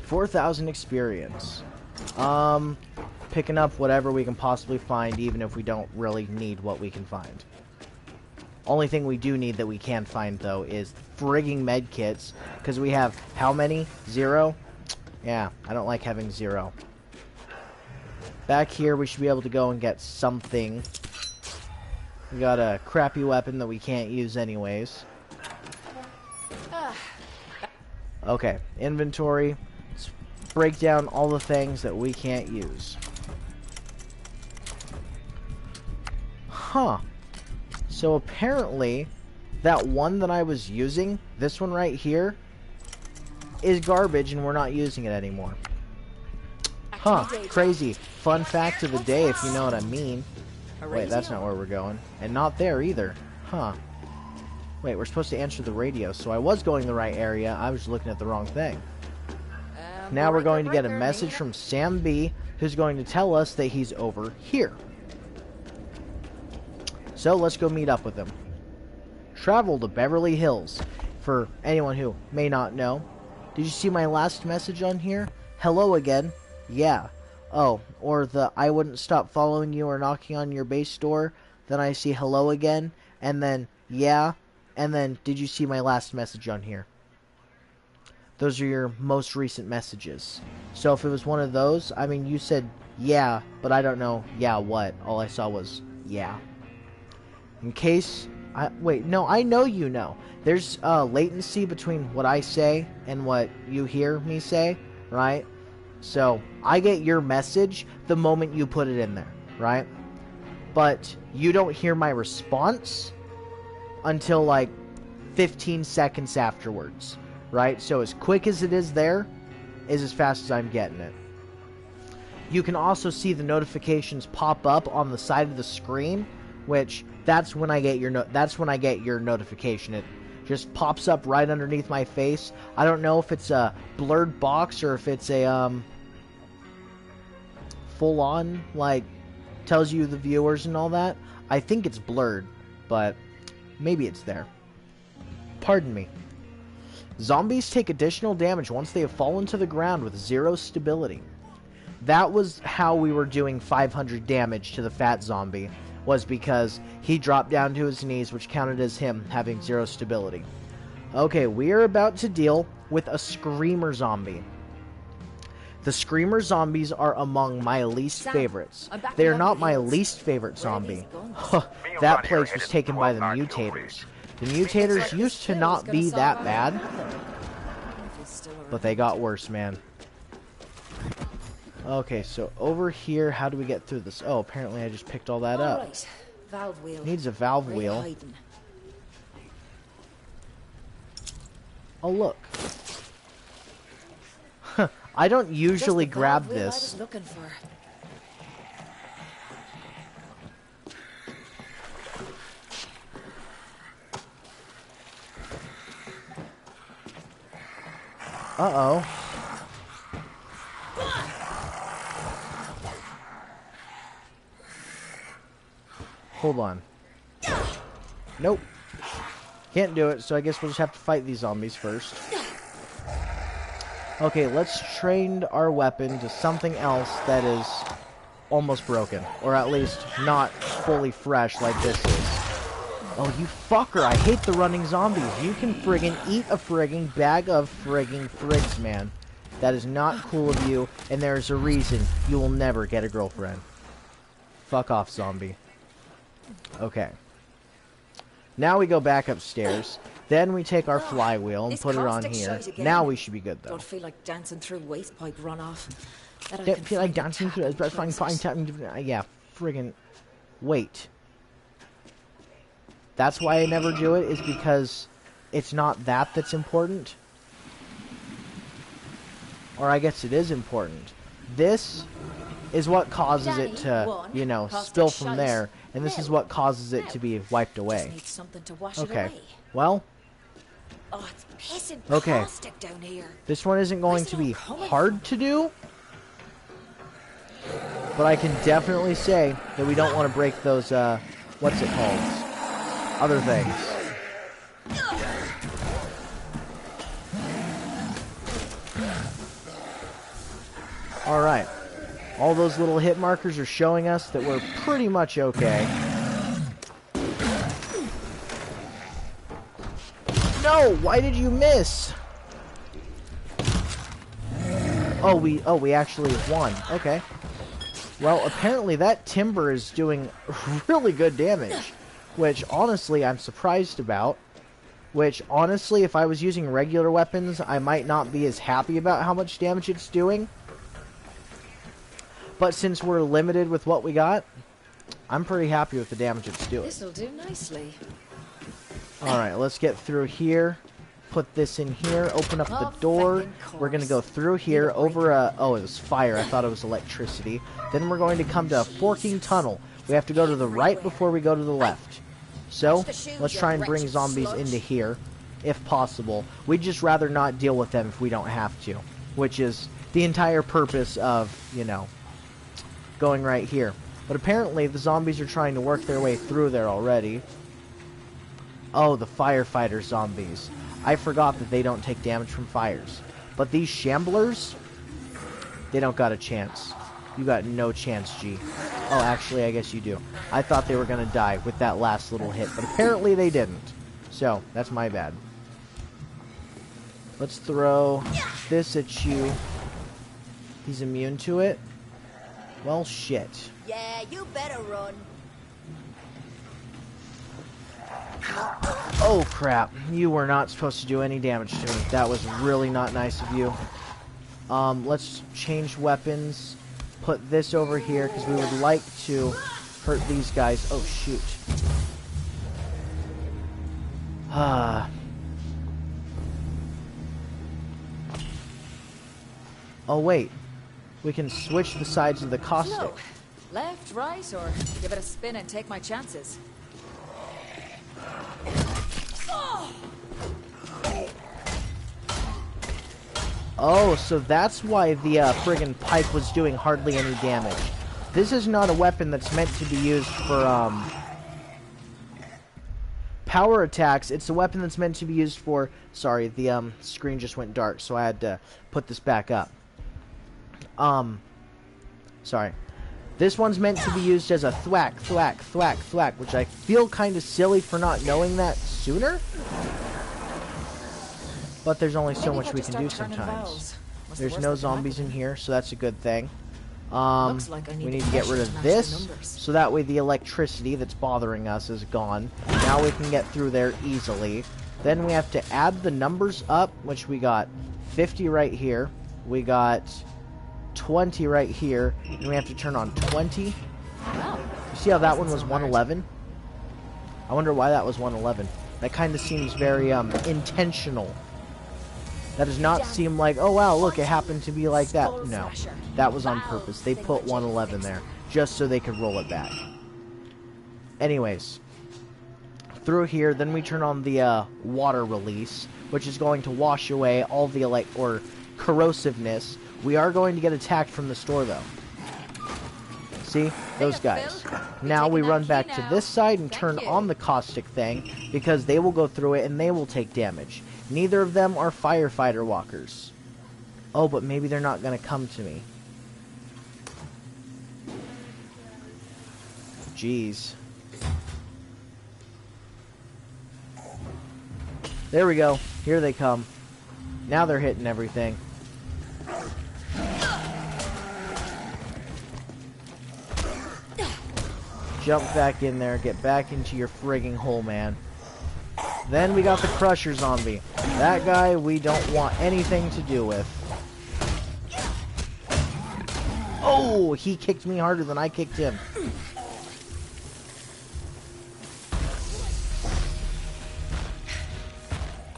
4,000 experience. Picking up whatever we can possibly find, even if we don't really need what we can find. Only thing we do need that we can find, though, is frigging med kits. Because we have how many? 0? Yeah, I don't like having 0. Back here, we should be able to go and get something. We got a crappy weapon that we can't use anyways. Okay, inventory. Let's break down all the things that we can't use. Huh. So apparently, that one that I was using, this one right here, is garbage and we're not using it anymore. Huh, crazy. Fun fact of the day, if you know what I mean. Wait, that's not where we're going. And not there either. Huh. Wait, we're supposed to answer the radio, so I was going the right area, I was looking at the wrong thing. Now we're going to get a message from Sam B, who's going to tell us that he's over here. So let's go meet up with him. Travel to Beverly Hills. For anyone who may not know. Did you see my last message on here? Hello again. Yeah. Oh, or the I wouldn't stop following you or knocking on your base door. Then I see hello again. And then, yeah. And then, did you see my last message on here? Those are your most recent messages. So if it was one of those, I mean, you said yeah, but I don't know yeah what. All I saw was yeah. In case... wait, no, I know you know. There's latency between what I say and what you hear me say, right? So, I get your message the moment you put it in there, right? But you don't hear my response until, like, 15 seconds afterwards, right? So, as quick as it is there, is as fast as I'm getting it. You can also see the notifications pop up on the side of the screen, which that's when I get your notification. It just pops up right underneath my face. I don't know if it's a blurred box or if it's a full on, like, tells you the viewers and all that. I think it's blurred, but maybe it's there. Pardon me. Zombies take additional damage once they have fallen to the ground with 0 stability. That was how we were doing 500 damage to the fat zombie, was because he dropped down to his knees, which counted as him having 0 stability. Okay, we are about to deal with a screamer zombie. The screamer zombies are among my least favorites. They are not my least favorite zombie. That place was taken by the mutators. The mutators used to not be that bad, but they got worse, man. Okay, so over here, how do we get through this? Oh, apparently I just picked all that up. Right. Valve wheel. Needs a valve wheel. Oh, look. I don't usually grab this. I was looking for. Uh-oh. Hold on. Nope. Can't do it, so I guess we'll just have to fight these zombies first. Okay, let's train our weapon to something else that is almost broken. Or at least not fully fresh like this is. Oh, you fucker. I hate the running zombies. You can friggin' eat a friggin' bag of friggin' frigs, man. That is not cool of you, and there's a reason you will never get a girlfriend. Fuck off, zombie. Okay. Now we go back upstairs. Then we take our flywheel and put it on here. Now we should be good, though. Don't feel like dancing through waste pipe runoff. Don't feel like dancing through... Yeah, friggin' wait. That's why I never do it, is because it's not that that's important. Or I guess it is important. This is what causes it to, you know, spill from there. And this is what causes it to be wiped away. Okay. Well. Oh, it's pissing okay. Plastic down here. This one isn't going to be hard to do. But I can definitely say that we don't want to break those, what's it called? Other things. Alright. All those little hit markers are showing us that we're pretty much okay. No! Why did you miss? Oh, we actually won. Okay. Well, apparently that timber is doing really good damage. Which, honestly, I'm surprised about. Which, honestly, if I was using regular weapons, I might not be as happy about how much damage it's doing. But since we're limited with what we got, I'm pretty happy with the damage it's doing. This'll do nicely. Alright, let's get through here. Put this in here. Open up the door. We're going to go through here over a... Oh, it was fire. I thought it was electricity. Then we're going to come to a forking tunnel. We have to go to the right before we go to the left. So, let's try and bring zombies into here, if possible. We'd just rather not deal with them if we don't have to. Which is the entire purpose of, you know, going right here. But apparently the zombies are trying to work their way through there already. Oh, the firefighter zombies. I forgot that they don't take damage from fires. But these shamblers, they don't got a chance. You got no chance, G. Oh, actually, I guess you do. I thought they were going to die with that last little hit, but apparently they didn't. So, that's my bad. Let's throw this at you. He's immune to it. Well, shit. Yeah, you better run. Oh crap, you were not supposed to do any damage to me. That was really not nice of you. Let's change weapons. Put this over here, because we would like to hurt these guys. Oh shoot. Oh wait. We can switch the sides of the caustic. So, left, right, or give it a spin and take my chances? Oh, so that's why the friggin' pike was doing hardly any damage. This is not a weapon that's meant to be used for power attacks. It's a weapon that's meant to be used for... Sorry, the screen just went dark, so I had to put this back up. Sorry. This one's meant to be used as a thwack, thwack, thwack, thwack, which I feel kind of silly for not knowing that sooner. But there's only so much we can do sometimes. There's no zombies in here, so that's a good thing. We need to get rid of this, so that way the electricity that's bothering us is gone. Now we can get through there easily. Then we have to add the numbers up, which we got 50 right here. We got 20 right here, and we have to turn on 20. You see how that one was 111? I wonder why that was 111. That kind of seems very intentional. That does not seem like, oh wow, look, it happened to be like that. No, that was on purpose. They put 111 there just so they could roll it back. Anyways, through here, then we turn on the water release, which is going to wash away all the corrosiveness. We are going to get attacked from the store, though. See? Those guys. Now we run back to this side and turn on the caustic thing, because they will go through it and they will take damage. Neither of them are firefighter walkers. Oh, but maybe they're not going to come to me. Jeez. There we go. Here they come. Now they're hitting everything. Jump back in there. Get back into your frigging hole, man. Then we got the Crusher Zombie. That guy we don't want anything to do with. Oh, he kicked me harder than I kicked him.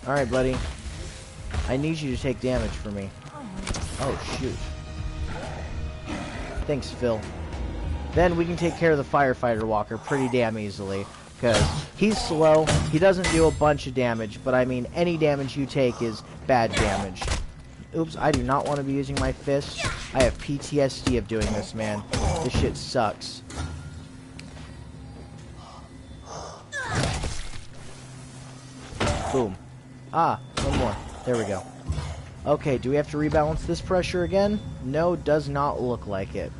Alright, buddy. I need you to take damage for me. Oh, shoot. Thanks, Phil. Then we can take care of the firefighter walker pretty damn easily. Because he's slow, he doesn't do a bunch of damage, but I mean, any damage you take is bad damage. Oops, I do not want to be using my fist. I have PTSD of doing this, man. This shit sucks. Boom. Ah, one more. There we go. Okay, do we have to rebalance this pressure again? No, does not look like it.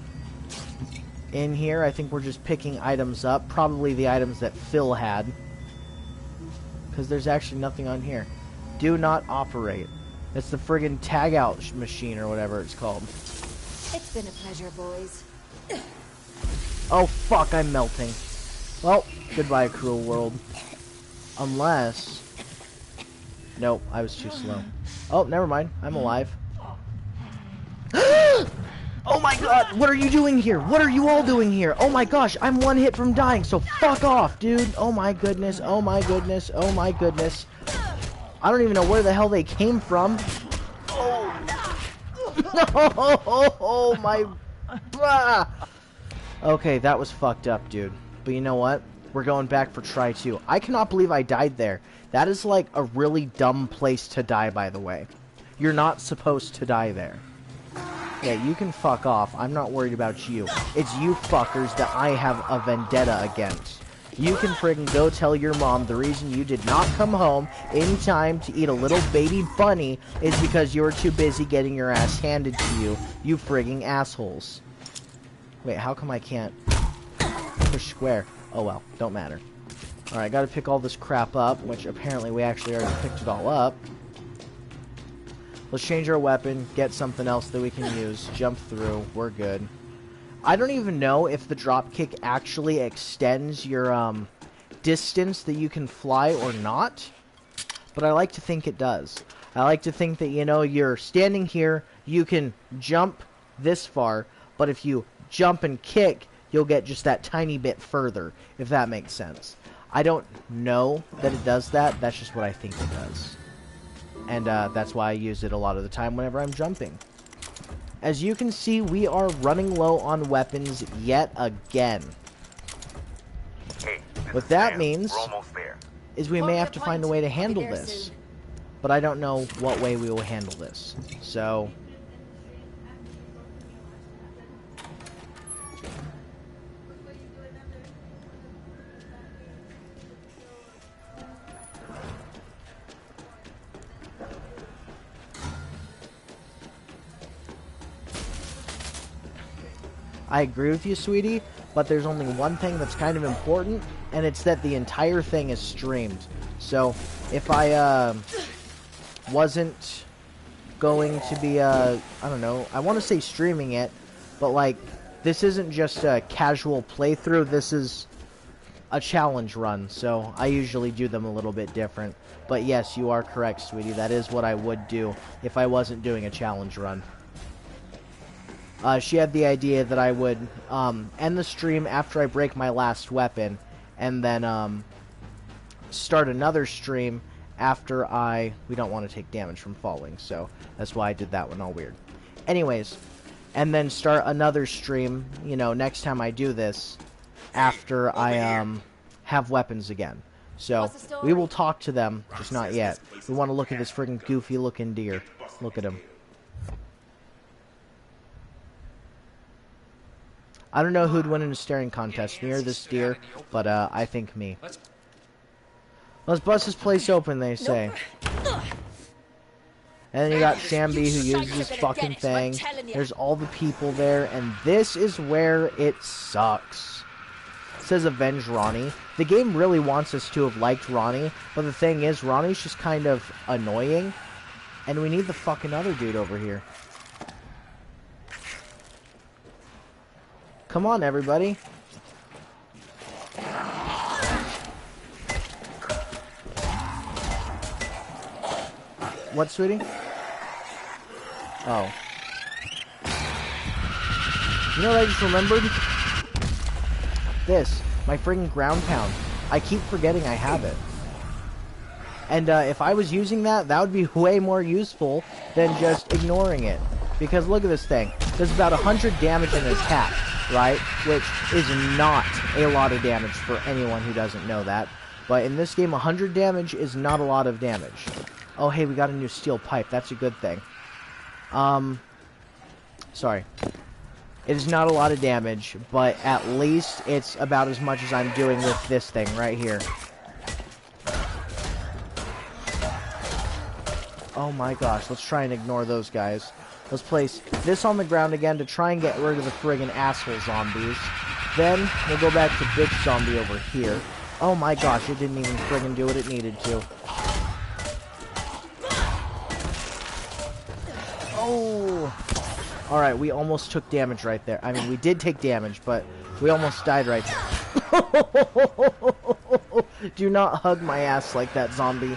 In here, I think we're just picking items up. Probably the items that Phil had. Because there's actually nothing on here. Do not operate. It's the friggin' tag-out machine or whatever it's called. It's been a pleasure, boys. Oh, fuck, I'm melting. Well, goodbye, cruel world. Unless... Nope, I was too slow. Oh, never mind. I'm alive. Oh my god, what are you doing here? What are you all doing here? Oh my gosh, I'm one hit from dying, so fuck off, dude. Oh my goodness, oh my goodness, oh my goodness. I don't even know where the hell they came from. Oh, oh my... Okay, that was fucked up, dude. But you know what? We're going back for try 2. I cannot believe I died there. That is like a really dumb place to die, by the way. You're not supposed to die there. Yeah, you can fuck off. I'm not worried about you. It's you fuckers that I have a vendetta against. You can friggin' go tell your mom the reason you did not come home in time to eat a little baby bunny is because you were too busy getting your ass handed to you, you friggin' assholes. Wait, how come I can't push square? Oh well, don't matter. Alright, gotta pick all this crap up, which apparently we actually already picked it all up. Let's change our weapon, get something else that we can use, jump through, we're good. I don't even know if the dropkick actually extends your distance that you can fly or not, but I like to think it does. I like to think that, you know, you're standing here, you can jump this far, but if you jump and kick, you'll get just that tiny bit further, if that makes sense. I don't know that it does that, that's just what I think it does. And that's why I use it a lot of the time whenever I'm jumping. As you can see, we are running low on weapons yet again. Hey, what that means is we may Hold have your to find a point. way to I'll be handle there this. soon. But I don't know what way we will handle this. So... I agree with you, sweetie, but there's only one thing that's kind of important, and it's that the entire thing is streamed. So, if I, wasn't going to be, I don't know, I want to say streaming it, but, like, this isn't just a casual playthrough, this is a challenge run, so I usually do them a little bit different. But yes, you are correct, sweetie, that is what I would do if I wasn't doing a challenge run. She had the idea that I would end the stream after I break my last weapon, and then start another stream after we don't want to take damage from falling, so that's why I did that one all weird. Anyways, and then start another stream, you know, next time I do this, after I have weapons again. So, we will talk to them, just not yet. We want to look at this friggin' goofy looking deer. Look at him. I don't know who'd win in a staring contest, me or this deer, but I think me. Let's bust this place open, they say. And then you got Samby who uses this fucking thing. There's all the people there, and this is where it sucks. It says Avenge Ronnie. The game really wants us to have liked Ronnie, but the thing is, Ronnie's just kind of annoying, and we need the fucking other dude over here. Come on, everybody. What, sweetie? Oh. You know what I just remembered? This. My friggin' ground pound. I keep forgetting I have it. And if I was using that, that would be way more useful than just ignoring it. Because look at this thing. There's about 100 damage in an attack. Right? Which is not a lot of damage for anyone who doesn't know that. But in this game, 100 damage is not a lot of damage. Oh, hey, we got a new steel pipe. That's a good thing. Sorry. It is not a lot of damage, but at least it's about as much as I'm doing with this thing right here. Oh my gosh, let's try and ignore those guys. Let's place this on the ground again to try and get rid of the friggin' asshole zombies. Then, we'll go back to bitch zombie over here. Oh my gosh, it didn't even friggin' do what it needed to. Oh! Alright, we almost took damage right there. I mean, we did take damage, but we almost died right there. Do not hug my ass like that, zombie.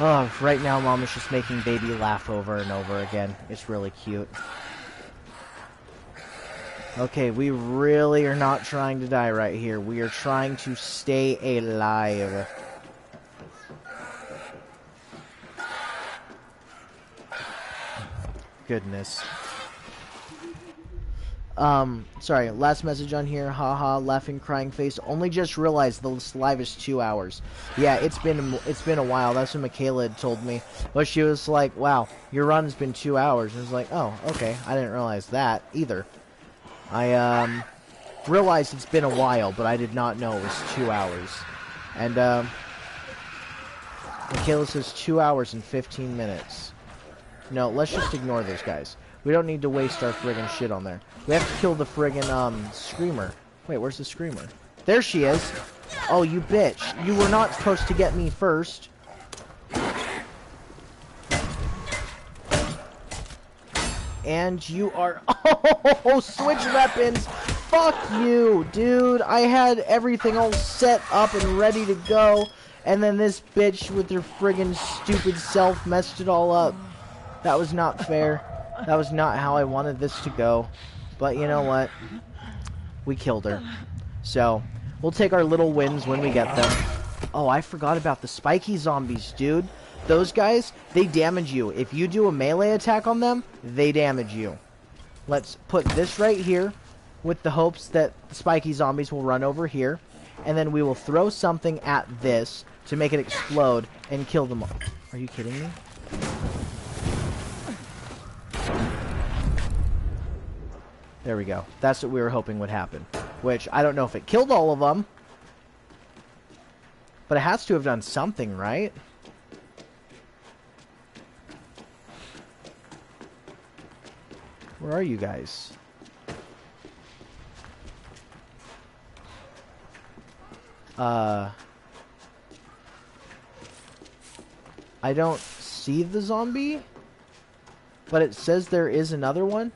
Oh, right now Mom is just making baby laugh over and over again. It's really cute. Okay, we really are not trying to die right here. We are trying to stay alive. Goodness. Sorry, last message on here. Haha, laughing, crying face. Only just realized this live is 2 hours. Yeah, it's been a while. That's what Michaela had told me. But she was like, wow, your run's been 2 hours. And I was like, oh, okay. I didn't realize that either. I, realized it's been a while, but I did not know it was 2 hours. And, Michaela says 2 hours and 15 minutes. No, let's just ignore those guys. We don't need to waste our friggin' shit on there. We have to kill the friggin', screamer. Wait, where's the screamer? There she is! Oh, you bitch. You were not supposed to get me first. And you are... Oh, switch weapons! fuck you, dude. I had everything all set up and ready to go, and then this bitch with her friggin' stupid self messed it all up. That was not fair. That was not how I wanted this to go. But you know what? We killed her. So, we'll take our little wins when we get them. Oh, I forgot about the spiky zombies, dude. Those guys, they damage you. If you do a melee attack on them, they damage you. Let's put this right here with the hopes that the spiky zombies will run over here. And then we will throw something at this to make it explode and kill them all. Are you kidding me? There we go. That's what we were hoping would happen. Which, I don't know if it killed all of them. But it has to have done something, right? Where are you guys? I don't see the zombie, but it says there is another one.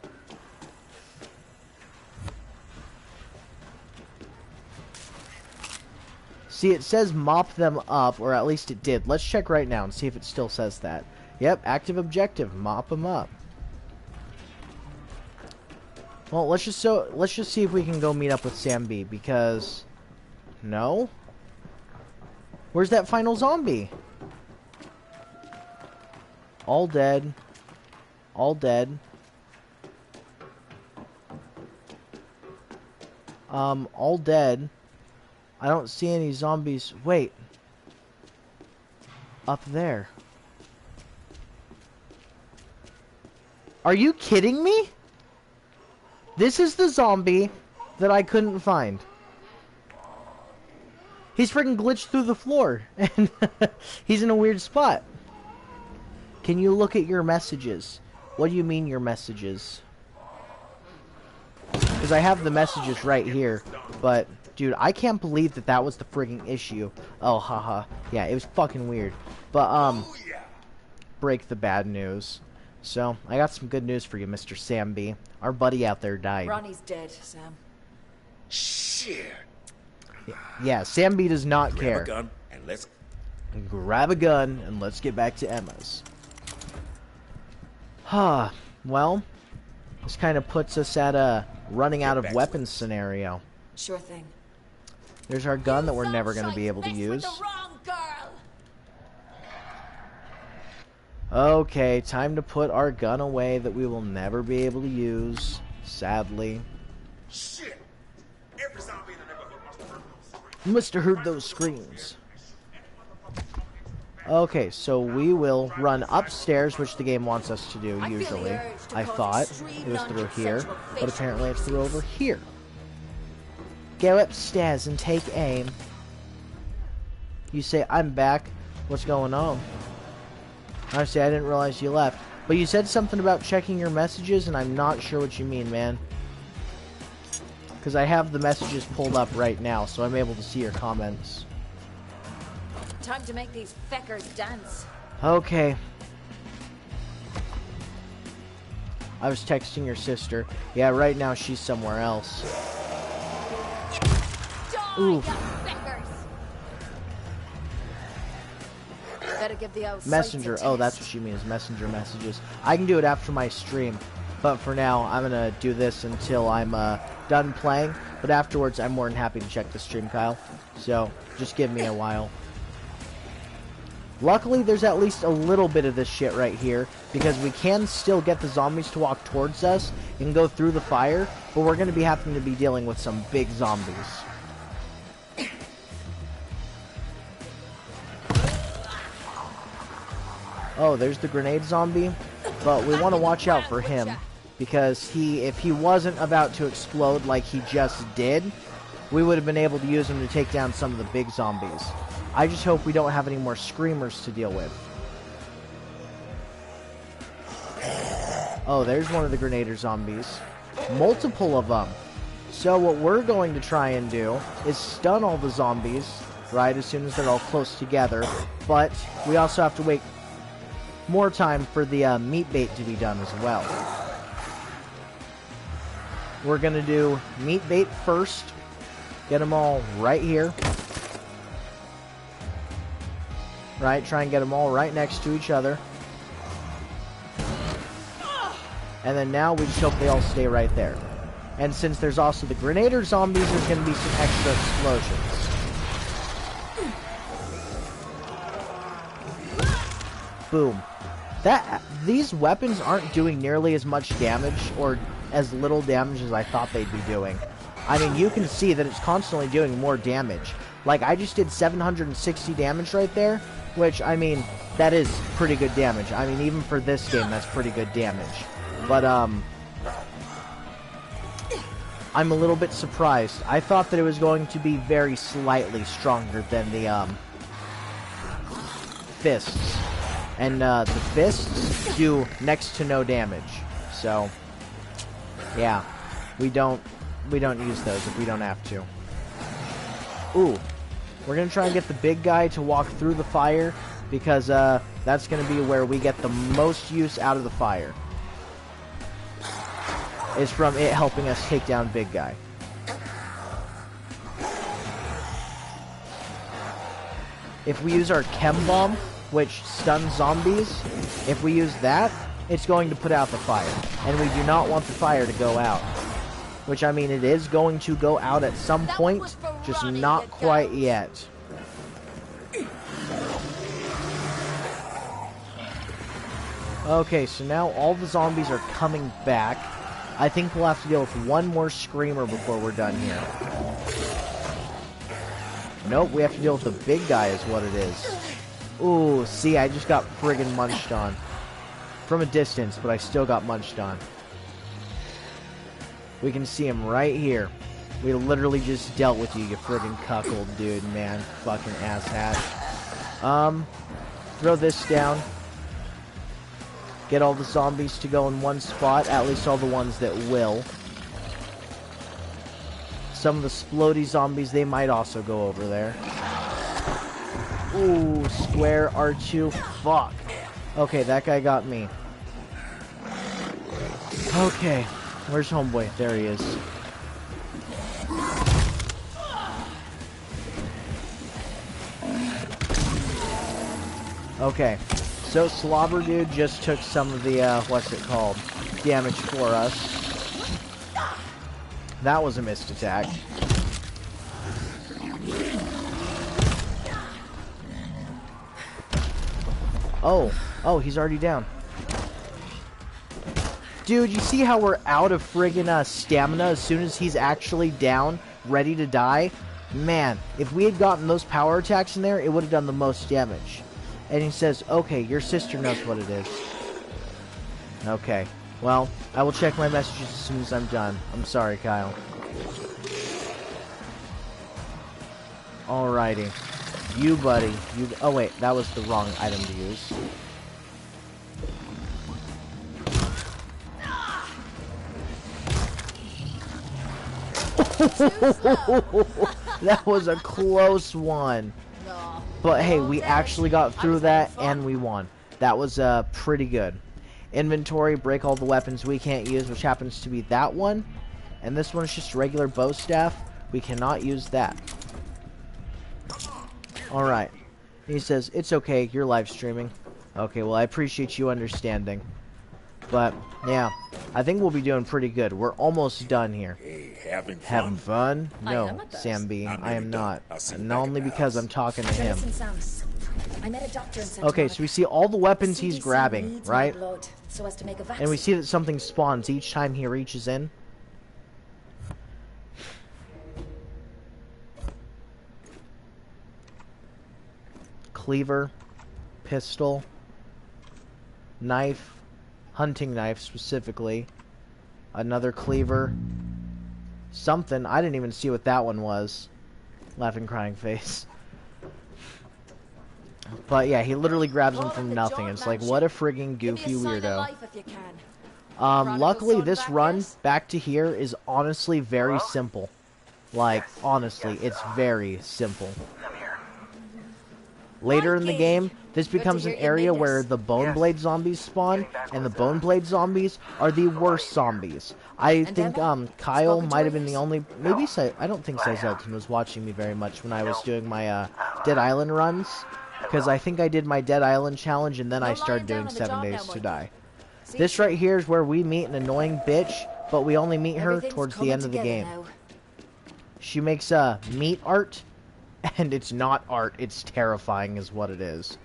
See, it says mop them up, or at least it did. Let's check right now and see if it still says that. Yep, active objective, mop them up. Well, let's just see if we can go meet up with Sam B, because no. Where's that final zombie? All dead. All dead. All dead. I don't see any zombies. Wait. Up there. Are you kidding me? This is the zombie that I couldn't find. He's freaking glitched through the floor. And he's in a weird spot. Can you look at your messages? What do you mean your messages? Because I have the messages right here. But, dude, I can't believe that that was the frigging issue. Oh, haha. Yeah, it was fucking weird. But, break the bad news. So, I got some good news for you, Mr. Sam B. Our buddy out there died. Ronnie's dead, Sam. Shit. Yeah, Sam B does not care. Grab a gun and let's grab a gun and let's get back to Emma's. Huh. Well, this kind of puts us at a running out of weapons scenario. Sure thing. There's our gun that we're never going to be able to use. Okay, time to put our gun away that we will never be able to use, sadly. Shit. Every zombie in the neighborhood must have heard those screams. Okay, so we will run upstairs, which the game wants us to do usually. I thought it was through here, but apparently it's through over here. Go upstairs and take aim. You say, I'm back. What's going on? Honestly, I didn't realize you left. But you said something about checking your messages, and I'm not sure what you mean, man. Because I have the messages pulled up right now, so I'm able to see your comments. Time to make these feckers dance. Okay. I was texting your sister. Yeah, right now she's somewhere else. Ooh. Better give the old Messenger. Oh, that's what she means. Messenger messages. I can do it after my stream. But for now, I'm going to do this until I'm done playing. But afterwards, I'm more than happy to check the stream, Kyle. So, just give me a while. Luckily, there's at least a little bit of this shit right here. Because we can still get the zombies to walk towards us and go through the fire. But we're going to be having to be dealing with some big zombies. Oh, there's the grenade zombie. But we want to watch out for him. Because if he wasn't about to explode like he just did, we would have been able to use him to take down some of the big zombies. I just hope we don't have any more screamers to deal with. Oh, there's one of the grenader zombies. Multiple of them. So what we're going to try and do is stun all the zombies, right, as soon as they're all close together. But we also have to wait more time for the meat bait to be done as well. we're gonna do meat bait first. Get them all right here. Right, try and get them all right next to each other. And then now we just hope they all stay right there. And since there's also the Grenader zombies, there's going to be some extra explosions. Boom. These weapons aren't doing nearly as much damage, or as little damage as I thought they'd be doing. I mean, you can see that it's constantly doing more damage. Like, I just did 760 damage right there, which, I mean, that is pretty good damage. I mean, even for this game, that's pretty good damage. But, I'm a little bit surprised. I thought that it was going to be very slightly stronger than the, fists. And, the fists do next to no damage. So, yeah. We don't use those if we don't have to. Ooh. We're gonna try and get the big guy to walk through the fire, because, that's gonna be where we get the most use out of the fire. Is from it helping us take down big guy. If we use our chem bomb, which stuns zombies, if we use that, it's going to put out the fire. And we do not want the fire to go out. Which, I mean, it is going to go out at some point, just not quite yet. Okay, so now all the zombies are coming back. I think we'll have to deal with one more screamer before we're done here. Nope, we have to deal with the big guy is what it is. Ooh, see, I just got friggin' munched on. From a distance, but I still got munched on. We can see him right here. We literally just dealt with you, you friggin' cuckold dude, man. Fucking asshat. Throw this down. Get all the zombies to go in one spot, at least all the ones that will. Some of the splody zombies, they might also go over there. Ooh, square R2, fuck. Okay, that guy got me. Okay, where's homeboy? There he is. Okay. So, Slobber Dude just took some of the, what's it called, damage for us. That was a missed attack. Oh, he's already down. Dude, you see how we're out of friggin' stamina as soon as he's actually down, ready to die? Man, if we had gotten those power attacks in there, it would have done the most damage. And he says, okay, your sister knows what it is. Okay. Well, I will check my messages as soon as I'm done. I'm sorry, Kyle. Alrighty. You, buddy. You. Oh, wait. That was the wrong item to use. That was a close one. But hey, we actually got through that, and we won. That was pretty good. Inventory, break all the weapons we can't use, which happens to be that one. And this one is just regular bow staff. We cannot use that. Alright. He says, it's okay, you're live streaming. Okay, well, I appreciate you understanding. But, yeah, I think we'll be doing pretty good. We're almost done here. Hey, having fun? Having fun? No, Sam B, I am not. And only because I'm talking to him. Okay, so we see all the weapons he's grabbing, right? And we see that something spawns each time he reaches in. Cleaver, pistol, knife, hunting knife specifically, another cleaver, something, I didn't even see what that one was. Laughing crying face. But yeah, he literally grabs them from nothing. It's like, what a friggin' goofy weirdo. Luckily this run back to here is honestly very simple. Like, honestly, it's very simple. Later in the game, this becomes an area where the Bone Blade zombies spawn, and the Bone Blade zombies are the worst zombies. I think Kyle might have been the only. Maybe I don't think Xyzldtn was watching me very much when I was doing my Dead Island runs, because I think I did my Dead Island challenge and then I started doing 7 Days to Die. This right here is where we meet an annoying bitch, but we only meet her towards the end of the game. She makes meat art, and it's not art. It's terrifying, is what it is.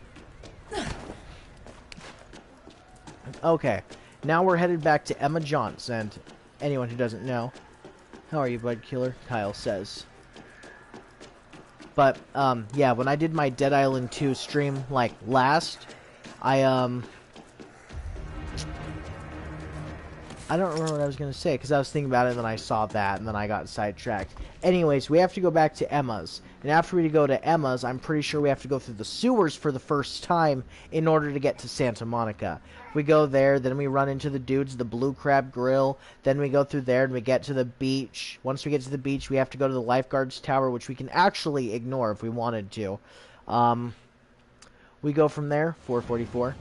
Okay, now we're headed back to Emma Johnson. Anyone who doesn't know, how are you, Budkiller? Kyle says. But yeah, when I did my Dead Island 2 stream like last, I don't remember what I was gonna say because I was thinking about it and then I saw that and then I got sidetracked. Anyways, we have to go back to Emma's, and after we go to Emma's, I'm pretty sure we have to go through the sewers for the first time in order to get to Santa Monica. We go there, then we run into the dudes, the Blue Crab Grill, then we go through there and we get to the beach. Once we get to the beach, we have to go to the lifeguards tower, which we can actually ignore if we wanted to. We go from there, 444.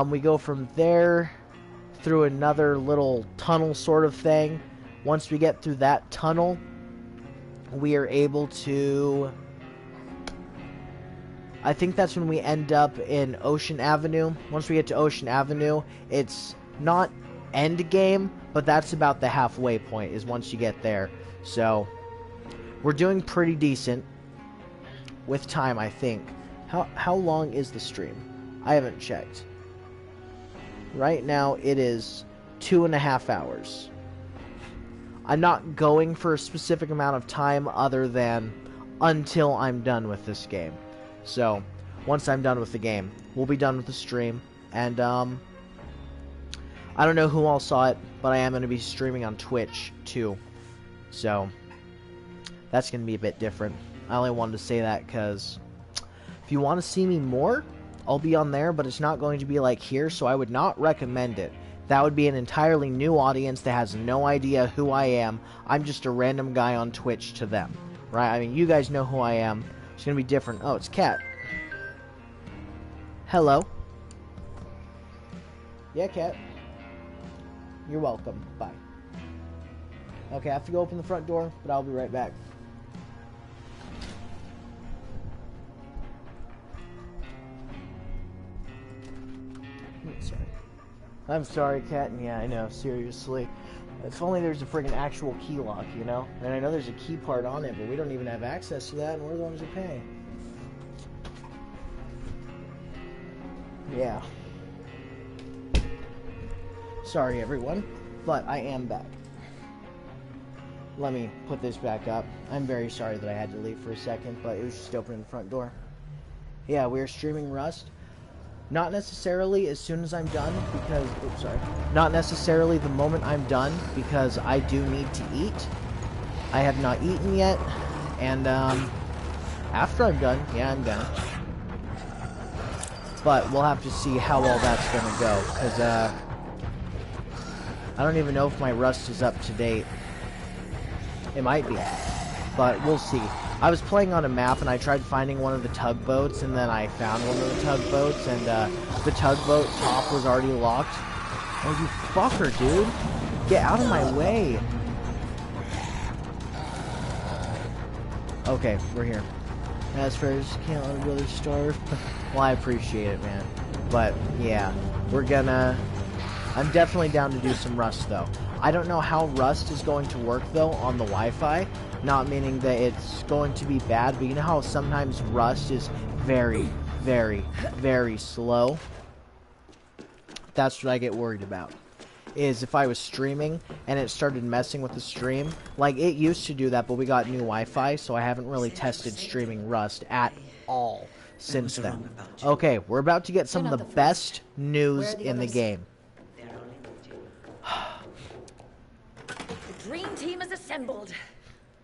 We go from there through another little tunnel sort of thing. Once we get through that tunnel, we are able to... I think that's when we end up in Ocean Avenue. Once we get to Ocean Avenue, it's not end game, but that's about the halfway point, is once you get there. So, we're doing pretty decent with time, I think. How long is the stream? I haven't checked. Right now, it is 2.5 hours. I'm not going for a specific amount of time other than until I'm done with this game. So, once I'm done with the game, we'll be done with the stream. And, I don't know who all saw it, but I am going to be streaming on Twitch, too. So, that's going to be a bit different. I only wanted to say that because if you want to see me more, I'll be on there, but it's not going to be like here, so I would not recommend it. That would be an entirely new audience that has no idea who I am. I'm just a random guy on Twitch to them, right? I mean, you guys know who I am. It's going to be different. Oh, it's Cat. Hello. Yeah, Cat. You're welcome. Bye. Okay, I have to go open the front door, but I'll be right back. Sorry. I'm sorry, Cat. And yeah, I know, seriously. If only there's a friggin' actual key lock, you know? And I know there's a key part on it, but we don't even have access to that, and we're the ones who pay. Yeah. Sorry, everyone, but I am back. Let me put this back up. I'm very sorry that I had to leave for a second, but it was just opening the front door. Yeah, we're streaming Rust. Not necessarily as soon as I'm done, because... Oops, sorry. Not necessarily the moment I'm done, because I do need to eat. I have not eaten yet, and, after I'm done, yeah, I'm done. But we'll have to see how all that's gonna go, because, I don't even know if my Rust is up to date. It might be, but we'll see. I was playing on a map and I tried finding one of the tugboats, and then I found one of the tugboats, and the tugboat top was already locked. Oh, you fucker, dude. Get out of my way. Okay, we're here. As far as can't let a brother starve. Well, I appreciate it, man. But, yeah, we're gonna... I'm definitely down to do some Rust, though. I don't know how Rust is going to work, though, on the Wi-Fi. Not meaning that it's going to be bad, but you know how sometimes Rust is very, very, very slow? That's what I get worried about. Is if I was streaming and it started messing with the stream. Like, it used to do that, but we got new Wi-Fi, so I haven't really tested streaming Rust at all since then. Okay, we're about to get some of the best news in the game. The dream team is assembled.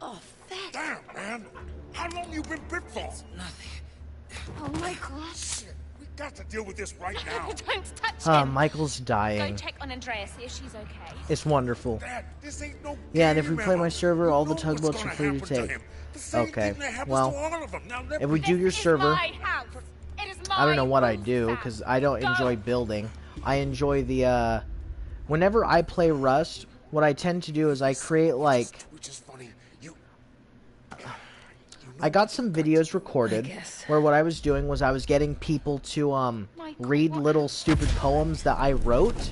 Oh, thanks. Damn, man. How long you been bit for? Nothing. Oh my gosh. We got to deal with this right now. Don't touch him. Michael's dying. Go check on Andrea, see if she's okay. It's wonderful. Dad, this ain't no Yeah, and if we game, play my Emma. server, all the You know what's tugboats are gonna free to happen to take. him. The same Okay, thing that happens well, to all of them. Now, let if we do your server, My house. It is my I don't know what I rules, do, Sam. because I don't Go. enjoy building. I enjoy the, whenever I play Rust, what I tend to do is I create, like... Which is funny. I got some videos recorded where what I was doing was I was getting people to, read little stupid poems that I wrote.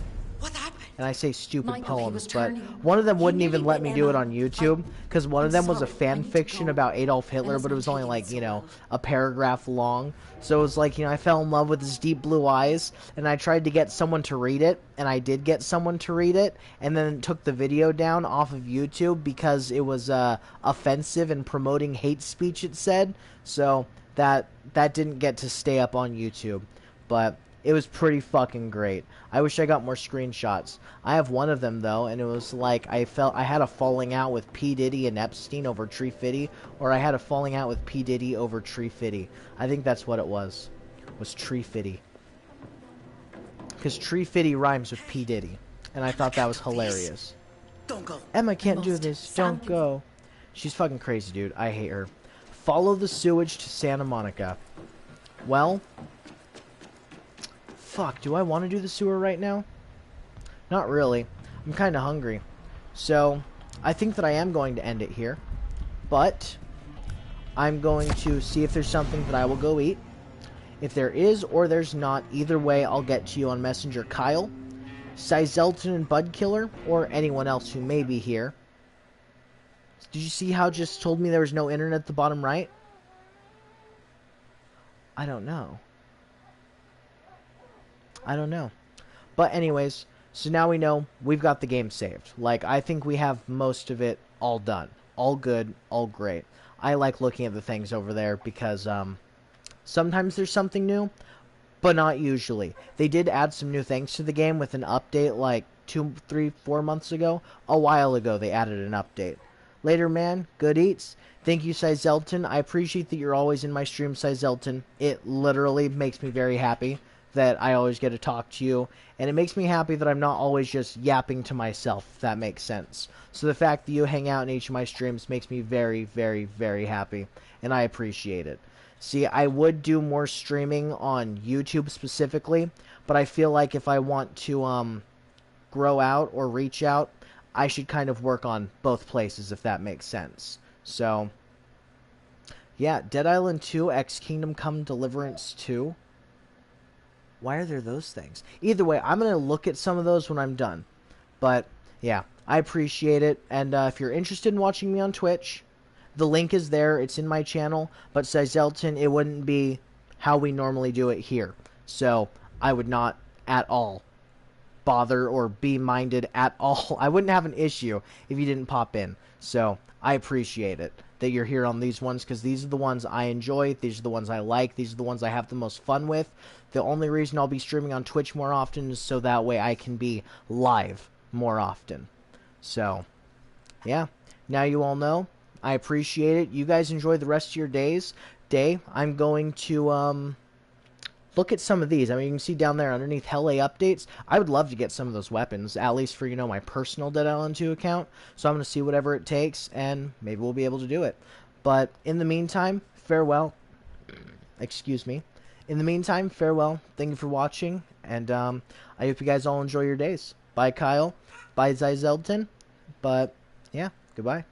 And I say stupid poems, but one of them wouldn't even let me do it on YouTube, because one of them was a fan fiction about Adolf Hitler, but it was only like, you know, a paragraph long. So it was like, you know, I fell in love with his deep blue eyes, and I tried to get someone to read it, and I did get someone to read it, and then took the video down off of YouTube because it was offensive and promoting hate speech, it said. So that didn't get to stay up on YouTube, but... it was pretty fucking great. I wish I got more screenshots. I have one of them, though, and it was like I had a falling out with P. Diddy and Epstein over Tree Fitty, or I had a falling out with P. Diddy over Tree Fitty. I think that's what it was Tree Fitty. Because Tree Fitty rhymes with P. Diddy, and I thought that was hilarious. Don't go. Emma can't do this. Don't go. She's fucking crazy, dude. I hate her. Follow the sewage to Santa Monica. Well... fuck, do I want to do the sewer right now? Not really. I'm kind of hungry. So, I think that I am going to end it here. But, I'm going to see if there's something that I will go eat. If there is or there's not, either way, I'll get to you on Messenger. Kyle, Xyzldtn and Budkiller, or anyone else who may be here. Did you see how it just told me there was no internet at the bottom right? I don't know. But anyways, so now we know we've got the game saved. Like, I think we have most of it all done. All good, all great. I like looking at the things over there because, sometimes there's something new, but not usually. They did add some new things to the game with an update like 2, 3, 4 months ago. A while ago they added an update. Later, man. Good eats. Thank you, Xyzldtn. I appreciate that you're always in my stream, Xyzldtn. It literally makes me very happy that I always get to talk to you, and it makes me happy that I'm not always just yapping to myself, if that makes sense. So the fact that you hang out in each of my streams makes me very, very, very happy, and I appreciate it. See, I would do more streaming on YouTube specifically, but I feel like if I want to grow out or reach out, I should kind of work on both places, if that makes sense. So, yeah, Dead Island 2, X Kingdom Come Deliverance 2. Why are there those things? Either way, I'm going to look at some of those when I'm done. But, yeah, I appreciate it. And if you're interested in watching me on Twitch, the link is there. It's in my channel. But Xyzldtn, it wouldn't be how we normally do it here. So, I would not at all bother or be minded at all. I wouldn't have an issue if you didn't pop in. So, I appreciate it that you're here on these ones, because these are the ones I enjoy, these are the ones I like, these are the ones I have the most fun with. The only reason I'll be streaming on Twitch more often is so that way I can be live more often. So, yeah, now you all know. I appreciate it. You guys enjoy the rest of your day. I'm going to look at some of these. I mean, you can see down there underneath Hell A updates. I would love to get some of those weapons, at least for, you know, my personal Dead Island 2 account. So I'm going to see whatever it takes, and maybe we'll be able to do it. But in the meantime, farewell. Excuse me. In the meantime, farewell. Thank you for watching, and I hope you guys all enjoy your days. Bye, Kyle. Bye, Xyzldtn. But, yeah, goodbye.